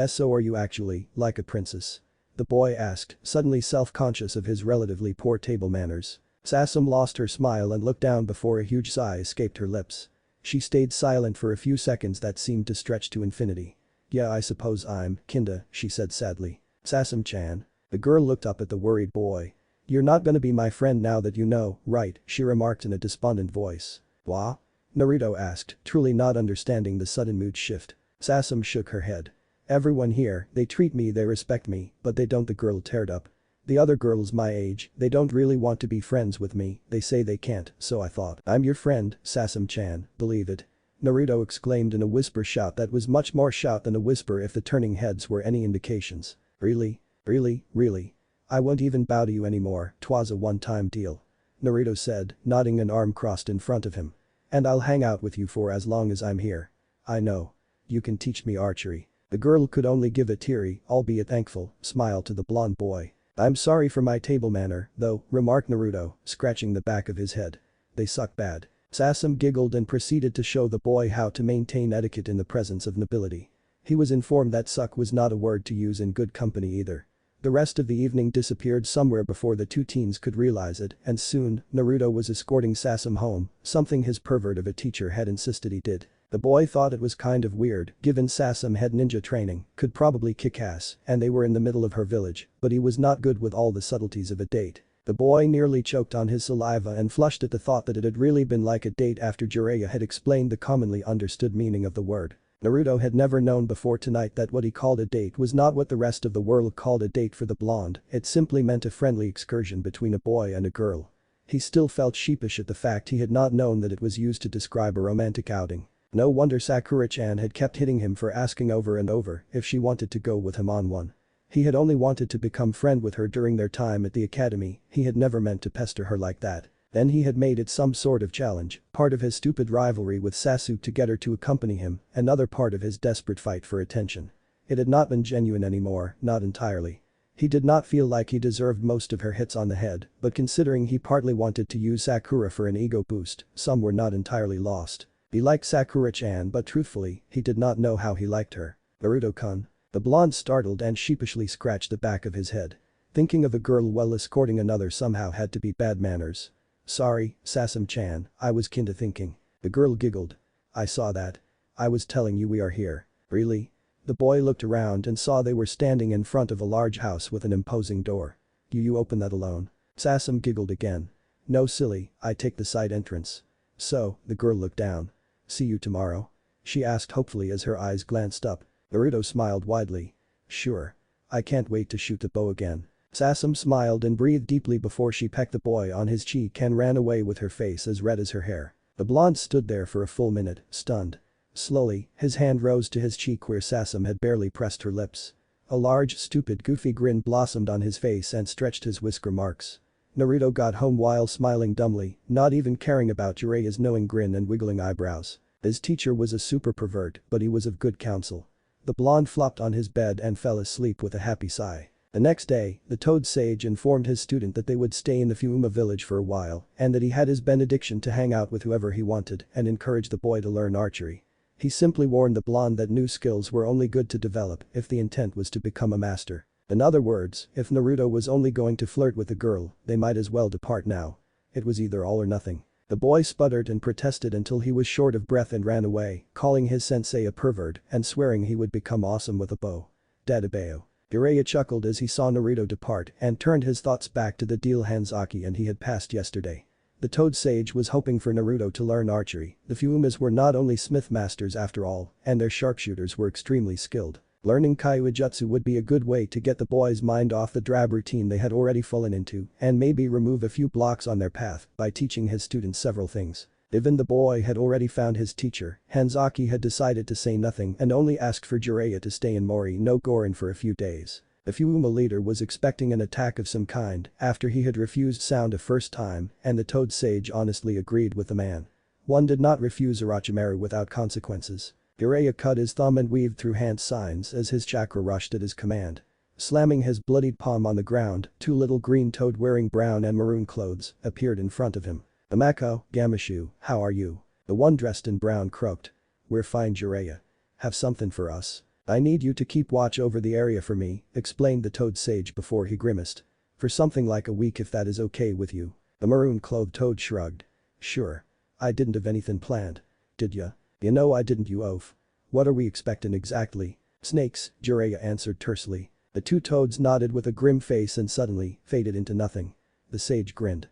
"So are you actually, like a princess?" the boy asked, suddenly self-conscious of his relatively poor table manners. Sasam lost her smile and looked down before a huge sigh escaped her lips. She stayed silent for a few seconds that seemed to stretch to infinity. "Yeah, I suppose I'm kinda," she said sadly. "Sasam-chan?" The girl looked up at the worried boy. "You're not gonna be my friend now that you know, right?" she remarked in a despondent voice. "Wha?" Naruto asked, truly not understanding the sudden mood shift. Sasam shook her head. "Everyone here, they treat me, they respect me, but they don't." The girl teared up. "The other girls my age, they don't really want to be friends with me, they say they can't, so I thought I'm your friend, Sasam-chan, believe it." Naruto exclaimed in a whisper shout that was much more shout than a whisper if the turning heads were any indications. "Really? Really, really? I won't even bow to you anymore, 'twas a one-time deal," Naruto said, nodding an arm crossed in front of him. "And I'll hang out with you for as long as I'm here. I know. You can teach me archery." The girl could only give a teary, albeit thankful, smile to the blonde boy. "I'm sorry for my table manner, though," remarked Naruto, scratching the back of his head. "They suck bad." Sasam giggled and proceeded to show the boy how to maintain etiquette in the presence of nobility. He was informed that suck was not a word to use in good company either. The rest of the evening disappeared somewhere before the two teens could realize it, and soon, Naruto was escorting Sasam home, something his pervert of a teacher had insisted he did. The boy thought it was kind of weird, given Sasam had ninja training, could probably kick ass, and they were in the middle of her village, but he was not good with all the subtleties of a date. The boy nearly choked on his saliva and flushed at the thought that it had really been like a date after Jiraiya had explained the commonly understood meaning of the word. Naruto had never known before tonight that what he called a date was not what the rest of the world called a date for the blonde, it simply meant a friendly excursion between a boy and a girl. He still felt sheepish at the fact he had not known that it was used to describe a romantic outing. No wonder Sakura-chan had kept hitting him for asking over and over if she wanted to go with him on one. He had only wanted to become friend with her during their time at the academy, he had never meant to pester her like that. Then he had made it some sort of challenge, part of his stupid rivalry with Sasuke to get her to accompany him, another part of his desperate fight for attention. It had not been genuine anymore, not entirely. He did not feel like he deserved most of her hits on the head, but considering he partly wanted to use Sakura for an ego boost, some were not entirely lost. He liked Sakura-chan but truthfully, he did not know how he liked her. Naruto-kun. The blonde startled and sheepishly scratched the back of his head. Thinking of a girl while escorting another somehow had to be bad manners. Sorry, Sasam-chan, I was kinda thinking. The girl giggled. I saw that. I was telling you we are here. Really? The boy looked around and saw they were standing in front of a large house with an imposing door. You open that alone? Sasam giggled again. No silly, I take the side entrance. So, the girl looked down. See you tomorrow? She asked hopefully as her eyes glanced up. Naruto smiled widely. Sure. I can't wait to shoot the bow again. Sasam smiled and breathed deeply before she pecked the boy on his cheek and ran away with her face as red as her hair. The blonde stood there for a full minute, stunned. Slowly, his hand rose to his cheek where Sasam had barely pressed her lips. A large, stupid, goofy grin blossomed on his face and stretched his whisker marks. Naruto got home while smiling dumbly, not even caring about Jiraiya's knowing grin and wiggling eyebrows. His teacher was a super pervert, but he was of good counsel. The blonde flopped on his bed and fell asleep with a happy sigh. The next day, the Toad Sage informed his student that they would stay in the Fuma village for a while, and that he had his benediction to hang out with whoever he wanted and encouraged the boy to learn archery. He simply warned the blonde that new skills were only good to develop if the intent was to become a master. In other words, if Naruto was only going to flirt with a girl, they might as well depart now. It was either all or nothing. The boy sputtered and protested until he was short of breath and ran away, calling his sensei a pervert and swearing he would become awesome with a bow. Dadabao. Jiraiya chuckled as he saw Naruto depart and turned his thoughts back to the deal Hanzaki and he had passed yesterday. The Toad Sage was hoping for Naruto to learn archery, the Fumas were not only smith masters after all, and their sharpshooters were extremely skilled. Learning Kaiujutsu would be a good way to get the boy's mind off the drab routine they had already fallen into and maybe remove a few blocks on their path by teaching his students several things. Even the boy had already found his teacher, Hanzaki had decided to say nothing and only asked for Jiraiya to stay in Mori no Gorin for a few days. The Fuma leader was expecting an attack of some kind after he had refused sound a first time and the Toad Sage honestly agreed with the man. One did not refuse Orochimaru without consequences. Jiraiya cut his thumb and weaved through hand signs as his chakra rushed at his command. Slamming his bloodied palm on the ground, two little green toad wearing brown and maroon clothes appeared in front of him. Amako, Gamashu, how are you? The one dressed in brown croaked. We're fine Jiraiya. Have something for us. I need you to keep watch over the area for me, explained the Toad Sage before he grimaced. For something like a week if that is okay with you. The maroon-clothed toad shrugged. Sure. I didn't have anything planned. Did ya? You know I didn't you oaf. What are we expecting exactly? Snakes, Jiraiya answered tersely. The two toads nodded with a grim face and suddenly faded into nothing. The sage grinned.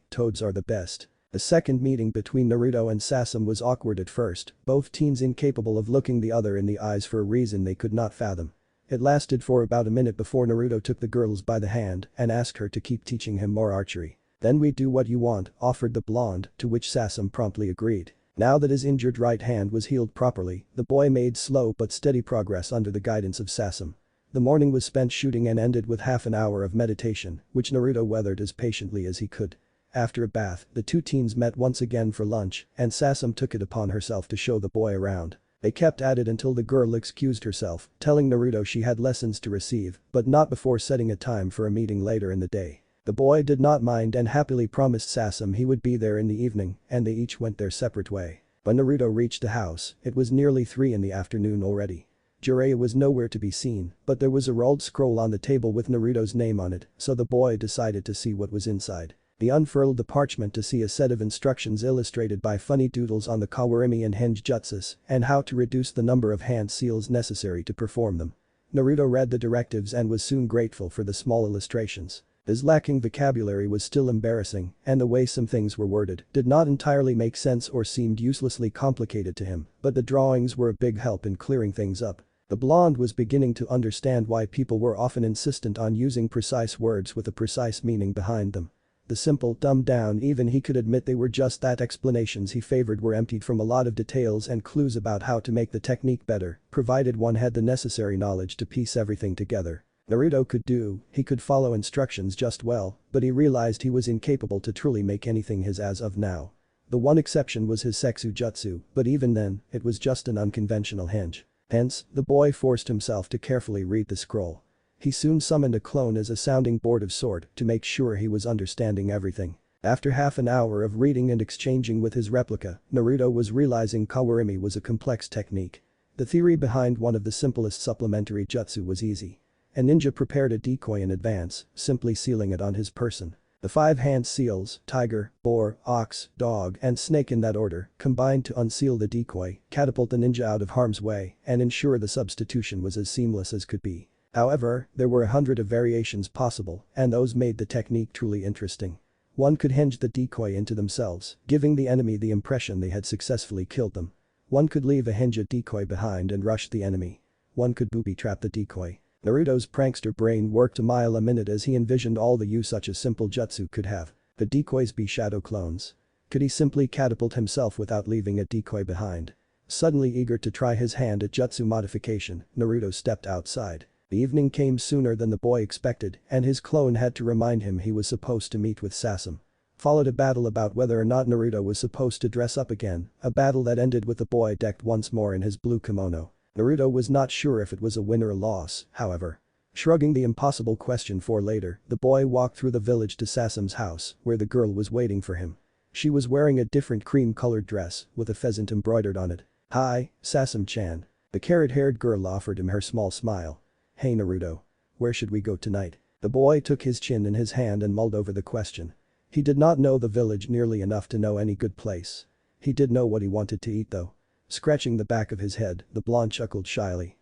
Toads are the best. The second meeting between Naruto and Sasam was awkward at first, both teens incapable of looking the other in the eyes for a reason they could not fathom. It lasted for about a minute before Naruto took the girls by the hand and asked her to keep teaching him more archery. Then we do what you want, offered the blonde, to which Sasam promptly agreed. Now that his injured right hand was healed properly, the boy made slow but steady progress under the guidance of Sasam. The morning was spent shooting and ended with half an hour of meditation, which Naruto weathered as patiently as he could. After a bath, the two teens met once again for lunch, and Sasam took it upon herself to show the boy around. They kept at it until the girl excused herself, telling Naruto she had lessons to receive, but not before setting a time for a meeting later in the day. The boy did not mind and happily promised Sasam he would be there in the evening, and they each went their separate way. When Naruto reached the house, it was nearly 3 in the afternoon already. Jiraiya was nowhere to be seen, but there was a rolled scroll on the table with Naruto's name on it, so the boy decided to see what was inside. He unfurled the parchment to see a set of instructions illustrated by funny doodles on the Kawarimi and Henge jutsus and how to reduce the number of hand seals necessary to perform them. Naruto read the directives and was soon grateful for the small illustrations. His lacking vocabulary was still embarrassing, and the way some things were worded did not entirely make sense or seemed uselessly complicated to him, but the drawings were a big help in clearing things up. The blonde was beginning to understand why people were often insistent on using precise words with a precise meaning behind them. The simple, dumbed down, even he could admit they were just that explanations he favored were emptied from a lot of details and clues about how to make the technique better, provided one had the necessary knowledge to piece everything together. Naruto he could follow instructions just well, but he realized he was incapable to truly make anything his as of now. The one exception was his Seksu Jutsu, but even then, it was just an unconventional henge. Hence, the boy forced himself to carefully read the scroll. He soon summoned a clone as a sounding board of sort to make sure he was understanding everything. After half an hour of reading and exchanging with his replica, Naruto was realizing Kawarimi was a complex technique. The theory behind one of the simplest supplementary jutsu was easy. A ninja prepared a decoy in advance, simply sealing it on his person. The 5 hand seals, tiger, boar, ox, dog, and snake in that order, combined to unseal the decoy, catapult the ninja out of harm's way, and ensure the substitution was as seamless as could be. However, there were 100 of variations possible, and those made the technique truly interesting. One could hinge the decoy into themselves, giving the enemy the impression they had successfully killed them. One could leave a hinged decoy behind and rush the enemy. One could booby-trap the decoy. Naruto's prankster brain worked a mile a minute as he envisioned all the use such a simple jutsu could have. Could decoys be shadow clones? Could he simply catapult himself without leaving a decoy behind? Suddenly eager to try his hand at jutsu modification, Naruto stepped outside. The evening came sooner than the boy expected, and his clone had to remind him he was supposed to meet with Sasam. Followed a battle about whether or not Naruto was supposed to dress up again, a battle that ended with the boy decked once more in his blue kimono. Naruto was not sure if it was a win or a loss, however. Shrugging the impossible question for later, the boy walked through the village to Sasam's house, where the girl was waiting for him. She was wearing a different cream-colored dress, with a pheasant embroidered on it. "Hi, Sasam-chan." The carrot-haired girl offered him her small smile. "Hey Naruto. Where should we go tonight?" The boy took his chin in his hand and mulled over the question. He did not know the village nearly enough to know any good place. He did know what he wanted to eat though. Scratching the back of his head, the blonde chuckled shyly.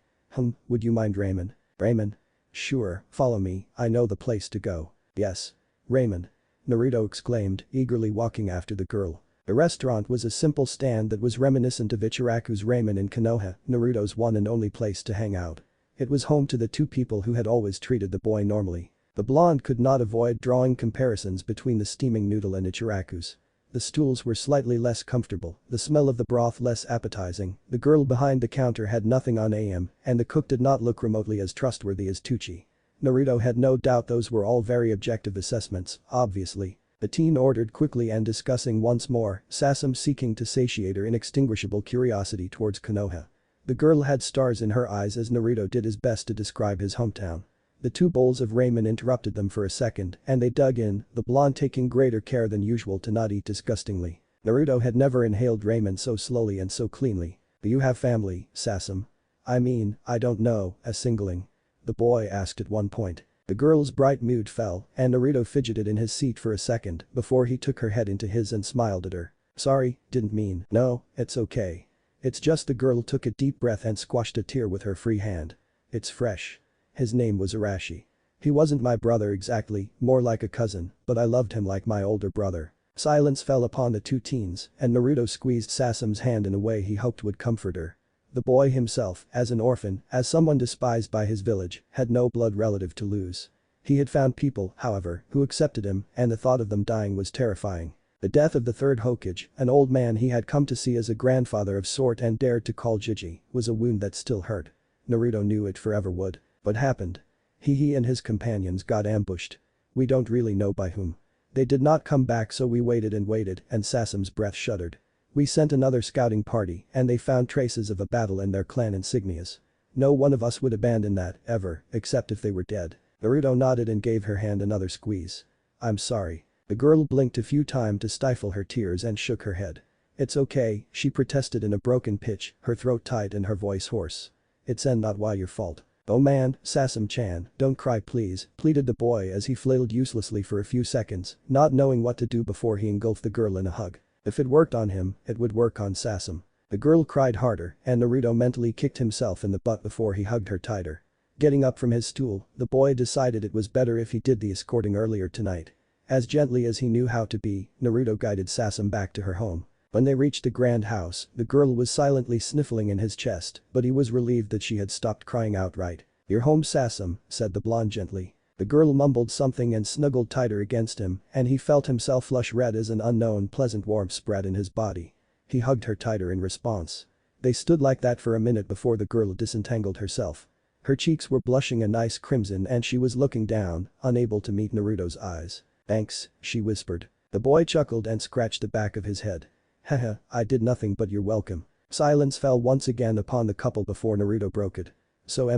Would you mind ramen?" "Ramen? Sure, follow me, I know the place to go." "Yes. Ramen." Naruto exclaimed, eagerly walking after the girl. The restaurant was a simple stand that was reminiscent of Ichiraku's ramen in Konoha, Naruto's one and only place to hang out. It was home to the two people who had always treated the boy normally. The blonde could not avoid drawing comparisons between the steaming noodle and Ichiraku's. The stools were slightly less comfortable, the smell of the broth less appetizing, the girl behind the counter had nothing on AM, and the cook did not look remotely as trustworthy as Tucci. Naruto had no doubt those were all very objective assessments, obviously. The teen ordered quickly and discussing once more, Sasam seeking to satiate her inextinguishable curiosity towards Konoha. The girl had stars in her eyes as Naruto did his best to describe his hometown. The 2 bowls of ramen interrupted them for a second, and they dug in, the blonde taking greater care than usual to not eat disgustingly. Naruto had never inhaled ramen so slowly and so cleanly. "Do you have family, Sasam?" "I mean, I don't know, a singling?" the boy asked at one point. The girl's bright mood fell, and Naruto fidgeted in his seat for a second before he took her head into his and smiled at her. "Sorry, didn't mean." "No, it's okay. It's just," the girl took a deep breath and squashed a tear with her free hand. "It's fresh. His name was Arashi. He wasn't my brother exactly, more like a cousin, but I loved him like my older brother." Silence fell upon the 2 teens, and Naruto squeezed Sasam's hand in a way he hoped would comfort her. The boy himself, as an orphan, as someone despised by his village, had no blood relative to lose. He had found people, however, who accepted him, and the thought of them dying was terrifying. The death of the 3rd Hokage, an old man he had come to see as a grandfather of sort and dared to call Jiji, was a wound that still hurt. Naruto knew it forever would. What happened? He and his companions got ambushed. We don't really know by whom. They did not come back, so we waited, and Sasam's breath shuddered. We sent another scouting party and they found traces of a battle and their clan insignias. No one of us would abandon that, ever, except if they were dead. Naruto nodded and gave her hand another squeeze. "I'm sorry." The girl blinked a few times to stifle her tears and shook her head. "It's okay," she protested in a broken pitch, her throat tight and her voice hoarse. It's not why your fault. Oh man, Sasam-chan, don't cry please, pleaded the boy as he flailed uselessly for a few seconds, not knowing what to do before he engulfed the girl in a hug. If it worked on him, it would work on Sasam. The girl cried harder and Naruto mentally kicked himself in the butt before he hugged her tighter. Getting up from his stool, the boy decided it was better if he did the escorting earlier tonight. As gently as he knew how to be, Naruto guided Sasam back to her home. When they reached the grand house, the girl was silently sniffling in his chest, but he was relieved that she had stopped crying outright. "You're home, Sasam," said the blonde gently. The girl mumbled something and snuggled tighter against him, and he felt himself flush red as an unknown pleasant warmth spread in his body. He hugged her tighter in response. They stood like that for a minute before the girl disentangled herself. Her cheeks were blushing a nice crimson and she was looking down, unable to meet Naruto's eyes. "Thanks," she whispered. The boy chuckled and scratched the back of his head. "Haha, I did nothing but you're welcome." Silence fell once again upon the couple before Naruto broke it. "So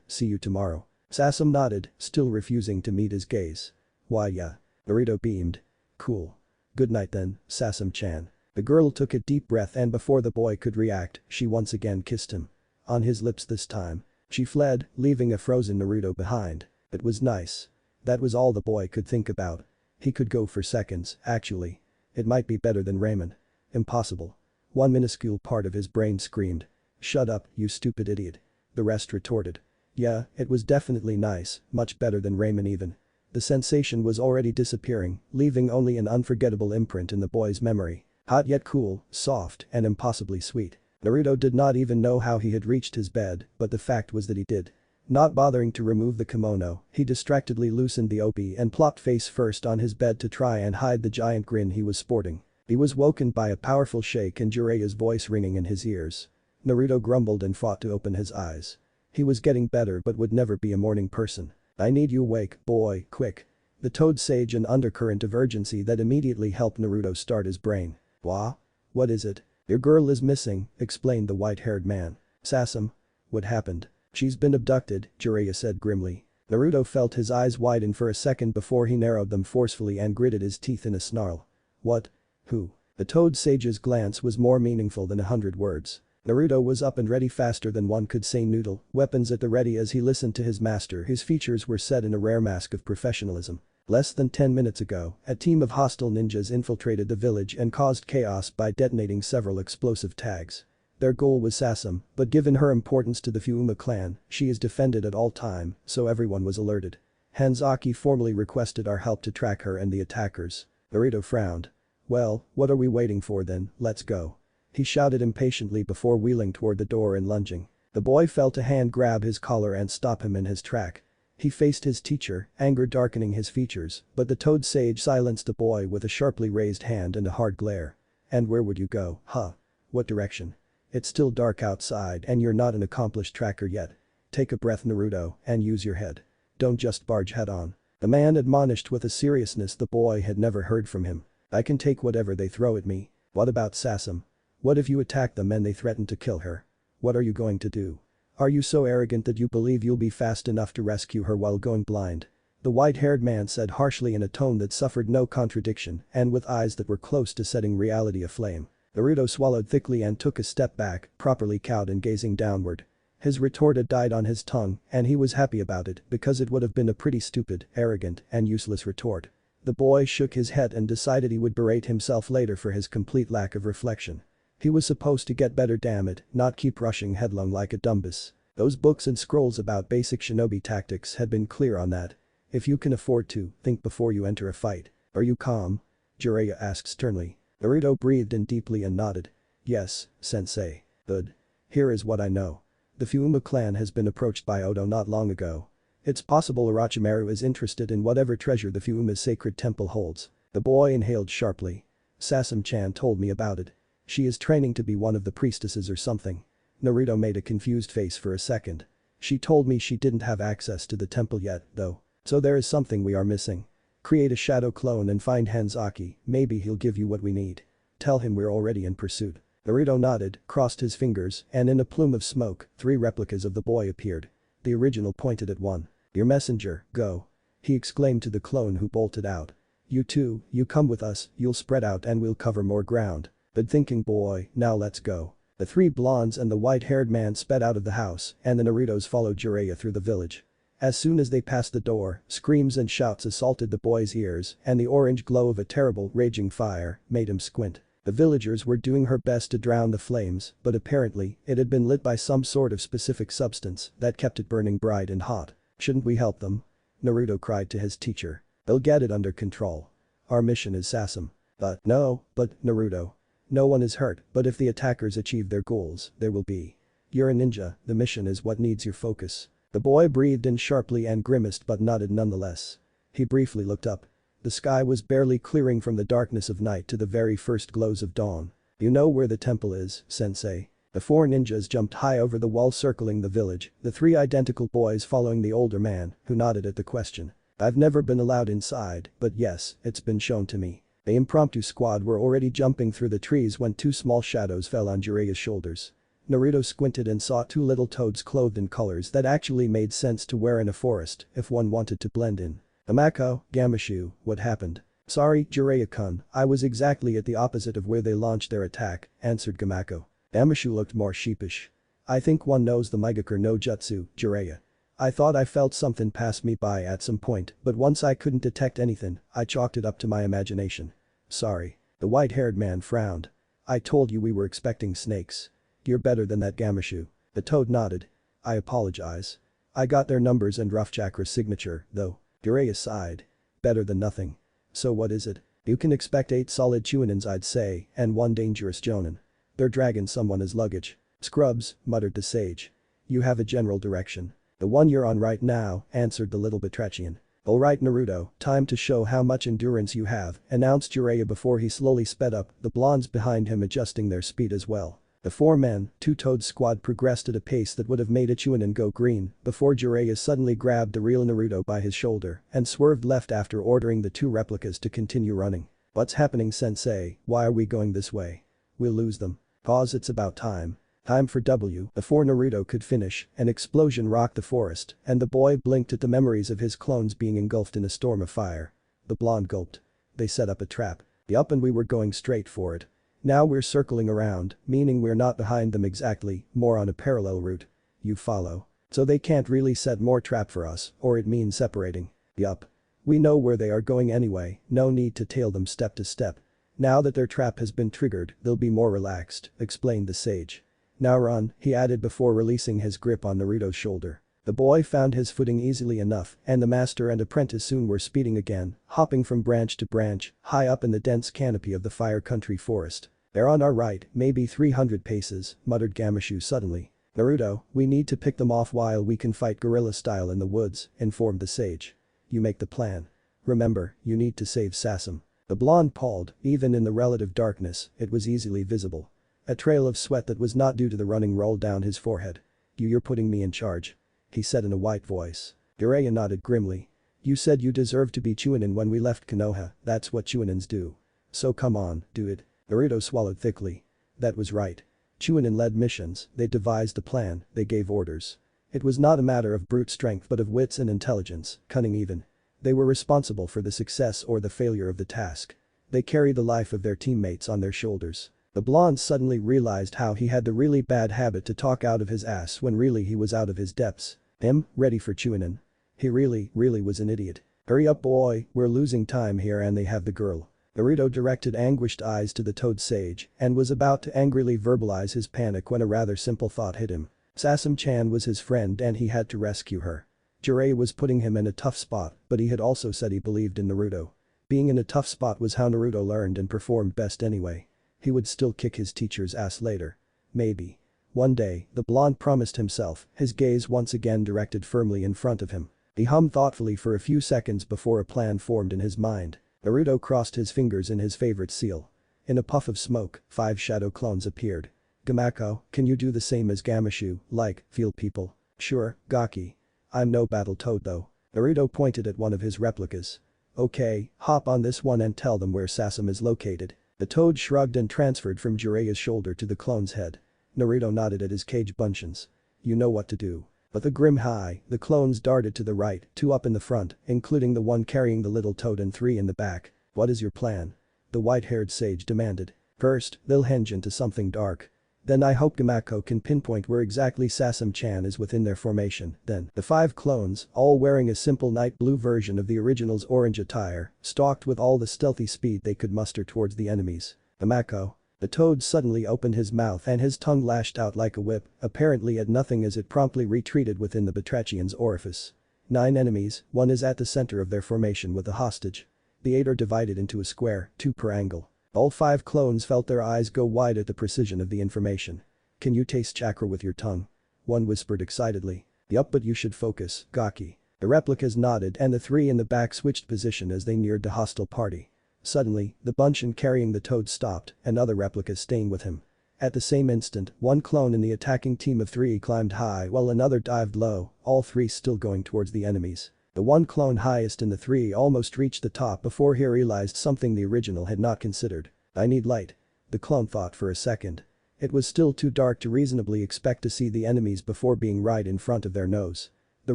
see you tomorrow." Sasam nodded, still refusing to meet his gaze. "Why yeah." Naruto beamed. "Cool. Good night then, Sasam-chan." The girl took a deep breath and before the boy could react, she once again kissed him. On his lips this time. She fled, leaving a frozen Naruto behind. It was nice. That was all the boy could think about. He could go for seconds, actually. It might be better than ramen. Impossible. One minuscule part of his brain screamed. "Shut up, you stupid idiot." The rest retorted. Yeah, it was definitely nice, much better than ramen even. The sensation was already disappearing, leaving only an unforgettable imprint in the boy's memory. Hot yet cool, soft, and impossibly sweet. Naruto did not even know how he had reached his bed, but the fact was that he did. Not bothering to remove the kimono, he distractedly loosened the obi and plopped face first on his bed to try and hide the giant grin he was sporting. He was woken by a powerful shake and Jiraiya's voice ringing in his ears. Naruto grumbled and fought to open his eyes. He was getting better but would never be a morning person. "I need you awake, boy, quick." The toad sage an undercurrent of urgency that immediately helped Naruto start his brain. "Wha? What is it?" "Your girl is missing," explained the white-haired man. "Sasam? What happened?" "She's been abducted," Jiraiya said grimly. Naruto felt his eyes widen for a second before he narrowed them forcefully and gritted his teeth in a snarl. "What? Who?" The toad sage's glance was more meaningful than 100 words. Naruto was up and ready faster than one could say noodle, weapons at the ready as he listened to his master. His features were set in a rare mask of professionalism. Less than 10 minutes ago, a team of hostile ninjas infiltrated the village and caused chaos by detonating several explosive tags. Their goal was Sasam, but given her importance to the Fuuma clan, she is defended at all time, so everyone was alerted. Hanzaki formally requested our help to track her and the attackers. Naruto frowned. "Well, what are we waiting for then, let's go." He shouted impatiently before wheeling toward the door and lunging. The boy felt a hand grab his collar and stop him in his track. He faced his teacher, anger darkening his features, but the toad sage silenced the boy with a sharply raised hand and a hard glare. "And where would you go, huh? What direction? It's still dark outside and you're not an accomplished tracker yet. Take a breath, Naruto, and use your head. Don't just barge head on." The man admonished with a seriousness the boy had never heard from him. "I can take whatever they throw at me. What about Sasam? What if you attack them and they threaten to kill her? What are you going to do? Are you so arrogant that you believe you'll be fast enough to rescue her while going blind?" The white-haired man said harshly in a tone that suffered no contradiction and with eyes that were close to setting reality aflame. Naruto swallowed thickly and took a step back, properly cowed and gazing downward. His retort had died on his tongue and he was happy about it because it would have been a pretty stupid, arrogant, and useless retort. The boy shook his head and decided he would berate himself later for his complete lack of reflection. He was supposed to get better, damn it, not keep rushing headlong like a dumbass. Those books and scrolls about basic shinobi tactics had been clear on that. If you can afford to, think before you enter a fight. "Are you calm?" Jiraiya asked sternly. Naruto breathed in deeply and nodded. "Yes, sensei." "Good. Here is what I know. The Fuuma clan has been approached by Odo not long ago. It's possible Orochimaru is interested in whatever treasure the Fuuma's sacred temple holds." The boy inhaled sharply. "Sasam-chan told me about it. She is training to be one of the priestesses or something." Naruto made a confused face for a second. "She told me she didn't have access to the temple yet, though. So there is something we are missing. Create a shadow clone and find Hanzaki, maybe he'll give you what we need. Tell him we're already in pursuit." Naruto nodded, crossed his fingers, and in a plume of smoke, 3 replicas of the boy appeared. The original pointed at one. "Your messenger, go." He exclaimed to the clone who bolted out. "You two, you come with us, you'll spread out and we'll cover more ground." "Good thinking, boy, now let's go." The three blondes and the white-haired man sped out of the house, and the Narutos followed Jiraiya through the village. As soon as they passed the door, screams and shouts assaulted the boy's ears, and the orange glow of a terrible, raging fire made him squint. The villagers were doing her best to drown the flames, but apparently, it had been lit by some sort of specific substance that kept it burning bright and hot. "Shouldn't we help them?" Naruto cried to his teacher. "They'll get it under control. Our mission is Sasam." But Naruto. No one is hurt, but if the attackers achieve their goals, there will be. You're a ninja, the mission is what needs your focus. The boy breathed in sharply and grimaced but nodded nonetheless. He briefly looked up. The sky was barely clearing from the darkness of night to the very first glows of dawn. "You know where the temple is, sensei?" The four ninjas jumped high over the wall circling the village, the three identical boys following the older man, who nodded at the question. "I've never been allowed inside, but yes, it's been shown to me." The impromptu squad were already jumping through the trees when two small shadows fell on Jiraiya's shoulders. Naruto squinted and saw two little toads clothed in colors that actually made sense to wear in a forest if one wanted to blend in. "Amako, Gamashu, what happened?" "Sorry, Jiraiya-kun, I was exactly at the opposite of where they launched their attack," answered Gamako. Gamashu looked more sheepish. "I think one knows the Meigaku no Jutsu, Jiraiya. I thought I felt something pass me by at some point, but once I couldn't detect anything, I chalked it up to my imagination." "Sorry." The white-haired man frowned. "I told you we were expecting snakes. You're better than that, Gamashu." The toad nodded. "I apologize. I got their numbers and rough chakra signature, though." Jiraiya sighed. "Better than nothing. So what is it?" "You can expect 8 solid Chuninins, I'd say, and 1 dangerous Jonin. They're dragging someone as luggage." "Scrubs," muttered the sage. "You have a general direction." "The one you're on right now," answered the little Batrachian. "Alright, Naruto, time to show how much endurance you have," announced Jiraiya before he slowly sped up, the blondes behind him adjusting their speed as well. The four men, two-toed squad progressed at a pace that would have made a Chunin go green before Jiraiya suddenly grabbed the real Naruto by his shoulder and swerved left after ordering the two replicas to continue running. "What's happening, sensei? Why are we going this way? We'll lose them." "Pause, it's about time." "Time for W." Before Naruto could finish, an explosion rocked the forest, and the boy blinked at the memories of his clones being engulfed in a storm of fire. The blonde gulped. "They set up a trap." "Yup, and we were going straight for it. Now we're circling around, meaning we're not behind them exactly, more on a parallel route. You follow. So they can't really set more trap for us, or it means separating." "Yup. We know where they are going anyway, no need to tail them step to step. Now that their trap has been triggered, they'll be more relaxed," explained the sage. "Now run," he added before releasing his grip on Naruto's shoulder. The boy found his footing easily enough, and the master and apprentice soon were speeding again, hopping from branch to branch, high up in the dense canopy of the Fire Country forest. "They're on our right, maybe 300 paces," muttered Gamashu suddenly. "Naruto, we need to pick them off while we can fight guerrilla style in the woods," informed the sage. "You make the plan. Remember, you need to save Sasam." The blonde paused, even in the relative darkness, it was easily visible. A trail of sweat that was not due to the running rolled down his forehead. "You're putting me in charge," he said in a white voice. Jiraiya nodded grimly. "You said you deserved to be Chunin when we left Konoha, that's what Chuninins do. So come on, do it." Naruto swallowed thickly. That was right. Chunin led missions, they devised a plan, they gave orders. It was not a matter of brute strength but of wits and intelligence, cunning even. They were responsible for the success or the failure of the task. They carried the life of their teammates on their shoulders. The blonde suddenly realized how he had the really bad habit to talk out of his ass when really he was out of his depths. Him, ready for Chunin. He really was an idiot. "Hurry up, boy, we're losing time here and they have the girl." Naruto directed anguished eyes to the toad sage and was about to angrily verbalize his panic when a rather simple thought hit him. Sasam-chan was his friend and he had to rescue her. Jiraiya was putting him in a tough spot, but he had also said he believed in Naruto. Being in a tough spot was how Naruto learned and performed best anyway. He would still kick his teacher's ass later. Maybe. One day, the blonde promised himself, his gaze once again directed firmly in front of him. He hummed thoughtfully for a few seconds before a plan formed in his mind. Naruto crossed his fingers in his favorite seal. In a puff of smoke, 5 shadow clones appeared. "Gamako, can you do the same as Gamashu, like, feel people?" "Sure, Gaki. I'm no battle toad though." Naruto pointed at one of his replicas. "Okay, hop on this one and tell them where Sasam is located." The toad shrugged and transferred from Jiraiya's shoulder to the clone's head. Naruto nodded at his cage buncheons. "You know what to do." But the grim high, the clones darted to the right, 2 up in the front, including the one carrying the little toad and 3 in the back. "What is your plan?" the white-haired sage demanded. "First, they'll henge into something dark. Then I hope Gamako can pinpoint where exactly Sasam-chan is within their formation. Then, the 5 clones, all wearing a simple night blue version of the original's orange attire, stalked with all the stealthy speed they could muster towards the enemies. Gamako. The toad suddenly opened his mouth and his tongue lashed out like a whip, apparently at nothing as it promptly retreated within the batrachian's orifice. 9 enemies, 1 is at the center of their formation with a hostage. The 8 are divided into a square, 2 per angle. All 5 clones felt their eyes go wide at the precision of the information. "Can you taste chakra with your tongue?" one whispered excitedly. "Yup, but you should focus, Gaki." The replicas nodded and the 3 in the back switched position as they neared the hostile party. Suddenly, the bunch carrying the toad stopped and other replicas staying with him. At the same instant, 1 clone in the attacking team of 3 climbed high while another dived low, all 3 still going towards the enemies. The 1 clone highest in the 3 almost reached the top before he realized something the original had not considered. "I need light." The clone thought for a second. It was still too dark to reasonably expect to see the enemies before being right in front of their nose. The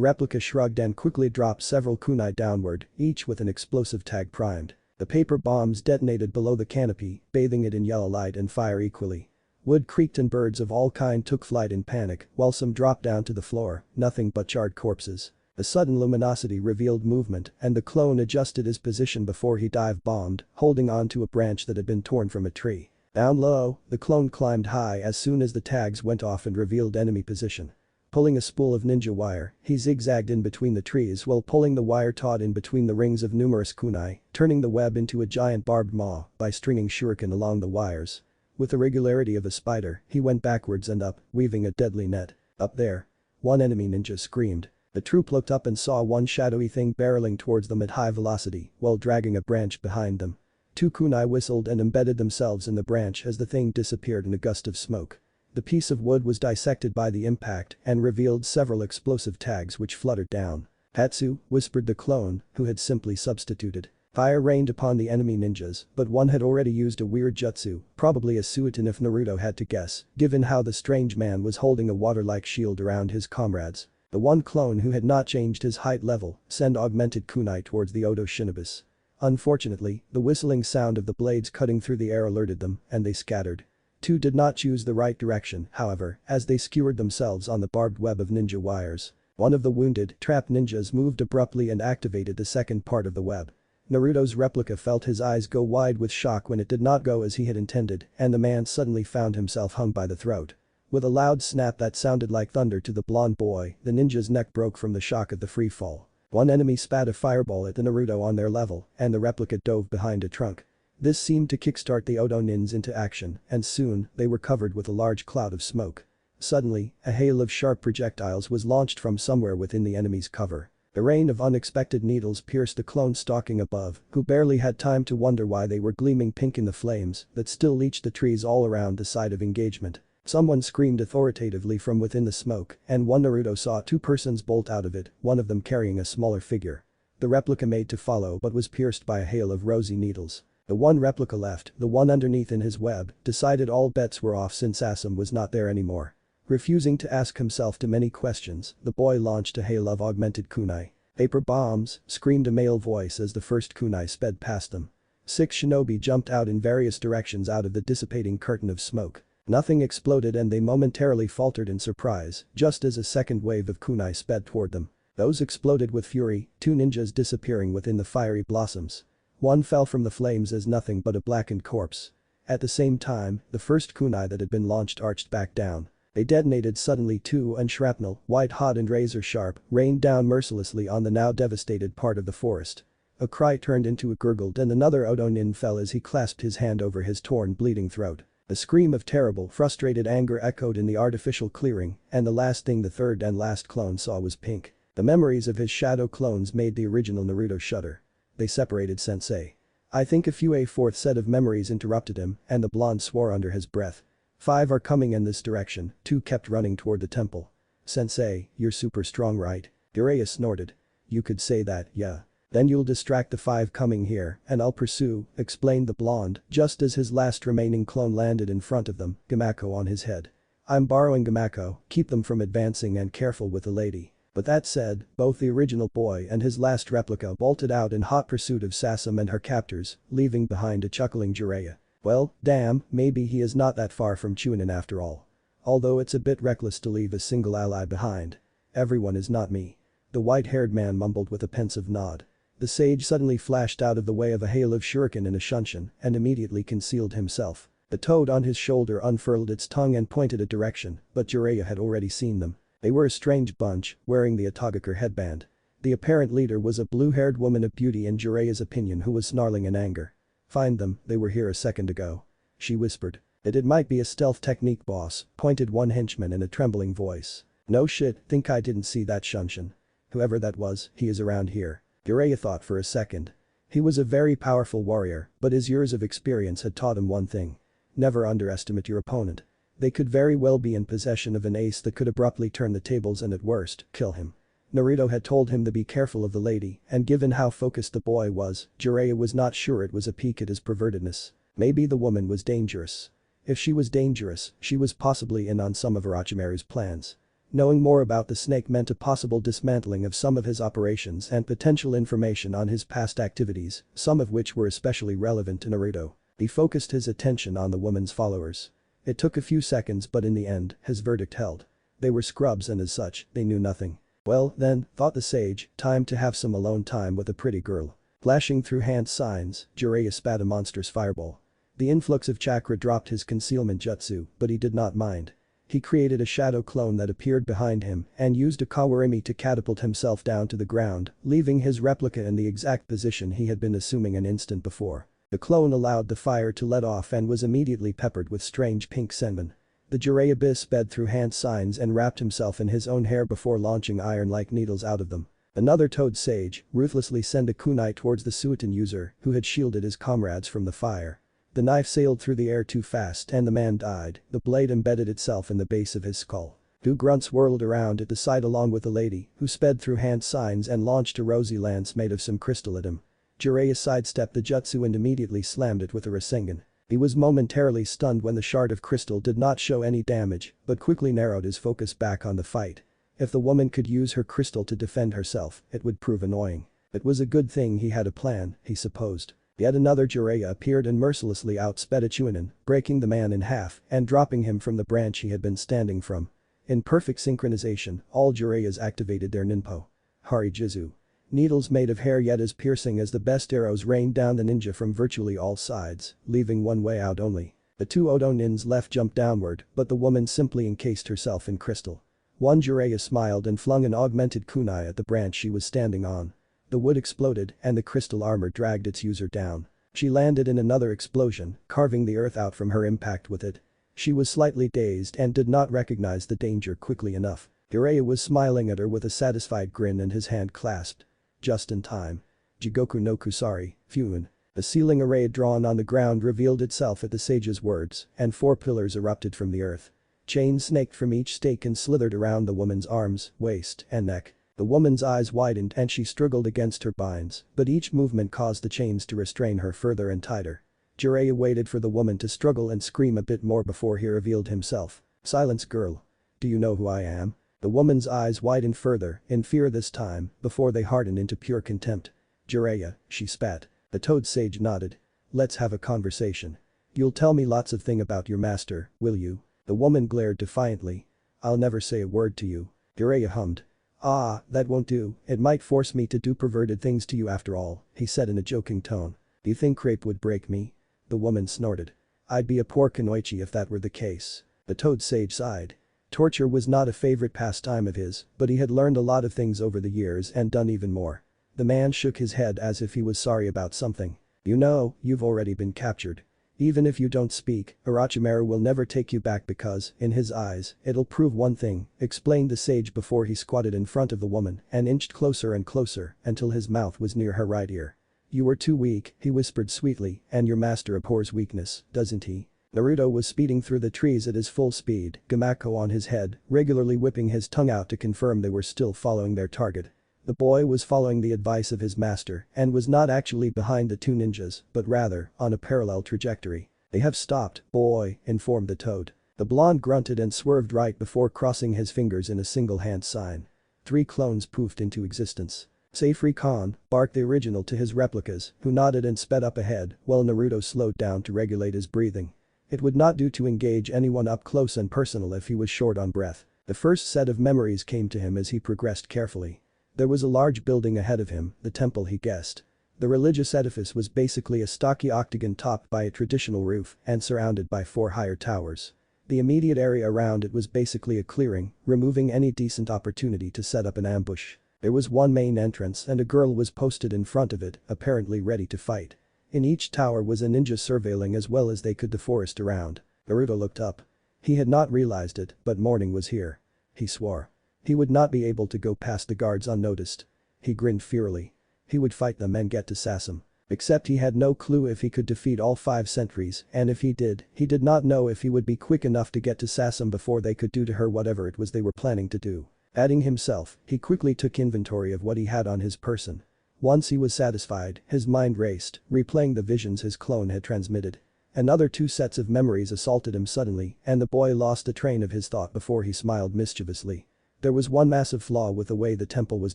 replica shrugged and quickly dropped several kunai downward, each with an explosive tag primed. The paper bombs detonated below the canopy, bathing it in yellow light and fire equally. Wood creaked and birds of all kind took flight in panic, while some dropped down to the floor, nothing but charred corpses. A sudden luminosity revealed movement and the clone adjusted his position before he dive-bombed, holding on to a branch that had been torn from a tree. Down low, the clone climbed high as soon as the tags went off and revealed enemy position. Pulling a spool of ninja wire, he zigzagged in between the trees while pulling the wire taut in between the rings of numerous kunai, turning the web into a giant barbed maw by stringing shuriken along the wires. With the regularity of a spider, he went backwards and up, weaving a deadly net. "Up there." 1 enemy ninja screamed. The troop looked up and saw 1 shadowy thing barreling towards them at high velocity while dragging a branch behind them. 2 kunai whistled and embedded themselves in the branch as the thing disappeared in a gust of smoke. The piece of wood was dissected by the impact and revealed several explosive tags which fluttered down. "Hatsu," whispered the clone, who had simply substituted. Fire rained upon the enemy ninjas, but one had already used a weird jutsu, probably a suitin if Naruto had to guess, given how the strange man was holding a water-like shield around his comrades. The 1 clone who had not changed his height level sent augmented kunai towards the Odo Shinobis. Unfortunately, the whistling sound of the blades cutting through the air alerted them, and they scattered. 2 did not choose the right direction, however, as they skewered themselves on the barbed web of ninja wires. 1 of the wounded, trapped ninjas moved abruptly and activated the second part of the web. Naruto's replica felt his eyes go wide with shock when it did not go as he had intended, and the man suddenly found himself hung by the throat. With a loud snap that sounded like thunder to the blonde boy, the ninja's neck broke from the shock of the free fall. 1 enemy spat a fireball at the Naruto on their level, and the replica dove behind a trunk. This seemed to kickstart the Odo nins into action, and soon, they were covered with a large cloud of smoke. Suddenly, a hail of sharp projectiles was launched from somewhere within the enemy's cover. A rain of unexpected needles pierced the clone stalking above, who barely had time to wonder why they were gleaming pink in the flames that still leached the trees all around the site of engagement. Someone screamed authoritatively from within the smoke, and one Naruto saw 2 persons bolt out of it, one of them carrying a smaller figure. The replica made to follow but was pierced by a hail of rosy needles. The 1 replica left, the one underneath in his web, decided all bets were off since Asum was not there anymore. Refusing to ask himself too many questions, the boy launched a hail of augmented kunai. "Paper bombs," screamed a male voice as the first kunai sped past them. 6 shinobi jumped out in various directions out of the dissipating curtain of smoke. Nothing exploded and they momentarily faltered in surprise, just as a second wave of kunai sped toward them. Those exploded with fury, 2 ninjas disappearing within the fiery blossoms. 1 fell from the flames as nothing but a blackened corpse. At the same time, the first kunai that had been launched arched back down. They detonated suddenly too and shrapnel, white hot and razor sharp, rained down mercilessly on the now devastated part of the forest. A cry turned into a gurgled and another Odo-nin fell as he clasped his hand over his torn bleeding throat. A scream of terrible, frustrated anger echoed in the artificial clearing, and the last thing the third and last clone saw was pink. The memories of his shadow clones made the original Naruto shudder. They separated sensei. I think a 4th set of memories interrupted him, and the blonde swore under his breath. 5 are coming in this direction, 2 kept running toward the temple. Sensei, you're super strong, right? Jiraiya snorted. You could say that, yeah. Then you'll distract the 5 coming here, and I'll pursue, explained the blonde, just as his last remaining clone landed in front of them, Gamako on his head. I'm borrowing Gamako, keep them from advancing and careful with the lady. But that said, both the original boy and his last replica bolted out in hot pursuit of Sasam and her captors, leaving behind a chuckling Jiraiya. Well, damn, maybe he is not that far from Chunin after all. Although it's a bit reckless to leave a single ally behind. Everyone is not me. The white-haired man mumbled with a pensive nod. The sage suddenly flashed out of the way of a hail of shuriken in a shunshin and immediately concealed himself. The toad on his shoulder unfurled its tongue and pointed a direction, but Jiraiya had already seen them. They were a strange bunch, wearing the Atagakure headband. The apparent leader was a blue-haired woman of beauty in Jiraiya's opinion who was snarling in anger. Find them, they were here a second ago. She whispered. It might be a stealth technique, boss, pointed one henchman in a trembling voice. No shit, think I didn't see that shunshin. Whoever that was, he is around here. Jiraiya thought for a second. He was a very powerful warrior, but his years of experience had taught him one thing. Never underestimate your opponent. They could very well be in possession of an ace that could abruptly turn the tables and at worst, kill him. Naruto had told him to be careful of the lady, and given how focused the boy was, Jiraiya was not sure it was a peek at his pervertedness. Maybe the woman was dangerous. If she was dangerous, she was possibly in on some of Orochimaru's plans. Knowing more about the snake meant a possible dismantling of some of his operations and potential information on his past activities, some of which were especially relevant to Naruto. He focused his attention on the woman's followers. It took a few seconds but in the end, his verdict held. They were scrubs and as such, they knew nothing. Well, then, thought the sage, time to have some alone time with a pretty girl. Flashing through hand signs, Jiraiya spat a monstrous fireball. The influx of chakra dropped his concealment jutsu, but he did not mind. He created a shadow clone that appeared behind him and used a kawarimi to catapult himself down to the ground, leaving his replica in the exact position he had been assuming an instant before. The clone allowed the fire to let off and was immediately peppered with strange pink senbon. The Jiraiya sped through hand signs and wrapped himself in his own hair before launching iron-like needles out of them. Another toad sage ruthlessly sent a kunai towards the Suiton user who had shielded his comrades from the fire. The knife sailed through the air too fast and the man died, the blade embedded itself in the base of his skull. Two grunts whirled around at the side along with the lady, who sped through hand signs and launched a rosy lance made of some crystal at him. Jiraiya sidestepped the jutsu and immediately slammed it with a Rasengan. He was momentarily stunned when the shard of crystal did not show any damage, but quickly narrowed his focus back on the fight. If the woman could use her crystal to defend herself, it would prove annoying. It was a good thing he had a plan, he supposed. Yet another Jiraiya appeared and mercilessly outsped a Chunin, breaking the man in half and dropping him from the branch he had been standing from. In perfect synchronization, all Jiraiyas activated their ninpo. Harijizu. Needles made of hair yet as piercing as the best arrows rained down the ninja from virtually all sides, leaving one way out only. The two Odo nins left jumped downward, but the woman simply encased herself in crystal. One Jiraiya smiled and flung an augmented kunai at the branch she was standing on. The wood exploded and the crystal armor dragged its user down. She landed in another explosion, carving the earth out from her impact with it. She was slightly dazed and did not recognize the danger quickly enough. Jiraiya was smiling at her with a satisfied grin and his hand clasped. Just in time. Jigoku no Kusari, Fuin. A ceiling array drawn on the ground revealed itself at the sage's words, and 4 pillars erupted from the earth. Chains snaked from each stake and slithered around the woman's arms, waist, and neck. The woman's eyes widened and she struggled against her binds, but each movement caused the chains to restrain her further and tighter. Jiraiya waited for the woman to struggle and scream a bit more before he revealed himself. Silence, girl. Do you know who I am? The woman's eyes widened further, in fear this time, before they hardened into pure contempt. Jiraiya, she spat. The toad sage nodded. Let's have a conversation. You'll tell me lots of things about your master, will you? The woman glared defiantly. I'll never say a word to you. Jiraiya hummed. Ah, that won't do, it might force me to do perverted things to you after all, he said in a joking tone. Do you think rape would break me? The woman snorted. I'd be a poor kunoichi if that were the case. The toad sage sighed. Torture was not a favorite pastime of his, but he had learned a lot of things over the years and done even more. The man shook his head as if he was sorry about something. You know, you've already been captured. Even if you don't speak, Orochimaru will never take you back because, in his eyes, it'll prove one thing, explained the sage before he squatted in front of the woman and inched closer and closer until his mouth was near her right ear. You were too weak, he whispered sweetly, and your master abhors weakness, doesn't he? Naruto was speeding through the trees at his full speed, Gamako on his head, regularly whipping his tongue out to confirm they were still following their target. The boy was following the advice of his master and was not actually behind the 2 ninjas, but rather, on a parallel trajectory. They have stopped, boy, informed the toad. The blonde grunted and swerved right before crossing his fingers in a single hand sign. 3 clones poofed into existence. "Say free Khan," barked the original to his replicas, who nodded and sped up ahead while Naruto slowed down to regulate his breathing. It would not do to engage anyone up close and personal if he was short on breath. The first set of memories came to him as he progressed carefully. There was a large building ahead of him, the temple he guessed. The religious edifice was basically a stocky octagon topped by a traditional roof and surrounded by 4 higher towers. The immediate area around it was basically a clearing, removing any decent opportunity to set up an ambush. There was one main entrance and a girl was posted in front of it, apparently ready to fight. In each tower was a ninja surveilling as well as they could the forest around. Naruto looked up. He had not realized it, but morning was here. He swore. He would not be able to go past the guards unnoticed. He grinned fiercely. He would fight them and get to Sasam. Except he had no clue if he could defeat all 5 sentries, and if he did not know if he would be quick enough to get to Sasam before they could do to her whatever it was they were planning to do. Adding himself, he quickly took inventory of what he had on his person. Once he was satisfied, his mind raced, replaying the visions his clone had transmitted. Another 2 sets of memories assaulted him suddenly, and the boy lost the train of his thought before he smiled mischievously. There was one massive flaw with the way the temple was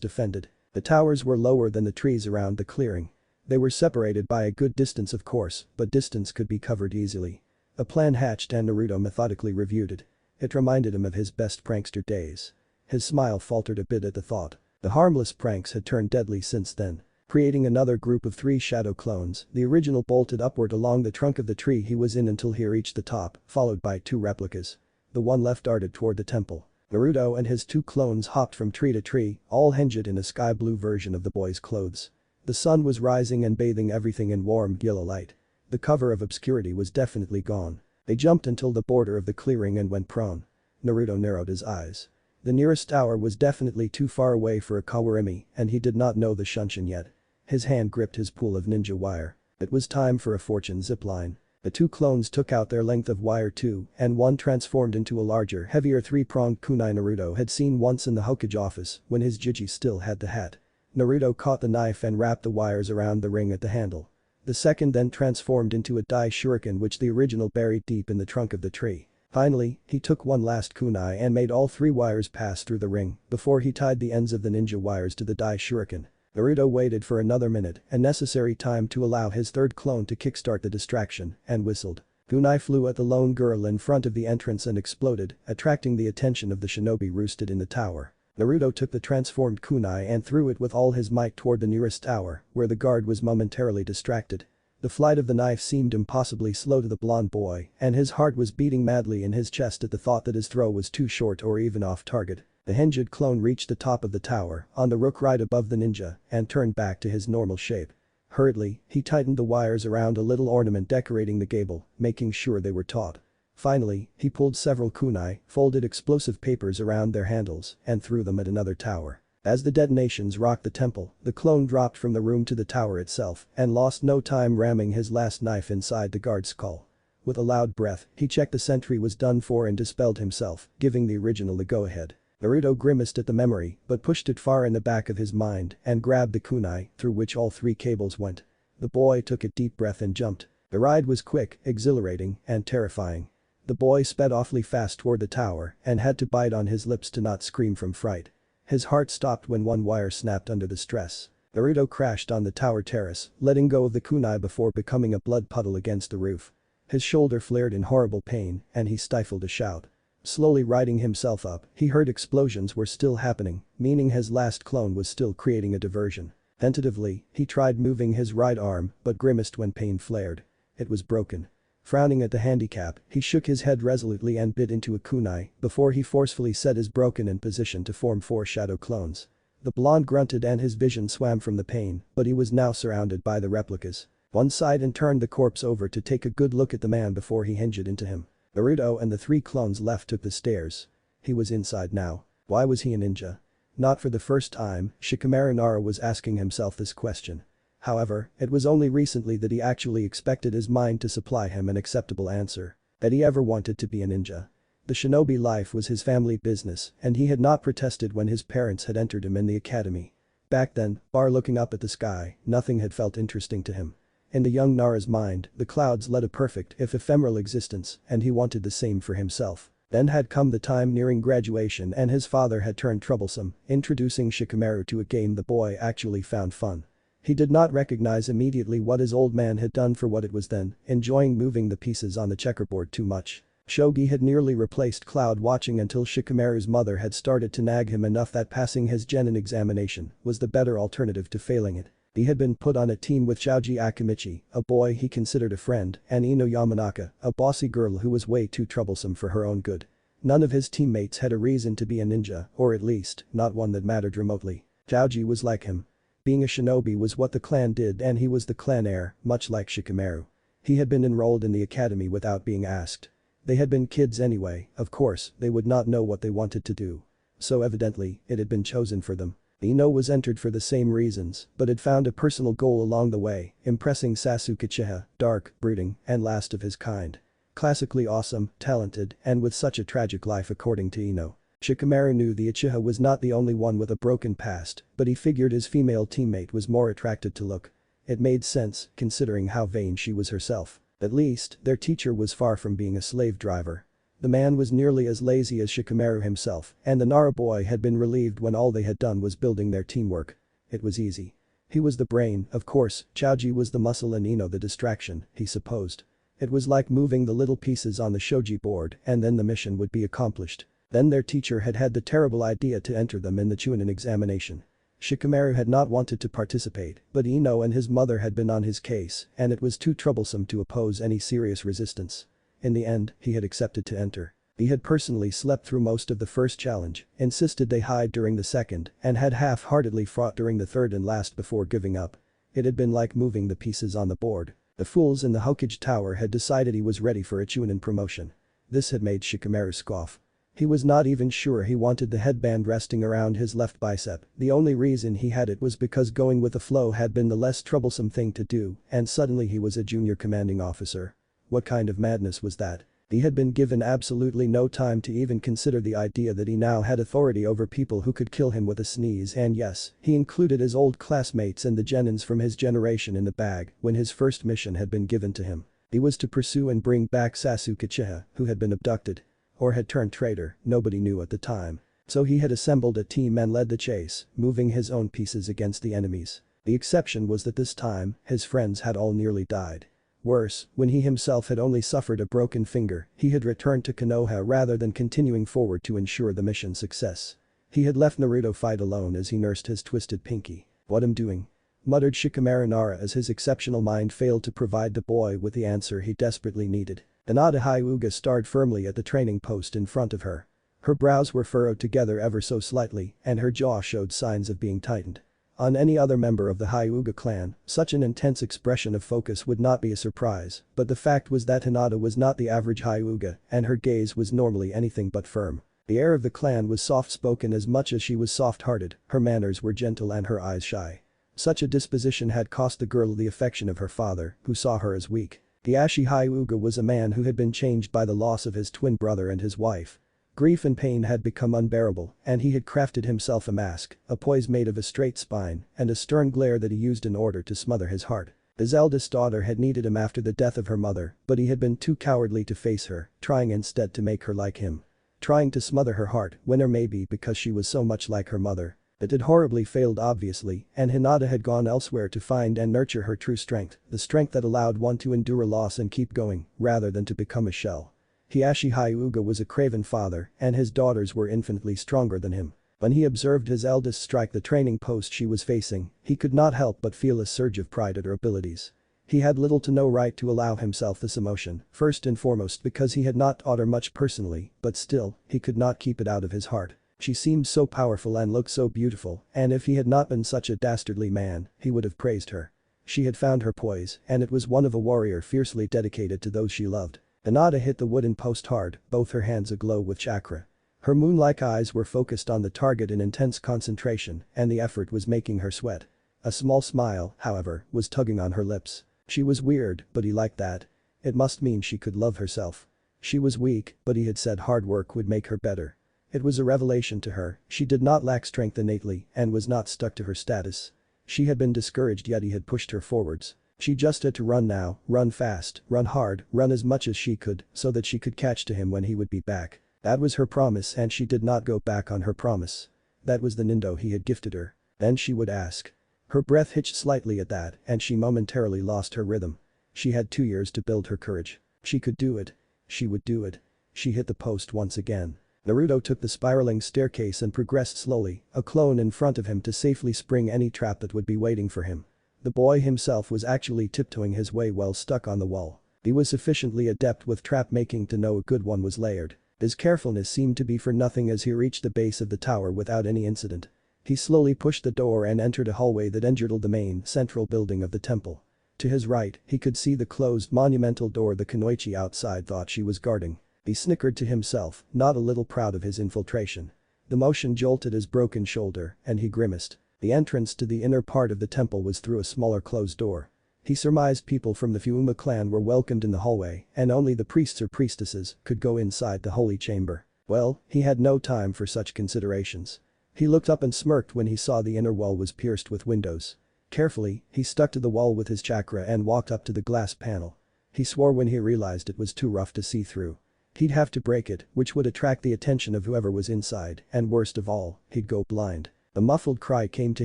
defended. The towers were lower than the trees around the clearing. They were separated by a good distance of course, but distance could be covered easily. A plan hatched and Naruto methodically reviewed it. It reminded him of his best prankster days. His smile faltered a bit at the thought. The harmless pranks had turned deadly since then. Creating another group of 3 shadow clones, the original bolted upward along the trunk of the tree he was in until he reached the top, followed by 2 replicas. The one left darted toward the temple. Naruto and his 2 clones hopped from tree to tree, all hinged in a sky blue version of the boy's clothes. The sun was rising and bathing everything in warm yellow light. The cover of obscurity was definitely gone. They jumped until the border of the clearing and went prone. Naruto narrowed his eyes. The nearest tower was definitely too far away for a Kawarimi, and he did not know the Shunshin yet. His hand gripped his pool of ninja wire. It was time for a fortune zipline. The 2 clones took out their length of wire too, and one transformed into a larger, heavier 3-pronged kunai Naruto had seen once in the Hokage office when his Jiji still had the hat. Naruto caught the knife and wrapped the wires around the ring at the handle. The second then transformed into a Dai Shuriken which the original buried deep in the trunk of the tree. Finally, he took one last kunai and made all 3 wires pass through the ring before he tied the ends of the ninja wires to the Dai Shuriken. Naruto waited for another minute, a necessary time to allow his 3rd clone to kickstart the distraction, and whistled. Kunai flew at the lone girl in front of the entrance and exploded, attracting the attention of the shinobi roosted in the tower. Naruto took the transformed kunai and threw it with all his might toward the nearest tower, where the guard was momentarily distracted. The flight of the knife seemed impossibly slow to the blonde boy, and his heart was beating madly in his chest at the thought that his throw was too short or even off target. The hinged clone reached the top of the tower, on the rook right above the ninja, and turned back to his normal shape. Hurriedly, he tightened the wires around a little ornament decorating the gable, making sure they were taut. Finally, he pulled several kunai, folded explosive papers around their handles, and threw them at another tower. As the detonations rocked the temple, the clone dropped from the room to the tower itself and lost no time ramming his last knife inside the guard's skull. With a loud breath, he checked the sentry was done for and dispelled himself, giving the original the go-ahead. Naruto grimaced at the memory but pushed it far in the back of his mind and grabbed the kunai, through which all 3 cables went. The boy took a deep breath and jumped. The ride was quick, exhilarating, and terrifying. The boy sped awfully fast toward the tower and had to bite on his lips to not scream from fright. His heart stopped when one wire snapped under the stress. Naruto crashed on the tower terrace, letting go of the kunai before becoming a blood puddle against the roof. His shoulder flared in horrible pain and he stifled a shout. Slowly righting himself up, he heard explosions were still happening, meaning his last clone was still creating a diversion. Tentatively, he tried moving his right arm but grimaced when pain flared. It was broken. Frowning at the handicap, he shook his head resolutely and bit into a kunai before he forcefully set his broken in position to form 4 shadow clones. The blonde grunted and his vision swam from the pain, but he was now surrounded by the replicas. One sighed and turned the corpse over to take a good look at the man before he hinged into him. Naruto and the 3 clones left took the stairs. He was inside now. Why was he a ninja? Not for the first time, Shikamaru Nara was asking himself this question. However, it was only recently that he actually expected his mind to supply him an acceptable answer. That he ever wanted to be a ninja. The shinobi life was his family business and he had not protested when his parents had entered him in the academy. Back then, bar looking up at the sky, nothing had felt interesting to him. In the young Nara's mind, the clouds led a perfect if ephemeral existence and he wanted the same for himself. Then had come the time nearing graduation and his father had turned troublesome, introducing Shikamaru to a game the boy actually found fun. He did not recognize immediately what his old man had done for what it was then, enjoying moving the pieces on the checkerboard too much. Shogi had nearly replaced cloud watching until Shikamaru's mother had started to nag him enough that passing his genin examination was the better alternative to failing it. He had been put on a team with Shoji Akimichi, a boy he considered a friend, and Ino Yamanaka, a bossy girl who was way too troublesome for her own good. None of his teammates had a reason to be a ninja, or at least, not one that mattered remotely. Shoji was like him. Being a shinobi was what the clan did and he was the clan heir, much like Shikamaru. He had been enrolled in the academy without being asked. They had been kids anyway, of course, they would not know what they wanted to do. So evidently, it had been chosen for them. Ino was entered for the same reasons, but had found a personal goal along the way, impressing Sasuke Uchiha, dark, brooding, and last of his kind. Classically awesome, talented, and with such a tragic life according to Ino. Shikamaru knew the Uchiha was not the only one with a broken past, but he figured his female teammate was more attracted to look. It made sense, considering how vain she was herself. At least, their teacher was far from being a slave driver. The man was nearly as lazy as Shikamaru himself, and the Nara boy had been relieved when all they had done was building their teamwork. It was easy. He was the brain, of course, Choji was the muscle and Ino the distraction, he supposed. It was like moving the little pieces on the shogi board and then the mission would be accomplished. Then their teacher had had the terrible idea to enter them in the Chunin examination. Shikamaru had not wanted to participate, but Ino and his mother had been on his case and it was too troublesome to oppose any serious resistance. In the end, he had accepted to enter. He had personally slept through most of the first challenge, insisted they hide during the second, and had half-heartedly fought during the third and last before giving up. It had been like moving the pieces on the board. The fools in the Hokage Tower had decided he was ready for a Chunin promotion. This had made Shikamaru scoff. He was not even sure he wanted the headband resting around his left bicep, the only reason he had it was because going with the flow had been the less troublesome thing to do, and suddenly he was a junior commanding officer. What kind of madness was that? He had been given absolutely no time to even consider the idea that he now had authority over people who could kill him with a sneeze and yes, he included his old classmates and the genins from his generation in the bag when his first mission had been given to him. He was to pursue and bring back Sasuke Uchiha, who had been abducted. Or had turned traitor, nobody knew at the time. So he had assembled a team and led the chase, moving his own pieces against the enemies. The exception was that this time, his friends had all nearly died. Worse, when he himself had only suffered a broken finger, he had returned to Konoha rather than continuing forward to ensure the mission's success. He had left Naruto fight alone as he nursed his twisted pinky. "What am doing?" muttered Shikamaru Nara as his exceptional mind failed to provide the boy with the answer he desperately needed. Hinata Hyuga starred firmly at the training post in front of her. Her brows were furrowed together ever so slightly and her jaw showed signs of being tightened. On any other member of the Hyuga clan, such an intense expression of focus would not be a surprise, but the fact was that Hinata was not the average Hyuga and her gaze was normally anything but firm. The heir of the clan was soft-spoken as much as she was soft-hearted, her manners were gentle and her eyes shy. Such a disposition had cost the girl the affection of her father, who saw her as weak. Ieyashi Hyuga was a man who had been changed by the loss of his twin brother and his wife. Grief and pain had become unbearable and he had crafted himself a mask, a poise made of a straight spine and a stern glare that he used in order to smother his heart. His eldest daughter had needed him after the death of her mother, but he had been too cowardly to face her, trying instead to make her like him. Trying to smother her heart, when or maybe because she was so much like her mother. It had horribly failed obviously, and Hinata had gone elsewhere to find and nurture her true strength, the strength that allowed one to endure loss and keep going, rather than to become a shell. Ieyashi Hyuga was a craven father, and his daughters were infinitely stronger than him. When he observed his eldest strike the training post she was facing, he could not help but feel a surge of pride at her abilities. He had little to no right to allow himself this emotion, first and foremost because he had not taught her much personally, but still, he could not keep it out of his heart. She seemed so powerful and looked so beautiful, and if he had not been such a dastardly man, he would have praised her. She had found her poise, and it was one of a warrior fiercely dedicated to those she loved. Hinata hit the wooden post hard, both her hands aglow with chakra. Her moon-like eyes were focused on the target in intense concentration, and the effort was making her sweat. A small smile, however, was tugging on her lips. She was weird, but he liked that. It must mean she could love herself. She was weak, but he had said hard work would make her better. It was a revelation to her, she did not lack strength innately and was not stuck to her status. She had been discouraged yet he had pushed her forwards. She just had to run now, run fast, run hard, run as much as she could so that she could catch to him when he would be back. That was her promise and she did not go back on her promise. That was the Nindo he had gifted her. Then she would ask. Her breath hitched slightly at that and she momentarily lost her rhythm. She had 2 years to build her courage. She could do it. She would do it. She hit the post once again. Naruto took the spiraling staircase and progressed slowly, a clone in front of him to safely spring any trap that would be waiting for him. The boy himself was actually tiptoeing his way while stuck on the wall. He was sufficiently adept with trap making to know a good one was layered. His carefulness seemed to be for nothing as he reached the base of the tower without any incident. He slowly pushed the door and entered a hallway that entered the main, central building of the temple. To his right, he could see the closed monumental door the Kunoichi outside thought she was guarding. He snickered to himself, not a little proud of his infiltration. The motion jolted his broken shoulder, and he grimaced. The entrance to the inner part of the temple was through a smaller closed door. He surmised people from the Fuuma clan were welcomed in the hallway, and only the priests or priestesses could go inside the holy chamber. Well, he had no time for such considerations. He looked up and smirked when he saw the inner wall was pierced with windows. Carefully, he stuck to the wall with his chakra and walked up to the glass panel. He swore when he realized it was too rough to see through. He'd have to break it, which would attract the attention of whoever was inside, and worst of all, he'd go blind. A muffled cry came to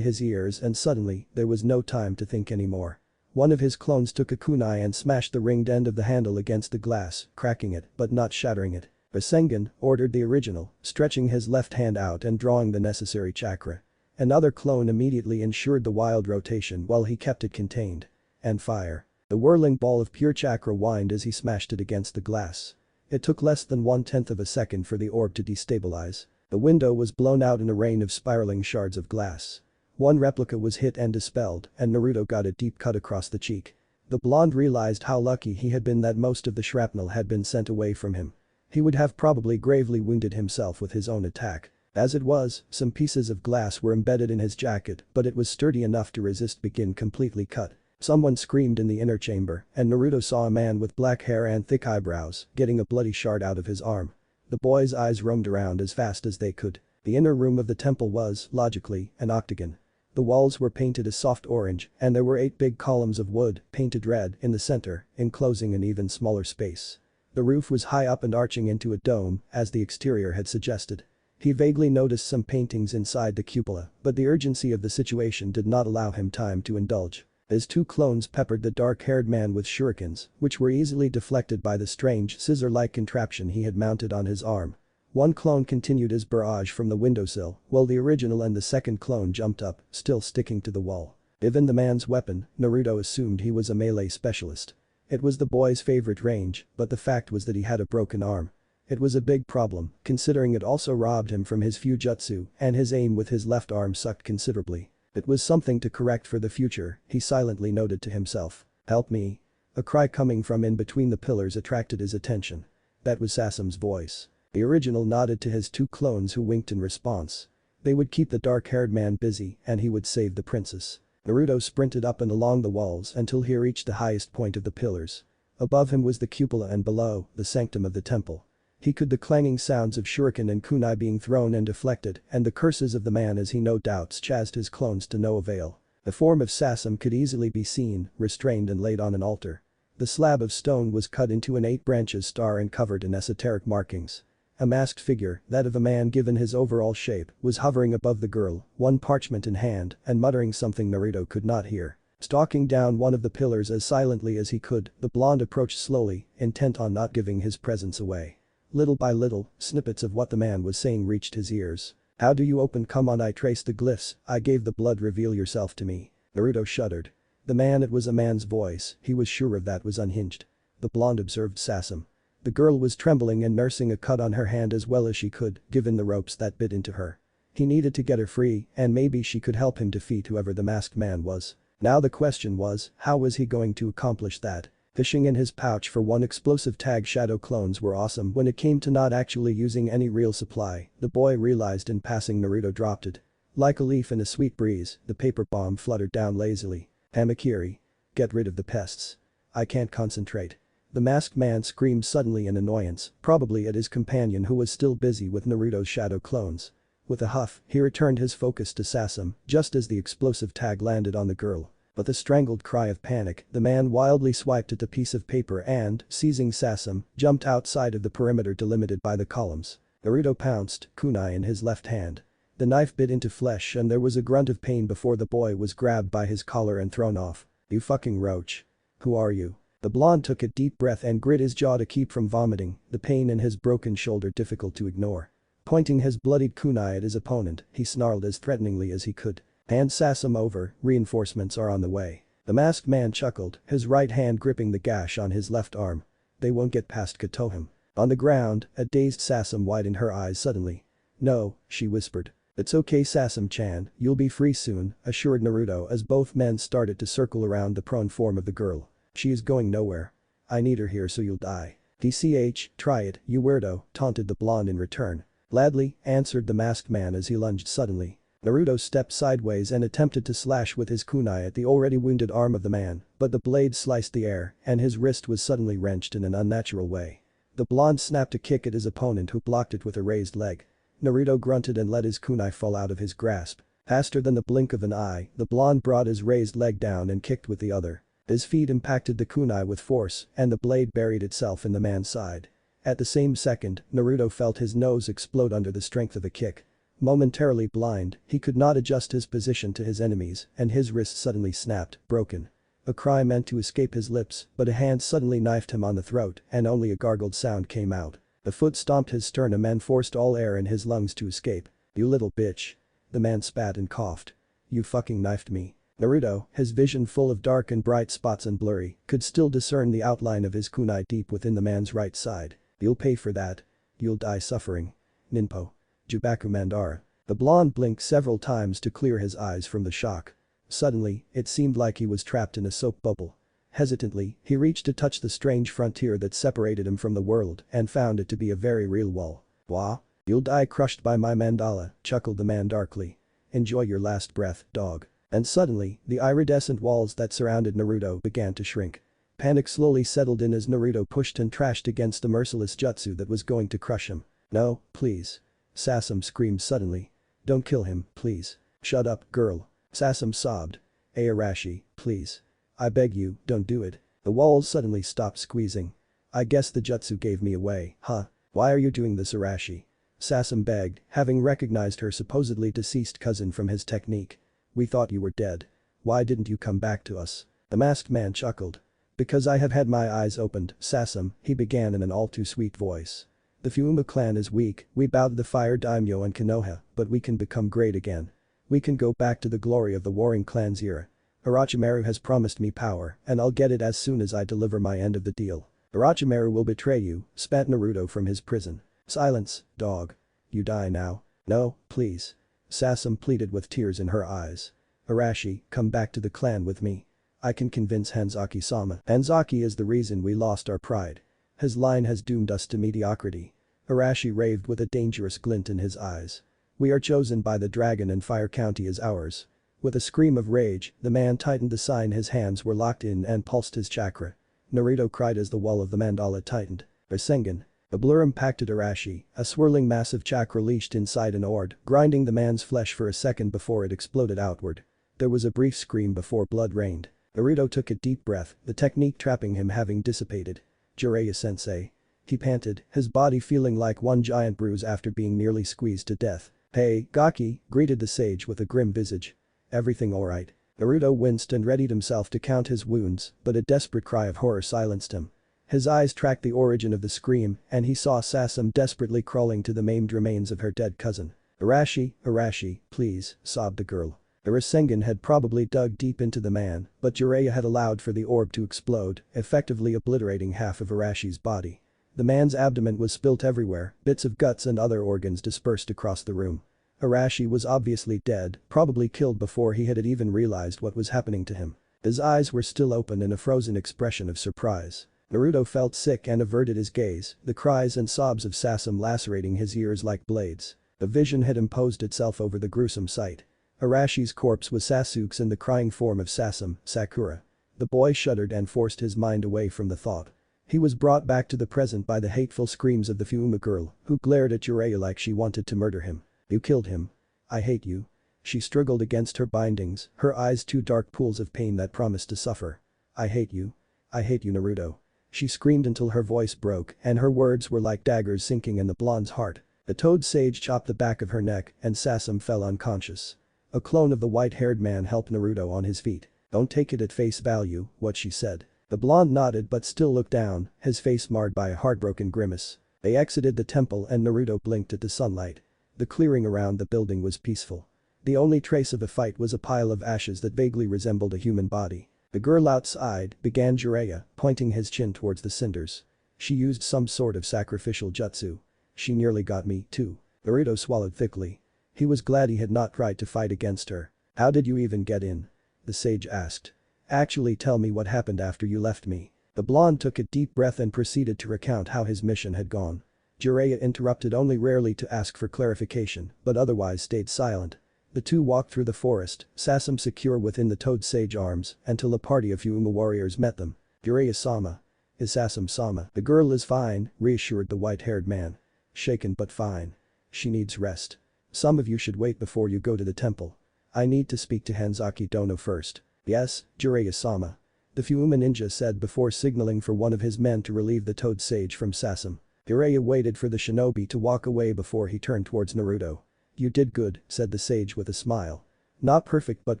his ears and suddenly, there was no time to think anymore. One of his clones took a kunai and smashed the ringed end of the handle against the glass, cracking it, but not shattering it. Rasengan, ordered the original, stretching his left hand out and drawing the necessary chakra. Another clone immediately ensured the wild rotation while he kept it contained. And fire. The whirling ball of pure chakra whined as he smashed it against the glass. It took less than 1/10 of a second for the orb to destabilize. The window was blown out in a rain of spiraling shards of glass. One replica was hit and dispelled, and Naruto got a deep cut across the cheek. The blonde realized how lucky he had been that most of the shrapnel had been sent away from him. He would have probably gravely wounded himself with his own attack. As it was, some pieces of glass were embedded in his jacket, but it was sturdy enough to resist being completely cut. Someone screamed in the inner chamber, and Naruto saw a man with black hair and thick eyebrows getting a bloody shard out of his arm. The boy's eyes roamed around as fast as they could. The inner room of the temple was, logically, an octagon. The walls were painted a soft orange, and there were 8 big columns of wood, painted red, in the center, enclosing an even smaller space. The roof was high up and arching into a dome, as the exterior had suggested. He vaguely noticed some paintings inside the cupola, but the urgency of the situation did not allow him time to indulge. His 2 clones peppered the dark-haired man with shurikens, which were easily deflected by the strange scissor-like contraption he had mounted on his arm. One clone continued his barrage from the windowsill, while the original and the second clone jumped up, still sticking to the wall. Given the man's weapon, Naruto assumed he was a melee specialist. It was the boy's favorite range, but the fact was that he had a broken arm. It was a big problem, considering it also robbed him from his Fujutsu, and his aim with his left arm sucked considerably. It was something to correct for the future, he silently noted to himself. Help me. A cry coming from in between the pillars attracted his attention. That was Sasam's voice. The original nodded to his 2 clones who winked in response. They would keep the dark-haired man busy and he would save the princess. Naruto sprinted up and along the walls until he reached the highest point of the pillars. Above him was the cupola and below, the sanctum of the temple. He could the clanging sounds of shuriken and kunai being thrown and deflected and the curses of the man as he no doubts chased his clones to no avail. The form of Sasam could easily be seen, restrained and laid on an altar. The slab of stone was cut into an 8 branches star and covered in esoteric markings. A masked figure, that of a man given his overall shape, was hovering above the girl, one parchment in hand and muttering something Naruto could not hear. Stalking down one of the pillars as silently as he could, the blonde approached slowly, intent on not giving his presence away. Little by little, snippets of what the man was saying reached his ears. How do you open? Come on, I traced the glyphs, I gave the blood, reveal yourself to me. Naruto shuddered. The man, it was a man's voice, he was sure of that, was unhinged. The blonde observed Sasam. The girl was trembling and nursing a cut on her hand as well as she could, given the ropes that bit into her. He needed to get her free, and maybe she could help him defeat whoever the masked man was. Now the question was, how was he going to accomplish that? Fishing in his pouch for one explosive tag, shadow clones were awesome when it came to not actually using any real supply, the boy realized in passing. Naruto dropped it. Like a leaf in a sweet breeze, the paper bomb fluttered down lazily. Hamakiri. Get rid of the pests. I can't concentrate. The masked man screamed suddenly in annoyance, probably at his companion who was still busy with Naruto's shadow clones. With a huff, he returned his focus to Sasam, just as the explosive tag landed on the girl. But the strangled cry of panic, the man wildly swiped at the piece of paper and, seizing Sasam, jumped outside of the perimeter delimited by the columns. Naruto pounced, kunai in his left hand. The knife bit into flesh and there was a grunt of pain before the boy was grabbed by his collar and thrown off. "You fucking roach. Who are you?" The blonde took a deep breath and grit his jaw to keep from vomiting, the pain in his broken shoulder difficult to ignore. Pointing his bloodied kunai at his opponent, he snarled as threateningly as he could. "Hand Sasam over, reinforcements are on the way." The masked man chuckled, his right hand gripping the gash on his left arm. "They won't get past Kotohim." On the ground, a dazed Sasam widened her eyes suddenly. "No," she whispered. "It's okay Sasam-chan, you'll be free soon," assured Naruto as both men started to circle around the prone form of the girl. "She is going nowhere. I need her here so you'll die." "DCH, try it, you weirdo," taunted the blonde in return. "Gladly," answered the masked man as he lunged suddenly. Naruto stepped sideways and attempted to slash with his kunai at the already wounded arm of the man, but the blade sliced the air and his wrist was suddenly wrenched in an unnatural way. The blonde snapped a kick at his opponent who blocked it with a raised leg. Naruto grunted and let his kunai fall out of his grasp. Faster than the blink of an eye, the blonde brought his raised leg down and kicked with the other. His feet impacted the kunai with force and the blade buried itself in the man's side. At the same second, Naruto felt his nose explode under the strength of the kick. Momentarily blind, he could not adjust his position to his enemies and his wrist suddenly snapped, broken. A cry meant to escape his lips, but a hand suddenly knifed him on the throat and only a gargled sound came out. The foot stomped his sternum and forced all air in his lungs to escape. "You little bitch." The man spat and coughed. "You fucking knifed me." Naruto, his vision full of dark and bright spots and blurry, could still discern the outline of his kunai deep within the man's right side. "You'll pay for that. You'll die suffering. Ninpo. Jubaku Mandara." The blonde blinked several times to clear his eyes from the shock. Suddenly, it seemed like he was trapped in a soap bubble. Hesitantly, he reached to touch the strange frontier that separated him from the world and found it to be a very real wall. "Wah? You'll die crushed by my mandala," chuckled the man darkly. "Enjoy your last breath, dog." And suddenly, the iridescent walls that surrounded Naruto began to shrink. Panic slowly settled in as Naruto pushed and trashed against the merciless jutsu that was going to crush him. "No, please." Sasam screamed suddenly. "Don't kill him, please." "Shut up, girl." Sasam sobbed. "Arashi, please. I beg you, don't do it." The walls suddenly stopped squeezing. "I guess the jutsu gave me away, huh? Why are you doing this, Arashi?" Sasam begged, having recognized her supposedly deceased cousin from his technique. "We thought you were dead. Why didn't you come back to us?" The masked man chuckled. "Because I have had my eyes opened, Sasam," he began in an all too sweet voice. "The Fuma clan is weak, we bow to the fire daimyo and Konoha, but we can become great again. We can go back to the glory of the warring clans era. Orochimaru has promised me power, and I'll get it as soon as I deliver my end of the deal." "Orochimaru will betray you," spat Naruto from his prison. "Silence, dog. You die now." "No, please." Sasam pleaded with tears in her eyes. "Arashi, come back to the clan with me. I can convince Hanzaki-sama. Hanzaki is the reason we lost our pride. His line has doomed us to mediocrity." Arashi raved with a dangerous glint in his eyes. "We are chosen by the dragon and Fire County is ours." With a scream of rage, the man tightened the sign his hands were locked in and pulsed his chakra. Naruto cried as the wall of the mandala tightened. "Rasengan." A blur impacted Arashi, a swirling mass of chakra leashed inside an orb, grinding the man's flesh for a second before it exploded outward. There was a brief scream before blood rained. Naruto took a deep breath, the technique trapping him having dissipated. "Jiraiya-sensei." He panted, his body feeling like one giant bruise after being nearly squeezed to death. "Hey, Gaki," greeted the sage with a grim visage. "Everything alright?" Naruto winced and readied himself to count his wounds, but a desperate cry of horror silenced him. His eyes tracked the origin of the scream and he saw Sasam desperately crawling to the maimed remains of her dead cousin. "Arashi, Arashi, please," sobbed the girl. The Rasengan had probably dug deep into the man, but Jiraiya had allowed for the orb to explode, effectively obliterating half of Arashi's body. The man's abdomen was spilt everywhere, bits of guts and other organs dispersed across the room. Arashi was obviously dead, probably killed before he had even realized what was happening to him. His eyes were still open in a frozen expression of surprise. Naruto felt sick and averted his gaze, the cries and sobs of Sasam lacerating his ears like blades. A vision had imposed itself over the gruesome sight. Arashi's corpse was Sasuke's in the crying form of Sasam, Sakura. The boy shuddered and forced his mind away from the thought. He was brought back to the present by the hateful screams of the Fuma girl, who glared at Jiraiya like she wanted to murder him. "You killed him. I hate you." She struggled against her bindings, her eyes two dark pools of pain that promised to suffer. "I hate you. I hate you, Naruto." She screamed until her voice broke and her words were like daggers sinking in the blonde's heart. The toad sage chopped the back of her neck and Sasam fell unconscious. A clone of the white-haired man helped Naruto on his feet. "Don't take it at face value, what she said." The blonde nodded but still looked down, his face marred by a heartbroken grimace. They exited the temple and Naruto blinked at the sunlight. The clearing around the building was peaceful. The only trace of a fight was a pile of ashes that vaguely resembled a human body. "The girl outside," began Jiraiya, pointing his chin towards the cinders. "She used some sort of sacrificial jutsu. She nearly got me, too." Naruto swallowed thickly. He was glad he had not tried to fight against her. "How did you even get in?" the sage asked. "Actually tell me what happened after you left me." The blonde took a deep breath and proceeded to recount how his mission had gone. Jiraiya interrupted only rarely to ask for clarification, but otherwise stayed silent. The two walked through the forest, Sasam secure within the toad sage arms, until a party of Yuma warriors met them. "Jiraiya-sama. Is Sasam-sama?" "The girl is fine," reassured the white-haired man. "Shaken but fine. She needs rest. Some of you should wait before you go to the temple. I need to speak to Hanzaki Dono first." "Yes, Jiraiya-sama," the Fuma ninja said before signaling for one of his men to relieve the toad sage from Sasam. Jiraiya waited for the shinobi to walk away before he turned towards Naruto. "You did good," said the sage with a smile. "Not perfect but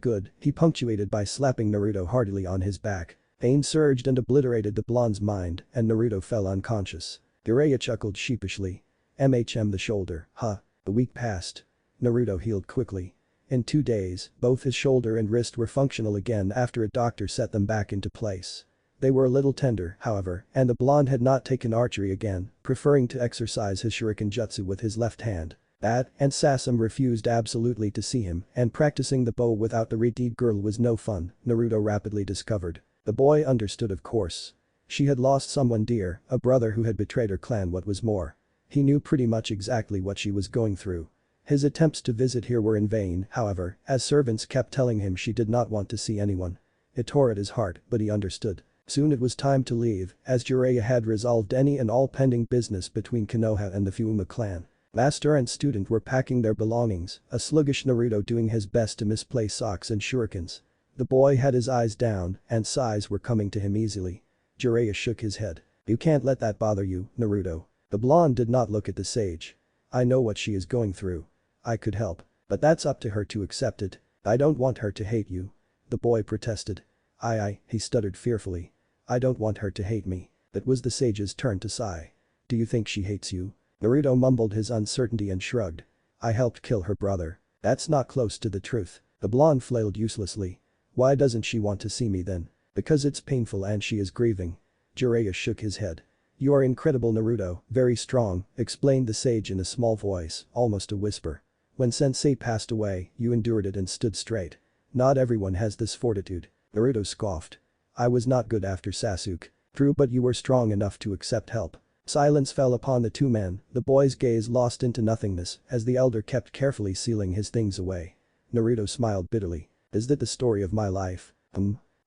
good," he punctuated by slapping Naruto heartily on his back. Pain surged and obliterated the blonde's mind and Naruto fell unconscious. Jiraiya chuckled sheepishly. The shoulder, huh? A week passed. Naruto healed quickly. In 2 days, both his shoulder and wrist were functional again after a doctor set them back into place. They were a little tender, however, and the blonde had not taken archery again, preferring to exercise his shuriken jutsu with his left hand. That, and Sasam refused absolutely to see him, and practicing the bow without the redeed girl was no fun, Naruto rapidly discovered. The boy understood of course. She had lost someone dear, a brother who had betrayed her clan. What was more, he knew pretty much exactly what she was going through. His attempts to visit here were in vain, however, as servants kept telling him she did not want to see anyone. It tore at his heart, but he understood. Soon it was time to leave, as Jiraiya had resolved any and all pending business between Konoha and the Fuma clan. Master and student were packing their belongings, a sluggish Naruto doing his best to misplace socks and shurikens. The boy had his eyes down, and sighs were coming to him easily. Jiraiya shook his head. "You can't let that bother you, Naruto." The blonde did not look at the sage. "I know what she is going through. I could help. But that's up to her to accept it. I don't want her to hate you." The boy protested. He stuttered fearfully. "I don't want her to hate me." It was the sage's turn to sigh. "Do you think she hates you?" Naruto mumbled his uncertainty and shrugged. "I helped kill her brother." "That's not close to the truth." The blonde flailed uselessly. "Why doesn't she want to see me then?" "Because it's painful and she is grieving." Jiraiya shook his head. "You are incredible, Naruto, very strong," explained the sage in a small voice, almost a whisper. "When sensei passed away, you endured it and stood straight. Not everyone has this fortitude." Naruto scoffed. "I was not good after Sasuke." "True, but you were strong enough to accept help." Silence fell upon the two men, the boy's gaze lost into nothingness as the elder kept carefully sealing his things away. Naruto smiled bitterly. "Is that the story of my life?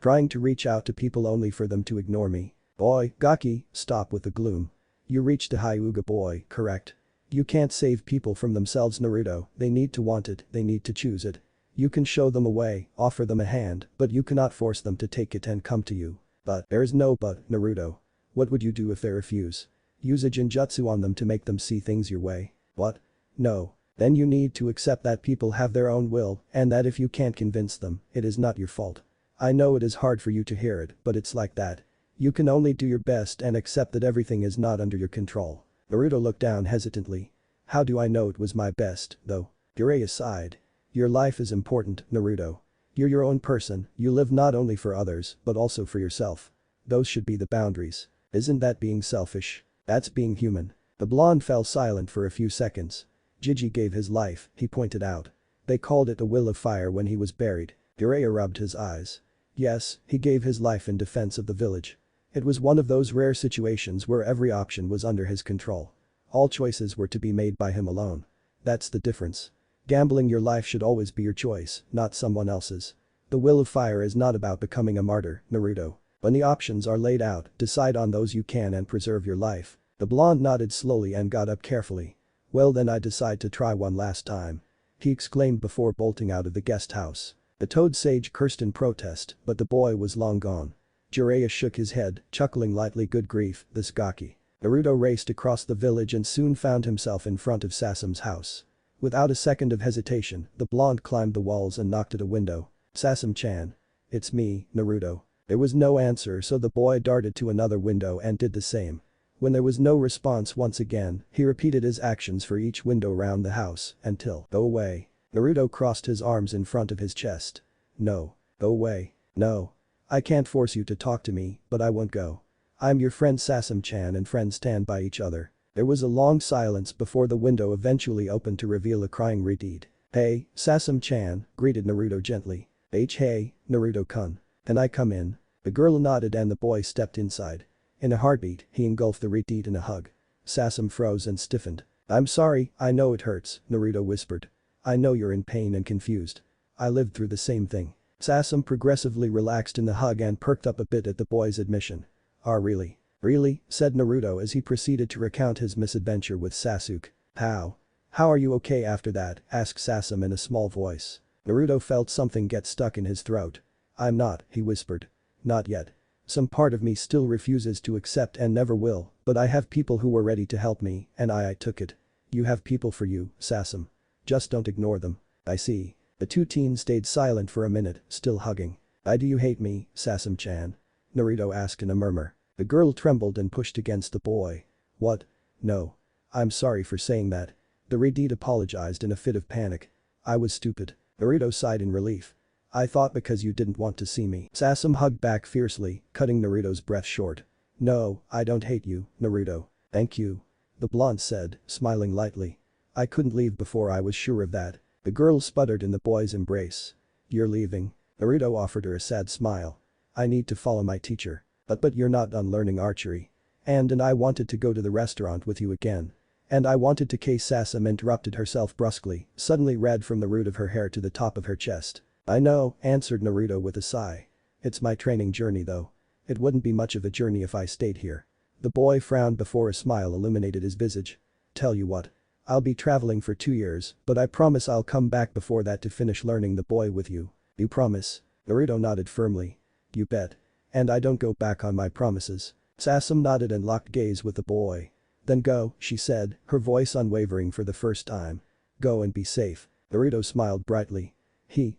Trying to reach out to people only for them to ignore me." "Boy, Gaki, stop with the gloom. You reached a Hyuga boy, correct? You can't save people from themselves, Naruto. They need to want it, they need to choose it. You can show them a way, offer them a hand, but you cannot force them to take it and come to you." "But there is no but, Naruto. What would you do if they refuse?" "Use a genjutsu on them to make them see things your way." "What? No. Then you need to accept that people have their own will and that if you can't convince them, it is not your fault. I know it is hard for you to hear it, but it's like that. You can only do your best and accept that everything is not under your control." Naruto looked down hesitantly. "How do I know it was my best, though?" Jiraiya sighed. "Your life is important, Naruto. You're your own person, you live not only for others, but also for yourself. Those should be the boundaries. Isn't that being selfish? That's being human." The blonde fell silent for a few seconds. "Gigi gave his life," he pointed out. "They called it a will of fire when he was buried." Jiraiya rubbed his eyes. "Yes, he gave his life in defense of the village. It was one of those rare situations where every option was under his control. All choices were to be made by him alone. That's the difference. Gambling your life should always be your choice, not someone else's. The will of fire is not about becoming a martyr, Naruto. When the options are laid out, decide on those you can and preserve your life." The blonde nodded slowly and got up carefully. "Well then I decide to try one last time," he exclaimed before bolting out of the guest house. The toad sage cursed in protest, but the boy was long gone. Jiraiya shook his head, chuckling lightly. "Good grief, this Gaki. Naruto raced across the village and soon found himself in front of Sasam's house. Without a second of hesitation, the blonde climbed the walls and knocked at a window. "Sasam-chan. It's me, Naruto." There was no answer, so the boy darted to another window and did the same. When there was no response once again, he repeated his actions for each window round the house until "Go away." Naruto crossed his arms in front of his chest. "No. Go away. No. I can't force you to talk to me, but I won't go. I'm your friend Sasam-chan and friends stand by each other." There was a long silence before the window eventually opened to reveal a crying Redeed. "Hey, Sasam-chan," greeted Naruto gently. "Hey, Naruto-kun. Can I come in?" The girl nodded and the boy stepped inside. In a heartbeat, he engulfed the Redeed in a hug. Sasam froze and stiffened. "I'm sorry, I know it hurts," Naruto whispered. "I know you're in pain and confused. I lived through the same thing." Sasam progressively relaxed in the hug and perked up a bit at the boy's admission. "Ah, really? Really?" said Naruto as he proceeded to recount his misadventure with Sasuke. How are you okay after that?" asked Sasam in a small voice. Naruto felt something get stuck in his throat. "I'm not," he whispered. "Not yet. Some part of me still refuses to accept and never will, but I have people who were ready to help me and I took it." "You have people for you, Sasam. Just don't ignore them." "I see." The two teens stayed silent for a minute, still hugging. "Why do you hate me, Sasam-chan?" Naruto asked in a murmur. The girl trembled and pushed against the boy. "What? No. I'm sorry for saying that." The Redeed apologized in a fit of panic. "I was stupid." Naruto sighed in relief. "I thought because you didn't want to see me." Sasam hugged back fiercely, cutting Naruto's breath short. "No, I don't hate you, Naruto. Thank you." The blonde said, smiling lightly. "I couldn't leave before I was sure of that." The girl sputtered in the boy's embrace. "You're leaving?" Naruto offered her a sad smile. "I need to follow my teacher. But you're not done learning archery. And I wanted to go to the restaurant with you again. And I wanted to." Sasam interrupted herself brusquely, suddenly red from the root of her hair to the top of her chest. "I know," answered Naruto with a sigh. "It's my training journey though. It wouldn't be much of a journey if I stayed here." The boy frowned before a smile illuminated his visage. "Tell you what. I'll be traveling for 2 years, but I promise I'll come back before that to finish learning the boy with you." "You promise?" Naruto nodded firmly. "You bet. And I don't go back on my promises." Sasam nodded and locked gaze with the boy. "Then go," she said, her voice unwavering for the first time. "Go and be safe." Naruto smiled brightly.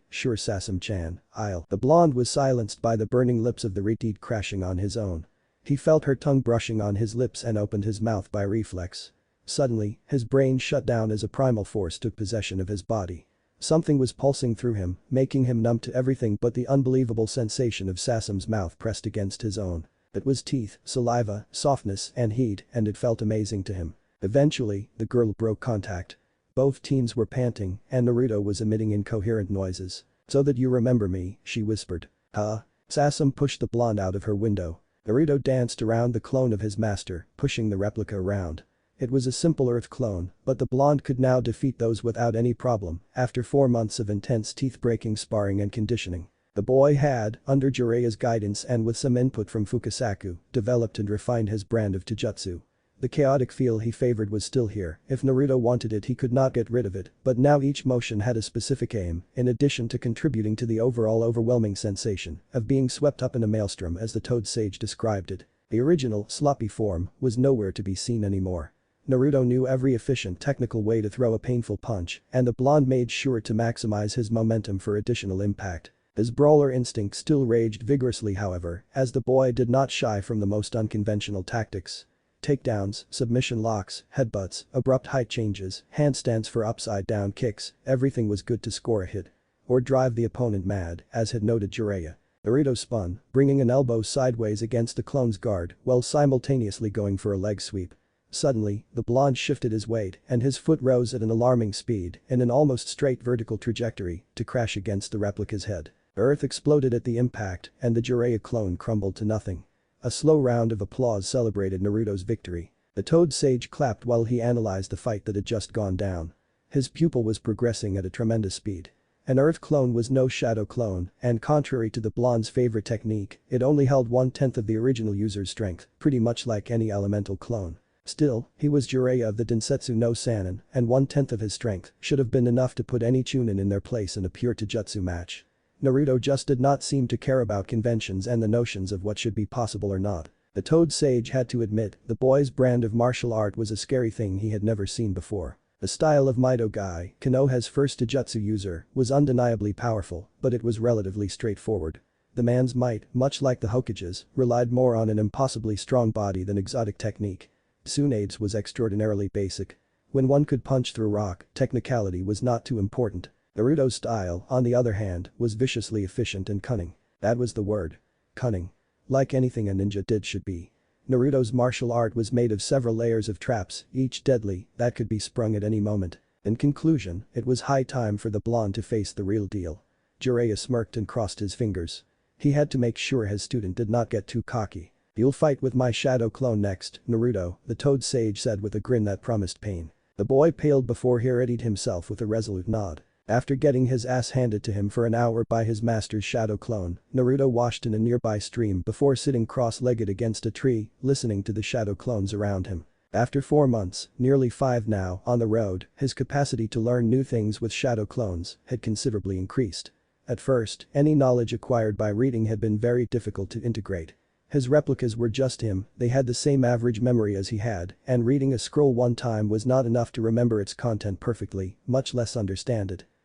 Sure Sasam-chan, I'll." The blonde was silenced by the burning lips of the Redeed crashing on his own. He felt her tongue brushing on his lips and opened his mouth by reflex. Suddenly, his brain shut down as a primal force took possession of his body. Something was pulsing through him, making him numb to everything but the unbelievable sensation of Sasam's mouth pressed against his own. It was teeth, saliva, softness, and heat, and it felt amazing to him. Eventually, the girl broke contact. Both teens were panting, and Naruto was emitting incoherent noises. "So that you remember me," she whispered. "Huh?" Sasam pushed the blonde out of her window. Naruto danced around the clone of his master, pushing the replica around. It was a simple Earth clone, but the blonde could now defeat those without any problem after 4 months of intense teeth-breaking sparring and conditioning. The boy had, under Jiraiya's guidance and with some input from Fukasaku, developed and refined his brand of Taijutsu. The chaotic feel he favored was still here. If Naruto wanted it he could not get rid of it, but now each motion had a specific aim, in addition to contributing to the overall overwhelming sensation of being swept up in a maelstrom as the Toad Sage described it. The original, sloppy form was nowhere to be seen anymore. Naruto knew every efficient technical way to throw a painful punch, and the blonde made sure to maximize his momentum for additional impact. His brawler instinct still raged vigorously however, as the boy did not shy from the most unconventional tactics. Takedowns, submission locks, headbutts, abrupt height changes, handstands for upside-down kicks, everything was good to score a hit. Or drive the opponent mad, as had noted Jiraiya. Naruto spun, bringing an elbow sideways against the clone's guard while simultaneously going for a leg sweep. Suddenly, the blonde shifted his weight and his foot rose at an alarming speed in an almost straight vertical trajectory to crash against the replica's head. Earth exploded at the impact and the Jiraiya clone crumbled to nothing. A slow round of applause celebrated Naruto's victory. The Toad Sage clapped while he analyzed the fight that had just gone down. His pupil was progressing at a tremendous speed. An Earth clone was no shadow clone, and contrary to the blonde's favorite technique, it only held 1/10 of the original user's strength, pretty much like any elemental clone. Still, he was Jiraiya of the Densetsu no Sannin, and 1/10 of his strength should have been enough to put any Chunin in their place in a pure Taijutsu match. Naruto just did not seem to care about conventions and the notions of what should be possible or not. The Toad Sage had to admit the boy's brand of martial art was a scary thing he had never seen before. The style of Mido Guy, Konoha's first Jujutsu user, was undeniably powerful, but it was relatively straightforward. The man's might, much like the Hokage's, relied more on an impossibly strong body than exotic technique. Tsunade's was extraordinarily basic. When one could punch through rock, technicality was not too important. Naruto's style, on the other hand, was viciously efficient and cunning. That was the word. Cunning. Like anything a ninja did should be. Naruto's martial art was made of several layers of traps, each deadly, that could be sprung at any moment. In conclusion, it was high time for the blonde to face the real deal. Jiraiya smirked and crossed his fingers. He had to make sure his student did not get too cocky. "You'll fight with my shadow clone next, Naruto," the Toad Sage said with a grin that promised pain. The boy paled before he readied himself with a resolute nod. After getting his ass handed to him for an hour by his master's shadow clone, Naruto washed in a nearby stream before sitting cross-legged against a tree, listening to the shadow clones around him. After 4 months, nearly 5 now, on the road, his capacity to learn new things with shadow clones had considerably increased. At first, any knowledge acquired by reading had been very difficult to integrate. His replicas were just him, they had the same average memory as he had, and reading a scroll one time was not enough to remember its content perfectly, much less understand it.